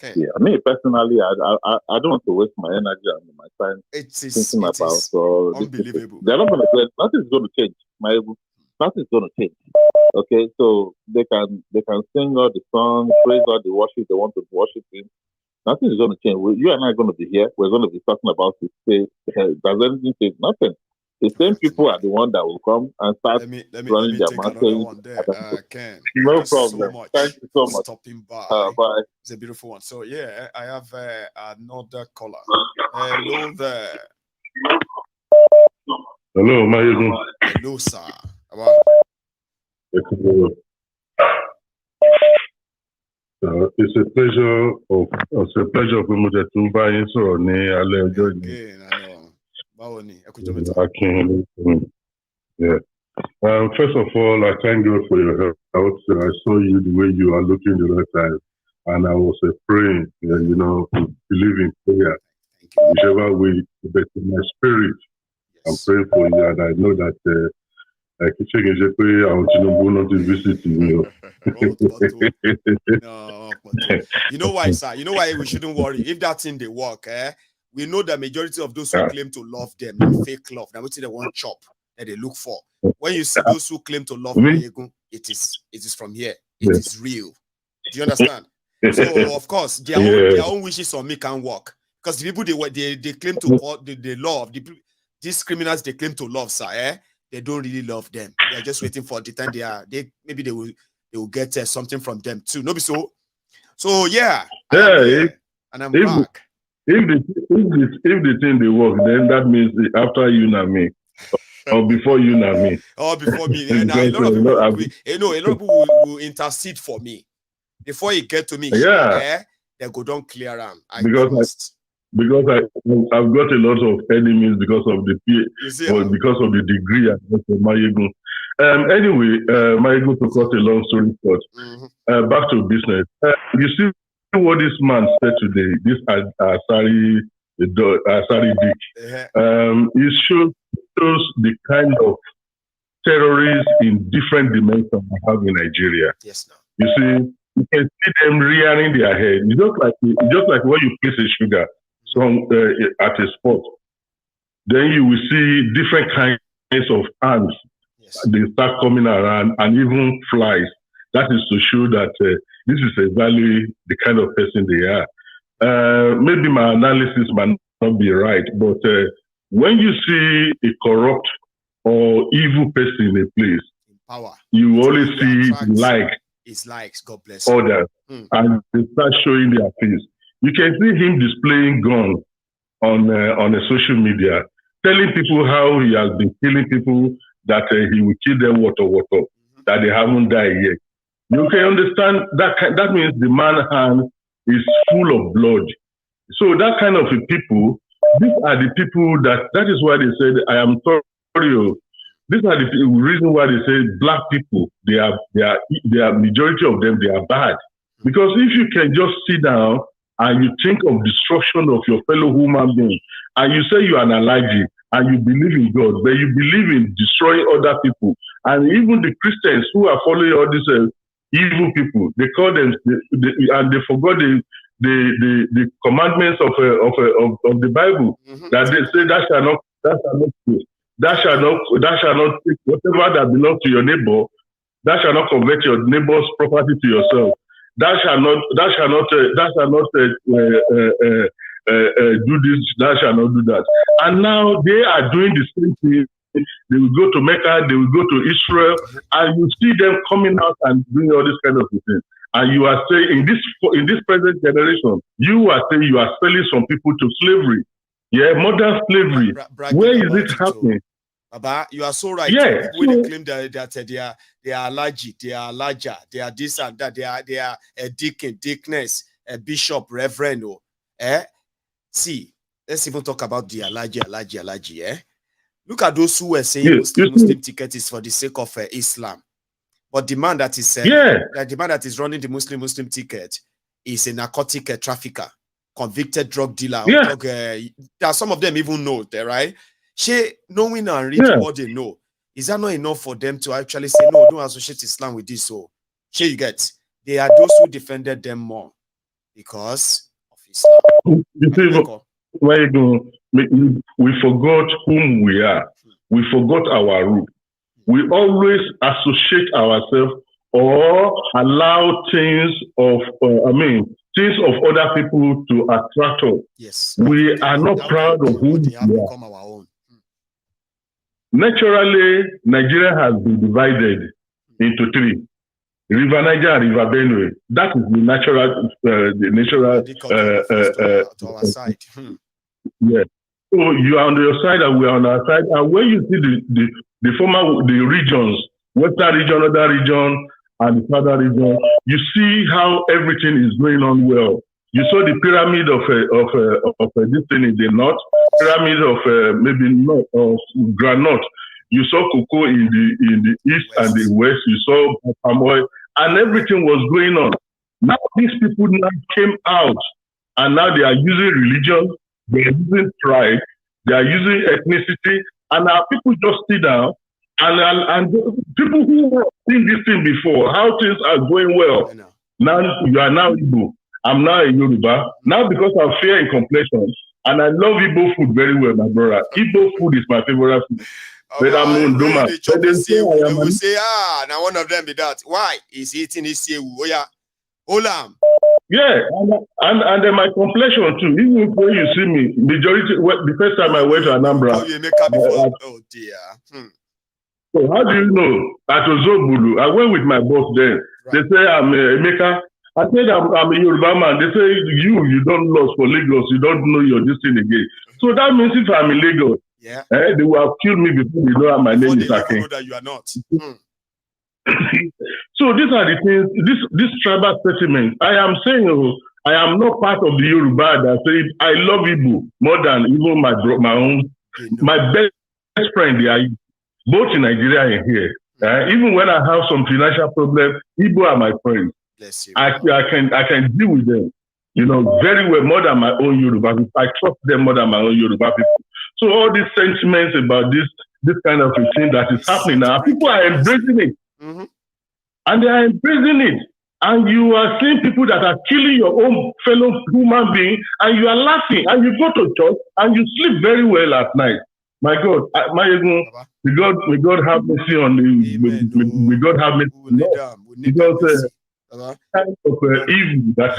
Okay. Yeah, me personally, I don't want to waste my energy and my time thinking about. So unbelievable. They're not going to get. Nothing's going to change. Nothing's going to change. Okay, so they can sing all the songs, praise all the worship they want to worship in. Nothing is going to change. You and I are going to be here. We're going to be talking about this. Does anything change? Nothing. The same people are the one that will come and start running their market. No problem. So Thank you so much. Stopping by. Bye. It's a beautiful one. So yeah, I have another caller. Hello there. Hello, Mayegun. Hello, sir. It's a pleasure for me to buy in so near yeah. First of all, I thank God for your health. I saw you the way you are looking the right time, and I was praying. Believe in prayer. Whichever way, but in my spirit, I'm praying for you, and I know that. I keep checking Tinubu not to visit you. You know why, sir? You know why we shouldn't worry if that thing they work. We know the majority of those who claim to love them, fake love. Now, what they want chop that they look for. When you see those who claim to love Mayegun, it is from here. It is real. Do you understand? So of course, their own wishes on me can work because the people they claim to they love these criminals they claim to love, sir. They don't really love them. They are just waiting for the time maybe they will get something from them too. No, so yeah. And I'm back. If the thing they work, then that means after you and me, or before you and me. Or before me. And a lot of people will intercede for me before you get to me. They go down clear them. Because I've got a lot of enemies because of the because of the degree I got from Mayegun. Anyway, Mayegun, to cut a long story short, back to business. You see what this man said today, this Asari Dick. It shows the kind of terrorists in different dimensions we have in Nigeria. Yes, no. You see, you can see them rearing their head. It's just like when you place a sugar at a spot, then you will see different kinds of ants. They start coming around, and even flies. That is to show that this is exactly the kind of person they are. Maybe my analysis might not be right, but when you see a corrupt or evil person in a place, you always see likes, God bless others, and they start showing their face. You can see him displaying guns on a social media, telling people how he has been killing people, that he will kill them, that they haven't died yet. You can understand that means the man's hand is full of blood. So that kind of people, these are the people that is why they said, I am sorry. These are the reason why they say black people, they are majority of them, they are bad. Because if you can just sit down and you think of destruction of your fellow human being, and you say you are an allergy, and you believe in God, but you believe in destroying other people, and even the Christians who are following all these evil people, they call them, and they forgot the commandments of the Bible, that they say that shall not kill, that shall not take whatever that belongs to your neighbor, that shall not convert your neighbor's property to yourself. That shall not do this, thou shalt not do that. And now they are doing the same thing. They will go to Mecca, they will go to Israel, and you see them coming out and doing all this kind of thing. And you are saying, in this present generation, you are saying you are selling some people to slavery. Yeah, modern slavery. Where is it happening? Baba, you are so right. Yeah. People they claim that they are allergic, they are larger, they are this and that, they are a deacon, deaconess, a bishop, reverend. See, let's even talk about the allergy. Look at those who were saying Muslim ticket is for the sake of Islam. But the man that is the man that is running the Muslim ticket is a narcotic trafficker, convicted drug dealer. Yeah. There are some of them even know that, right? Knowing and reading what they know, is that not enough for them to actually say, no, don't associate Islam with this? So, you get, they are those who defended them more because of Islam. We forgot whom we are. We forgot our root. We always associate ourselves or allow things of other people to attract us. Yes. We are not proud of who we are. Naturally, Nigeria has been divided into three: River Niger and River Benue. That is the natural, to our side. Yeah. So you are on your side and we are on our side. And when you see the regions, Western region, other region, and the Southern region, you see how everything is going on well. You saw the pyramid of this thing in the north, pyramid of maybe north of granite. You saw cocoa in the east and the west. You saw palm oil, and everything was going on. Now these people now came out, and now they are using religion, they are using pride, they are using ethnicity, and our people just sit down and people who have seen this thing before, how things are going well. Now you are now Igbo. I'm now a Yoruba. Now because of fear and complexion, and I love Igbo food very well, my brother. Igbo food is my favorite food. But I'm Ndoma. They will say, now one of them be that. Why? He's eating his seaweed. Oh yeah. Olam. Yeah, and then my complexion too. Even when you see me, the first time I went to Anambra. Oh dear. So how do you know? At Ozobulu, I went with my boss then. Right. They say I'm Emeka. I said I'm a Yoruba man. They say you don't lost for Lagos. You don't know your destiny again. So that means if I'm in Lagos, they will have killed me before they know my name is Akin. Know that you are not. So these are the things. This tribal settlement. I am saying, I am not part of the Yoruba that say I love Igbo more than even my own. My best friend, they are both in Nigeria and here. Even when I have some financial problems, Igbo are my friends. Bless you. I can deal with them, very well, more than my own Yoruba people. I trust them more than my own Yoruba people. So all these sentiments about this kind of a thing that is happening now, people are embracing it. Mm-hmm. And they are embracing it. And you are seeing people that are killing your own fellow human being, and you are laughing, and you go to church, and you sleep very well at night. My God, may God have mercy on you. May God have mercy on you. Because kind of evil that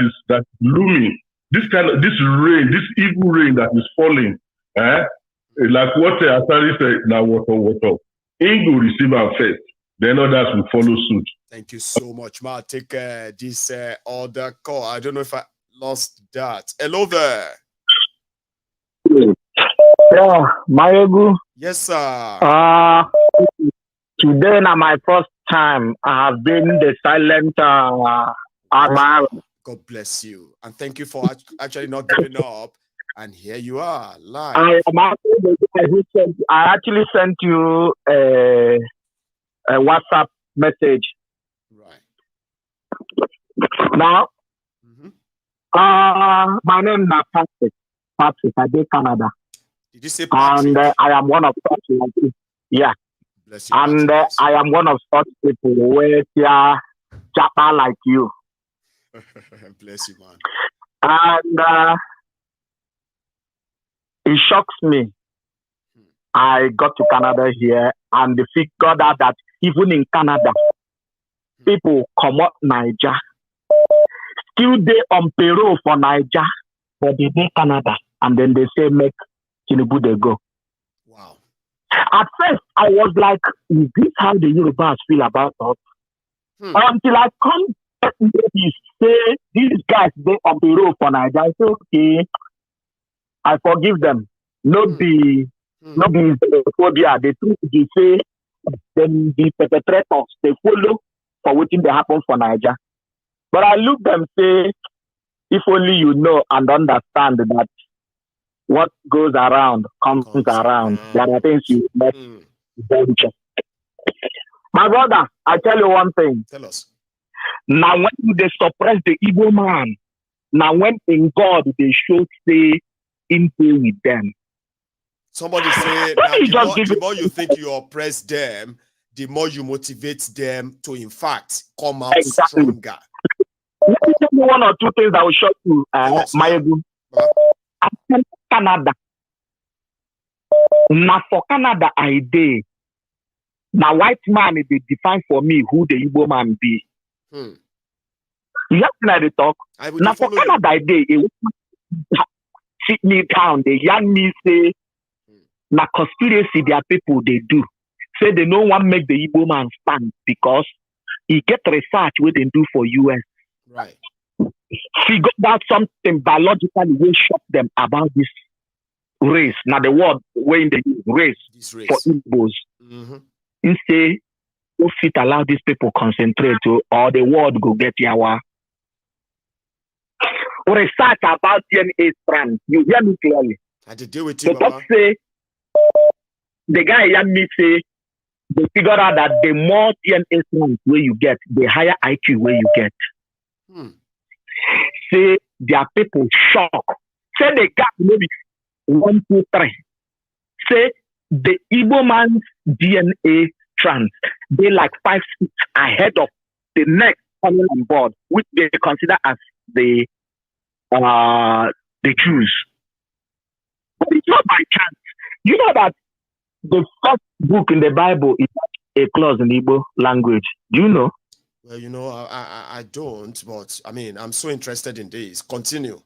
is looming. This rain, this evil rain that is falling, like what Asari said, now water. Ingo receive our first, then others will follow suit. Thank you so much, Ma. Take this other call. I don't know if I lost that. Hello there. Yeah, Mayegu. Yes, sir. Today is my first time I have been the silent admirer. God bless you. And thank you for actually not giving up. And here you are, live. I actually sent you a WhatsApp message. Right. Now, my name is Patrick. I did Canada. Did you say Patrick? And I am one of such, yeah. Bless you, and I am one of such people where they are japa like you. Bless you, man. And it shocks me. I got to Canada here and figured out that even in Canada, people come up Niger, still they on payroll for Niger, for the day Canada, and then they say make Tinubu they go. Wow. At first, I was like, is this how the Yorubas feel about us? Until I come to say these guys they on the road for Nigeria, I say okay, I forgive them. Not the phobia. They say them the perpetrators they follow for what they happen for Nigeria. But I look them say, if only you know and understand that what goes around comes around. There are things you must venture. My brother, I tell you one thing. Tell us. Now when they suppress the evil man, now when in God they should say in pay with them. Somebody say the more you think you oppress them, the more you motivate them to in fact come out stronger. Let me tell you one or two things that will shock you, Mayegun. Canada. Now for Canada, I day. Now white man they define for me who the Igbo man be. You have to talk. Now for Canada, I day. Sit me down. They young me say, na conspiracy their people they do. Say they no one make the Igbo man stand because he get research what they do for US. Right. Figure out something biologically will shock them about this race. Now the word when they use race for Igbos. You say if it allow these people concentrate to, or the world go get yawa. Research about DNA strands. You hear me clearly. I did deal with you, so say the guy hear me say they figure out that the more DNA strands where you get, the higher IQ where you get. Say their people shock. Say the gap maybe 1, 2, 3. Say the Igbo man's DNA strands, they like 5, 6 ahead of the next coming on board, which they consider as the Jews. But it's not by chance. You know that the first book in the Bible is a clause in Igbo language. Do you know? Well, you know, I don't, but I mean, I'm so interested in this. Continue.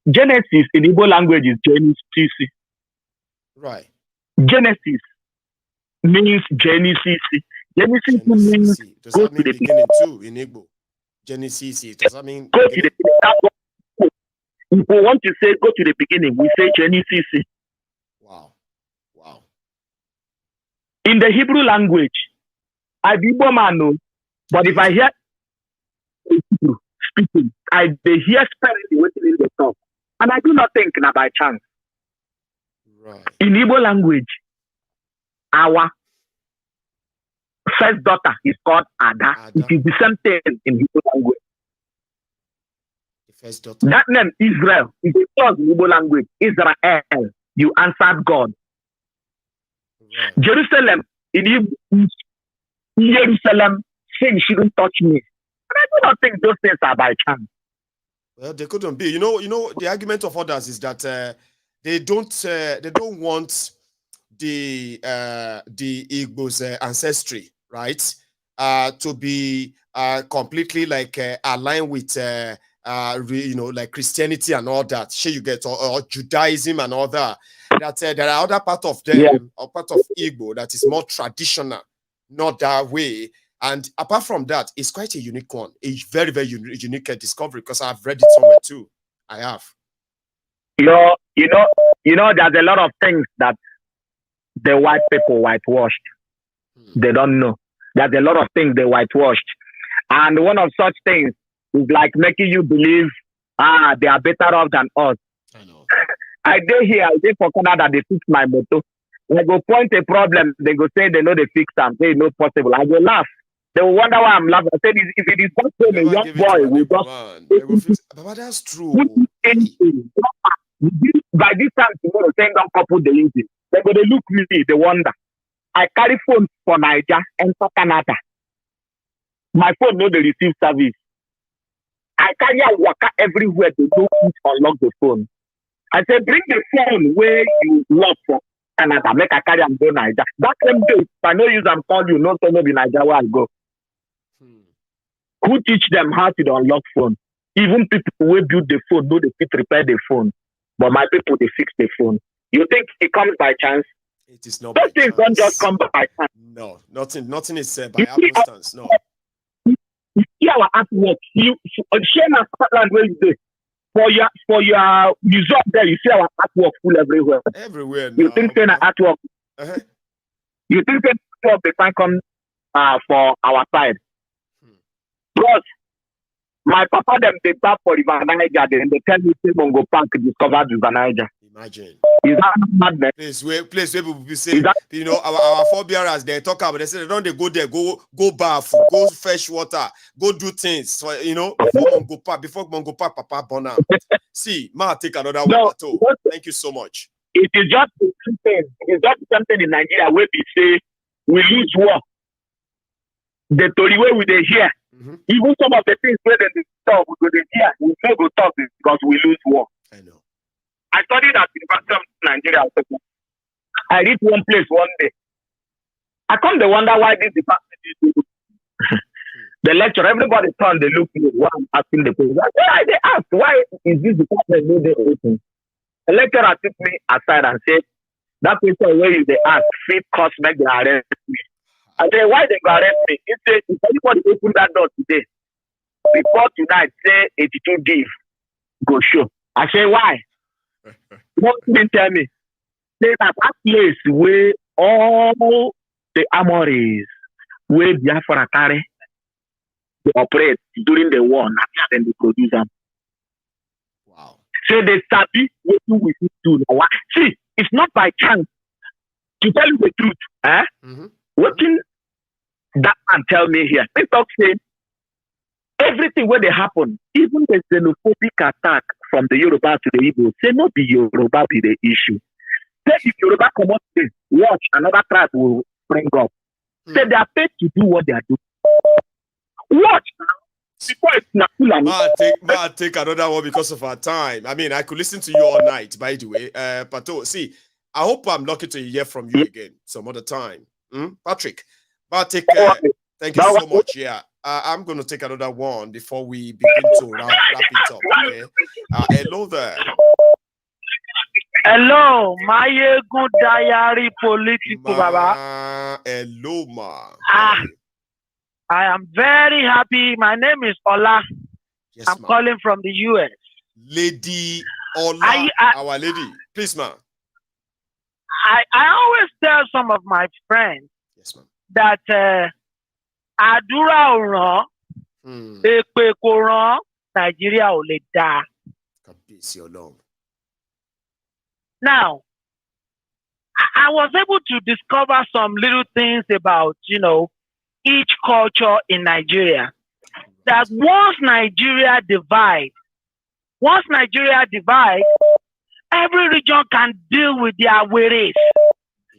Genesis in Igbo language is Genesis. Right. Genesis means Genesis. Genesis means does that mean beginning too in Igbo? Genesis. Does that mean go to the beginning? If we want to say go to the beginning, we say Genesis. Wow. In the Hebrew language, I be Igbo man, but if I hear Hebrew speaking, they hear sparingly waiting in the talk, and I do not think na by chance. Right. In Igbo language, our first daughter is called Ada. It is the same thing in Igbo language. The first daughter. That name Israel is a clause in Igbo language. Israel, you answered God. Right. Jerusalem in Igbo. Jerusalem saying she shouldn't touch me. And I do not think those things are by chance. Well, they couldn't be. You know, the argument of others is that they don't want the Igbo's ancestry, right, to be completely like aligned with like Christianity and all that. Sure, you get or Judaism and all that. That there are other part of them or part of Igbo that is more traditional. Not that way, and apart from that, it's quite a unique one, a very, very unique discovery because I've read it somewhere too. I have. You know, there's a lot of things that the white people whitewashed. They don't know. There's a lot of things they whitewashed, and one of such things is like making you believe, they are better off than us. I know. I did for Canada. They fix my motor. When I go point a problem, they go say they know they fix them. They know possible. I go laugh. They will wonder why I'm laughing. I said, if it is not so, a young boy will just. But that's true. By this time, tomorrow, send them couple the engine. They go, they look me, they wonder. I carry phone for Nigeria and for Canada. My phone no they receive service. I carry a worker everywhere. They don't unlock the phone. I say, bring the phone where you lock for Canada, make a carry and go Nigeria. That same day, if I no use them call you, no so maybe Nigeria where I go. Who teach them how to unlock phone? Even people who build the phone, know they fit repair the phone. But my people, they fix the phone. You think it comes by chance? It is not Those by things chance. don't just come by chance. No, nothing is said by happenstance. No. You see our artwork. You share my Scotland where you do. For your museum there, you see our artwork full everywhere. Everywhere now. You think saying artwork? You think saying artwork they can come for our side? Plus, my papa them they back for River Niger. They tell me say Mongo Park discovered River Niger. Imagine. Is that madness? Place where people say, you know, our forebearers they talk about. They say they don't they go there, go bath, go fetch water, go do things. So you know before Mongo Park, Papa Bona. See, ma take another one. Thank you so much. It is just something. It is just something in Nigeria where we say we lose war. The story where we they hear. Even some of the things where they talk, we go they hear. We don't go talk because we lose war. I know. I studied at the University of Nigeria. I read one place one day. I come to wonder why this department is the lecture. Everybody turned, they look me while I'm asking the question. They ask, why is this department not there open? The lecturer took me aside and said, that question where you they ask, fit cost make they arrest me. I said, why they go arrest me? He said, if anybody open that door today, before tonight, say 82 give, go show. I say, why? What didn't tell me? Say that place where all the armories where Biafra carry they operate during the war, and they produce them. Wow. So they sabi what we do now. See, it's not by chance. To tell you the truth, what can that man tell me here? They talk say everything where they happen, even the xenophobic attack from the Yoruba to the Igbo, say not be Yoruba be the issue. Say if Yoruba come up, watch another tribe will spring up. Say they are paid to do what they are doing. Watch now. Before it's not take another one because of our time. I mean, I could listen to you all night, by the way. Pato, see, I hope I'm lucky to hear from you again some other time. Patrick, thank you so much. Yeah, I'm going to take another one before we begin to wrap it up. Okay. Hello there. Hello, my good diary political baba. Hello, ma. I am very happy. My name is Ola. Yes, I'm calling from the US. Lady Ola, our lady. Please, ma'am. I always tell some of my friends that Adura Oran, Ekpe Koran, Nigeria ò lè dá. Now, I was able to discover some little things about, each culture in Nigeria. That once Nigeria divides, every region can deal with their ways.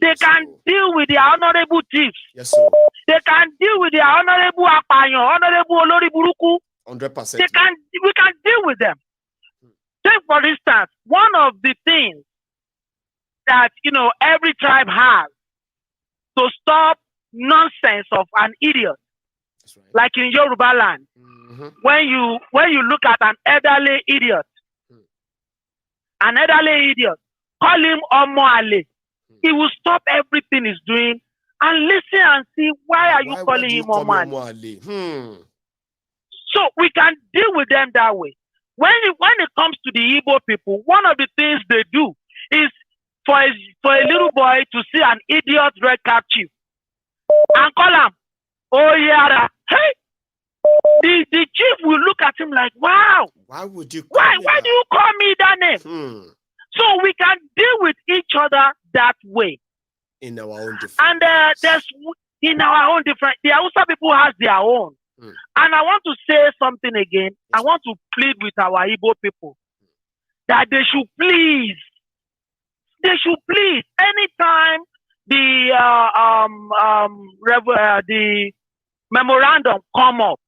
They can deal with their honorable thieves. Yes, sir. They can deal with their honorable apanyo, honorable olori buruku. 100%. We can deal with them. Take for instance, one of the things that every tribe has to stop nonsense of an idiot, like in Yoruba land, when you look at an elderly idiot, call him Omoale. He will stop everything he's doing and listen and see why are you calling him Omoale. So we can deal with them that way. When it comes to the Igbo people, one of the things they do is for a little boy to see an idiot red cap chief and call him, oh yeah, hey, the chief will look at him like, wow, why do you call me that name? So we can deal with each other that way. In our own different. And there's in our own different. The Hausa people has their own. And I want to say something again. I want to plead with our Igbo people that they should please. Anytime the memorandum come up,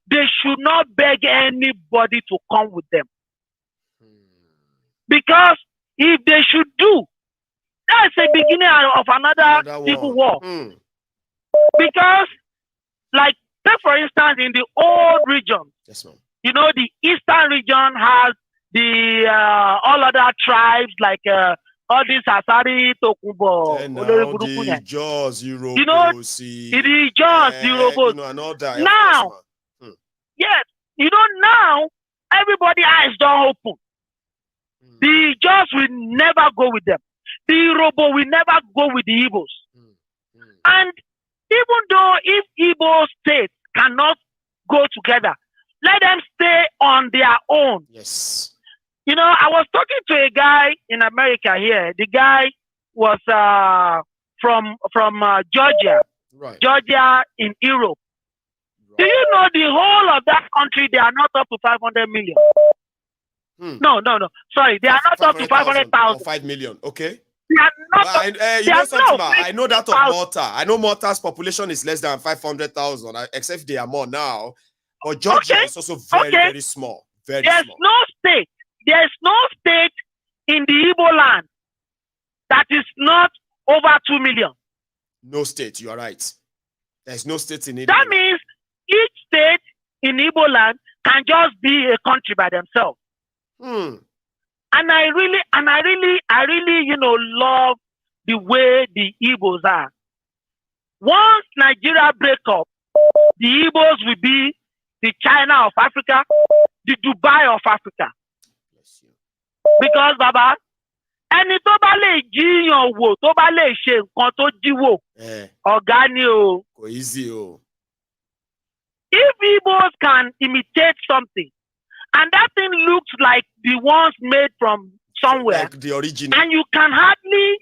they should not beg anybody to come with them. Because if they should do, that's the beginning of another civil war. Because, like Take for instance, in the old region, yes, ma'am. You know, the eastern region has the all other tribes like all these Asari, Tokubo, the Jaws, Europe, you know, the Jaws, Europe, you know, and all that. Now, yes, you know, now everybody eyes don't open. The Jaws will never go with them. The Yoruba will never go with the Igbos. And even though if Igbo states cannot go together, let them stay on their own. Yes. You know, I was talking to a guy in America here. The guy was from Georgia. Right. Georgia in Europe. Right. Do you know the whole of that country, they are not up to 500 million? No. Sorry, they are not up to 500,000. 5 million, okay. They are not you know something, I know that of Malta. I know Malta's population is less than 500,000, except they are more now. But Georgia is also very small. There's no state in the Igbo land that is not over 2 million. No state, you are right. There's no state in Igbo. That means each state in Igbo land can just be a country by themselves. And I really, you know, love the way the Igbos are. Once Nigeria break up, the Igbos will be the China of Africa, the Dubai of Africa. Because, Baba, ẹni tó bá lè jíyàn wò, tó bá lè ṣe nǹkan tó jíwò, ọ̀gá ni o. Kò easy o. If Igbos can imitate something, and that thing looks like the ones made from somewhere, like the original, and you can hardly,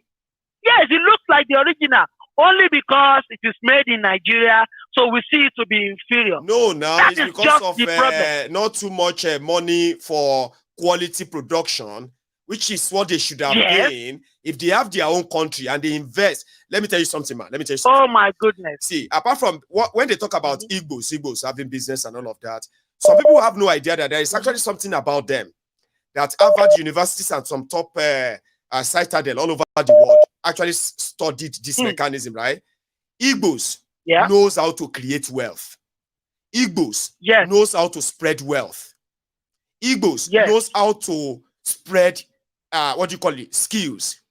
yes, it looks like the original, only because it is made in Nigeria, so we see it to be inferior. No, now that it's is because just of the problem. not too much money for quality production, which is what they should have been if they have their own country and they invest. Let me tell you something, man. Oh my goodness. See, apart from when they talk about Igbos having business and all of that, some people have no idea that there is actually something about them that Harvard universities and some top citadel all over the world actually studied this mechanism, right? Igbos knows how to create wealth. Igbos knows how to spread wealth. Igbos knows how to spread skills.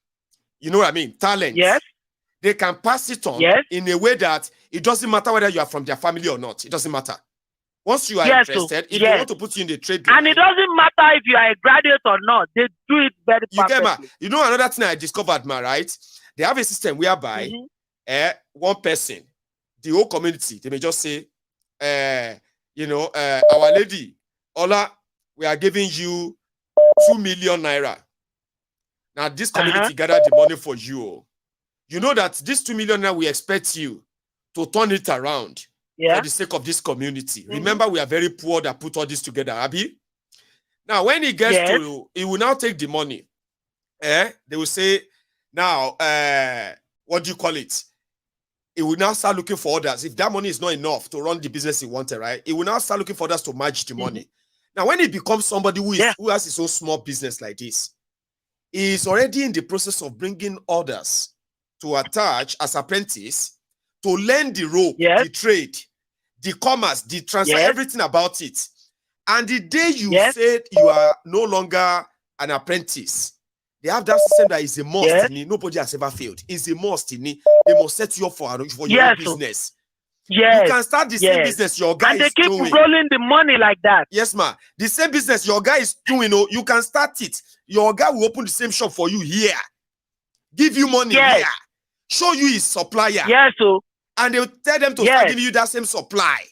You know what I mean? Talent. Yes. They can pass it on in a way that it doesn't matter whether you are from their family or not. It doesn't matter. Once you are interested, if they want to put you in the trade line, and it doesn't matter if you are a graduate or not, they do it very perfectly. You know another thing I discovered, right? They have a system whereby one person, the whole community, they may just say, Our Lady, Ola, we are giving you 2 million naira. Now this community gathered the money for you. You know that this 2 million naira, we expect you to turn it around. For the sake of this community. Remember, we are very poor that put all this together, Abi. Now, when he gets to, he will now take the money. They will say, now, what do you call it? He will now start looking for others. If that money is not enough to run the business he wanted, right? He will now start looking for others to match the money. Now, when he becomes somebody who has his own small business like this, he is already in the process of bringing others to attach as apprentice to learn the rope, the trade, the commerce, the transfer, everything about it. And the day you said you are no longer an apprentice, they have that system that is a must. Nobody has ever failed. It's a must. They must set you up for your own business. You can start the same business your guy is doing. And they keep rolling the money like that. Yes, ma. The same business your guy is doing, you can start it. Your guy will open the same shop for you here. Give you money here. Show you his supplier. And they'll tell them to start giving you that same supply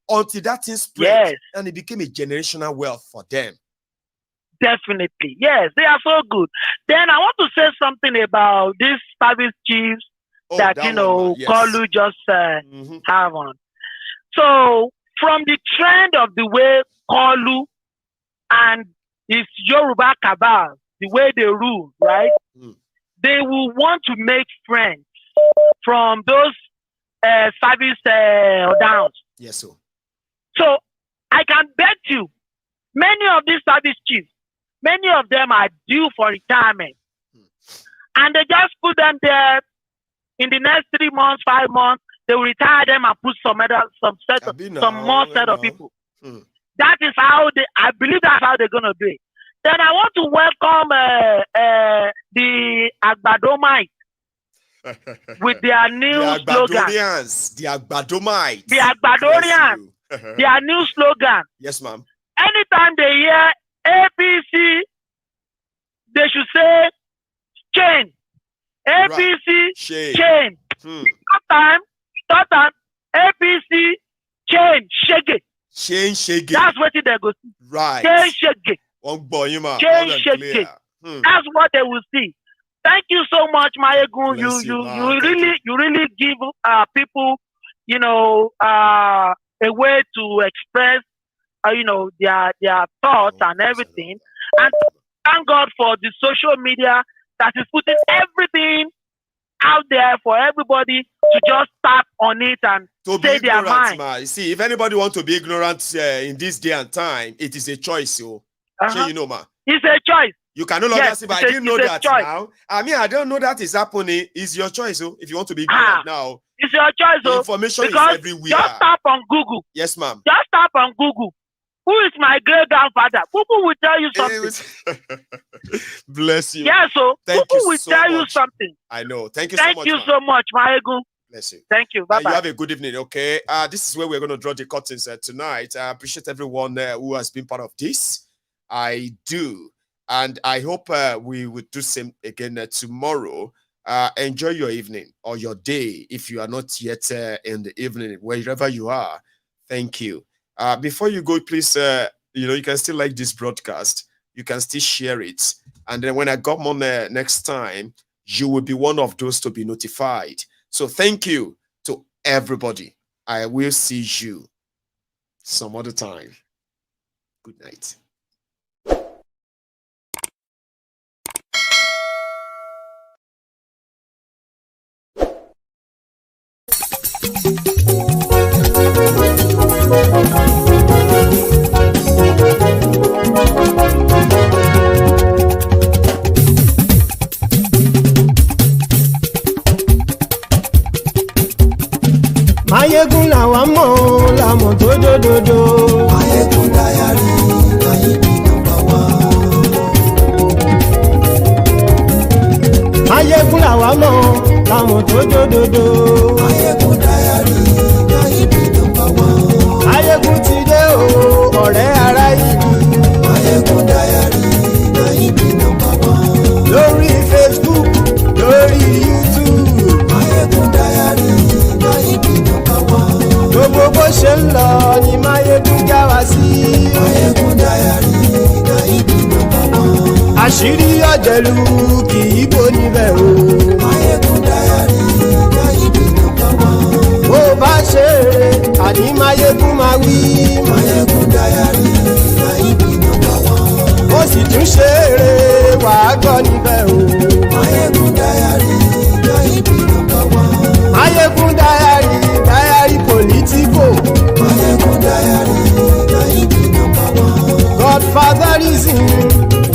until that thing spread. And it became a generational wealth for them. Definitely. Yes, they are so good. Then I want to say something about these service chiefs that Kolu just have on. So from the trend of the way Kolu and his Yoruba cabal, the way they rule, right? They will want to make friends from those service downs. Yes, sir. So I can bet you many of these service chiefs, many of them are due for retirement. And they just put them there in the next 3 months, 5 months, they will retire them and put some more set of people. That is how I believe that's how they're gonna do it. Then I want to welcome the Agbadomites with their new slogan. The Agbadomites. The Agbadorians. Their new slogan. Yes, ma'am. Anytime they hear APC, they should say change. APC change. Third time APC change. Shake it. Change shake it. That's what they go see. Right. Change shake it. Change shake it. That's what they will see. Thank you so much, Mayegun. You really give people, a way to express, their thoughts and everything. And thank God for the social media that is putting everything out there for everybody to just tap on it and say their mind. You see, if anybody wants to be ignorant in this day and time, it is a choice. So, you know, ma. It's a choice. You can no longer say, but I didn't know that now. I mean, I don't know that is happening. It's your choice. So, if you want to be ignorant now, it's your choice. The information is everywhere. Just tap on Google. Yes, ma'am. Just tap on Google. Who is my great grandfather? Google will tell you something. Bless you. Yeah, so Google will tell you something. I know. Thank you so much. Thank you so much, Mayegun. Bless you. Thank you. Bye-bye. You have a good evening, okay? This is where we're going to draw the curtains tonight. I appreciate everyone who has been part of this. I do. And I hope we will do same again tomorrow. Enjoy your evening or your day if you are not yet in the evening, wherever you are. Thank you. Before you go, please, you can still like this broadcast. You can still share it. And then when I come on next time, you will be one of those to be notified. So thank you to everybody. I will see you some other time. Good night. Mayegun làwa mọ̀ làmọ̀ tó dòdòdò. Mayegun dayari Mayebi number one. Mayegun làwa mọ̀ làmọ̀ tó dòdòdò. Mayegun dayari Mayebi number one. Mayegun ti dé o ọ̀rẹ́ ara ìlú. Mayegun dayari Mayebi number one. Lórí Facebook lórí YouTube. Mayegun dayari Mayebi number one. Gbogbo bó ṣe ń lọ ni Mayegun já wa sí. Mayegun dayari Mayebi number one. Àṣírí ọ̀jẹ̀lú kì í bò níbẹ̀ o. Mayegun dayari Mayebi number one. Bó bá ṣe eré àní Mayegun máa wí. Mayegun dayari Mayebi number one. Ó sì tún ṣe eré wàá gbọ́ níbẹ̀ o. Mayegun dayari Mayebi number one. Mayegun dayari political. Mayegun dayari Mayebi number one. Godfatherism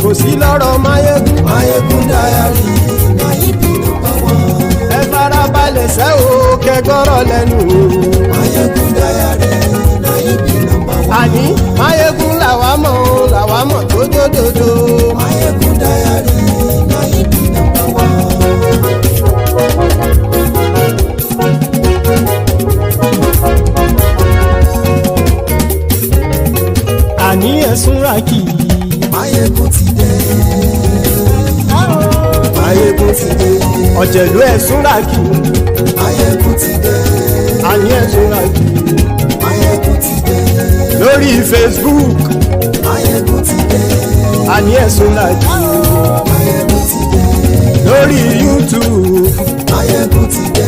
kò sí lọ́rọ̀ Mayegun. Mayegun dayari Mayebi number one. Ẹ farabalẹ̀ sẹ́ o kẹgbọ́rọ̀ lẹ́nu o. Mayegun dayari Mayebi number one. Àní Mayegun làwa mọ̀ tó dòdòdò. Mayegun dayari Mayebi number one. Àní ẹ̀sùn ràkì. Mayegun ti dé. Mayegun ti dé. Ọ̀jẹ̀lú ẹ̀sùn ràkì. Mayegun ti dé. Àní ẹ̀sùn ràkì. Mayegun ti dé. Lórí Facebook. Mayegun ti dé. Àní ẹ̀sùn ràkì. Mayegun ti dé. Lórí YouTube. Mayegun ti dé.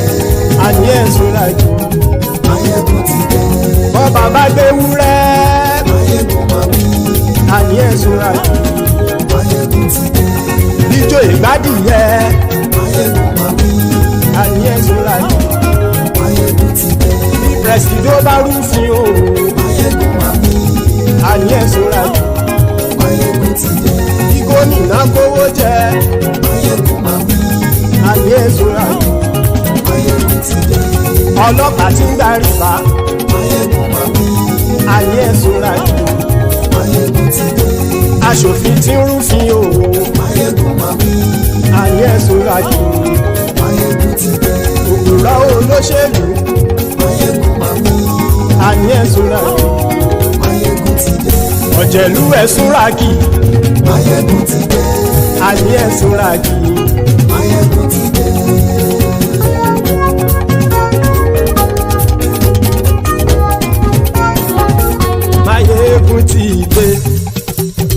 Àní ẹ̀sùn ràkì. Mayegun ti dé. Bọ́ bàbá gbé wúrẹ́. Mayegun máa wí. Àní ẹ̀sùn ràkì. Mayegun ti dé. Ijó ìgbádìyẹ. Mayegun máa wí. Àní ẹ̀sùn ràkì. Mayegun ti dé. Bí pẹ̀sìdó bá rúfin o. Mayegun máa wí. Àní ẹ̀sùn ràkì. Mayegun ti dé. Bí gómìnà kówó jẹ. Mayegun máa wí. Àní ẹ̀sùn ràkì. Mayegun ti dé. ọlọ́pàá tí ń darí bá ayé ẹ̀sùn rájì aṣòfin tí ń rúfin o ayé ẹ̀sùn rájì òkúra olóṣèlú ayé ẹ̀sùn rájì ọ̀jẹ̀lú ẹ̀sùn rájì ayé ẹ̀sùn rájì. Máyégún ti dé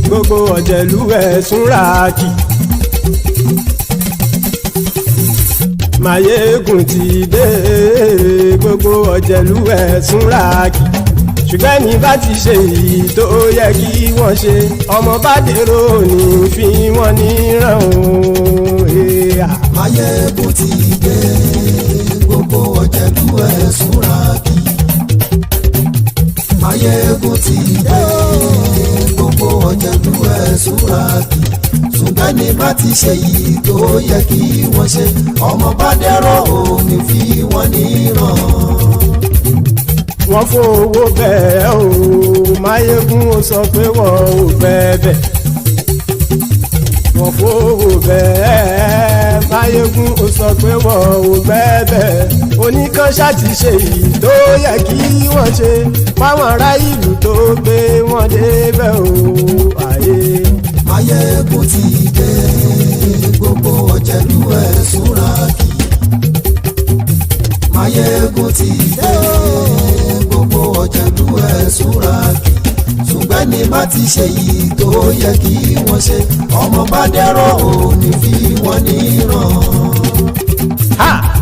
gbogbo ọ̀jẹ̀lú ẹ̀sùn rájì. Máyégún ti dé gbogbo ọ̀jẹ̀lú ẹ̀sùn rájì. Ṣùgbọ́n ní bá ti ṣe èyí tó yẹ kí wọ́n ṣe ọmọ bá dèrò ní fi wọ́n níran o. Máyégún ti dé gbogbo ọ̀jẹ̀lú ẹ̀sùn rájì. Máyégún ti dé gbogbo ọ̀jẹ̀lú ẹ̀sùn rájì. Ṣùgbọ́n ní bá ti ṣe èyí tó yẹ kí wọ́n ṣe ọmọ bá dèrò ní fi wọ́n níran. Wọ́n fowó bẹ́ẹ̀ o Máyégún ó sọ pé wọ́n ò fẹ́ bẹ́ẹ̀. Wọ́n fowó bẹ́ẹ̀ Máyégún ó sọ pé wọ́n ò fẹ́ bẹ́ẹ̀. Oníkan ṣáàtì ṣe èyí tó yẹ kí wọ́n ṣe fáwọn ará ìlú tó gbé wọn débẹ̀ o àyè. Máyégún ti dé gbogbo ọ̀jẹ̀lú ẹ̀sùn rájì. Máyégún ti dé gbogbo ọ̀jẹ̀lú ẹ̀sùn rájì. Ṣùgbọ́n ní bá ti ṣe yìí tó yẹ kí wọ́n ṣe ọmọ bá dẹ́rọ̀ ò ní fi wọ́n níran.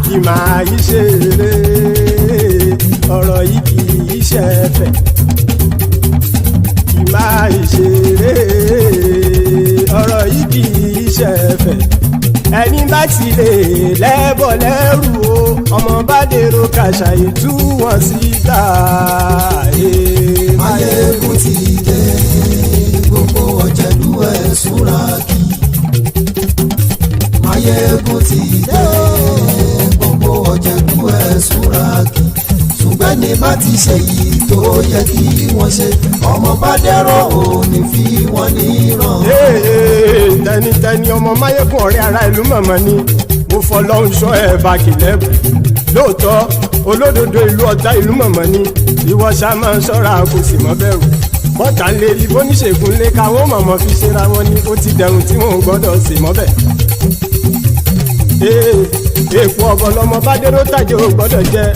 Kì máa yí ṣe eré ọ̀rọ̀ yìí kì í ṣe ẹ̀fẹ̀. Kì máa yí ṣe eré ọ̀rọ̀ yìí kì í ṣe ẹ̀fẹ̀. Ẹni bá ti lè lẹ́bọ̀ lẹ́rù o ọmọ bá dèrò kàṣà ìtú wọn síta. Máyégún ti dé gbogbo ọ̀jẹ̀lú ẹ̀sùn rájì. Máyégún ti dé gbogbo ọ̀jẹ̀lú ẹ̀sùn rájì. Ṣùgbọ́n ní bá ti ṣe yìí tó yẹ kí wọ́n ṣe ọmọ bá dẹ́rọ̀ ò ní fi wọ́n níran. Tẹnitẹni ọmọ Máyégún ọ̀rẹ́ ara ìlú mọ̀mọ́ ni mo fọlọ́hún ṣọ́ ẹ̀ bá kìlẹ́bù. Lóòótọ́ olódodo ìlú ọ̀tá ìlú mọ̀mọ́ ni ìwọ ṣá máa ń ṣọ́ra kò sì mọ́ bẹ̀rù. Bọ́tà ń lè rí bóníṣègùn lé káwọn mọ̀mọ́ fi ṣera wọn ni ó ti dẹrùn tí wọn ò gbọ́dọ̀ sì mọ́ bẹ̀. Èèpo ọ̀gọ̀ lọmọ bá dérò tàjẹ́ ò gbọ́dọ̀ jẹ́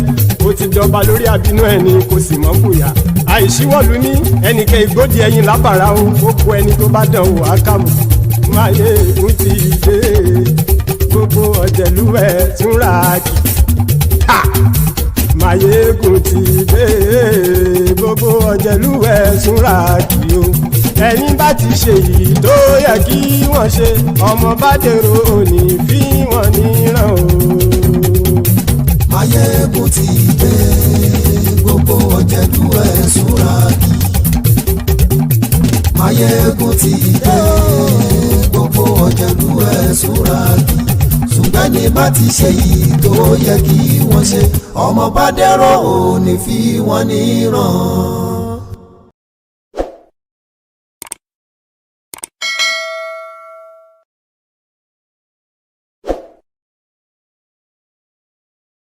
ó ti jọba lórí àbínú ẹni kò sì mọ́ bùyà. Àìsíwọ̀lú ní ẹnìkẹ́ ìgbódì ẹyin lábàrá o ó kó ẹni tó bá dán o ákàmù. Máyégún ti dé gbogbo ọ̀jẹ̀lú ẹ̀sùn rájì. Máyégún ti dé gbogbo ọ̀jẹ̀lú ẹ̀sùn rájì o. Ẹni bá ti ṣe yìí tó yẹ kí wọ́n ṣe ọmọ bá dèrò òní fi wọ́n níran o. Máyégún ti dé gbogbo ọ̀jẹ̀lú ẹ̀sùn rájì. Máyégún ti dé gbogbo ọ̀jẹ̀lú ẹ̀sùn rájì. Ṣùgbọ́n ní bá ti ṣe yìí tó yẹ kí wọ́n ṣe ọmọ bá dẹ́rọ̀ ò ní fi wọ́n níran.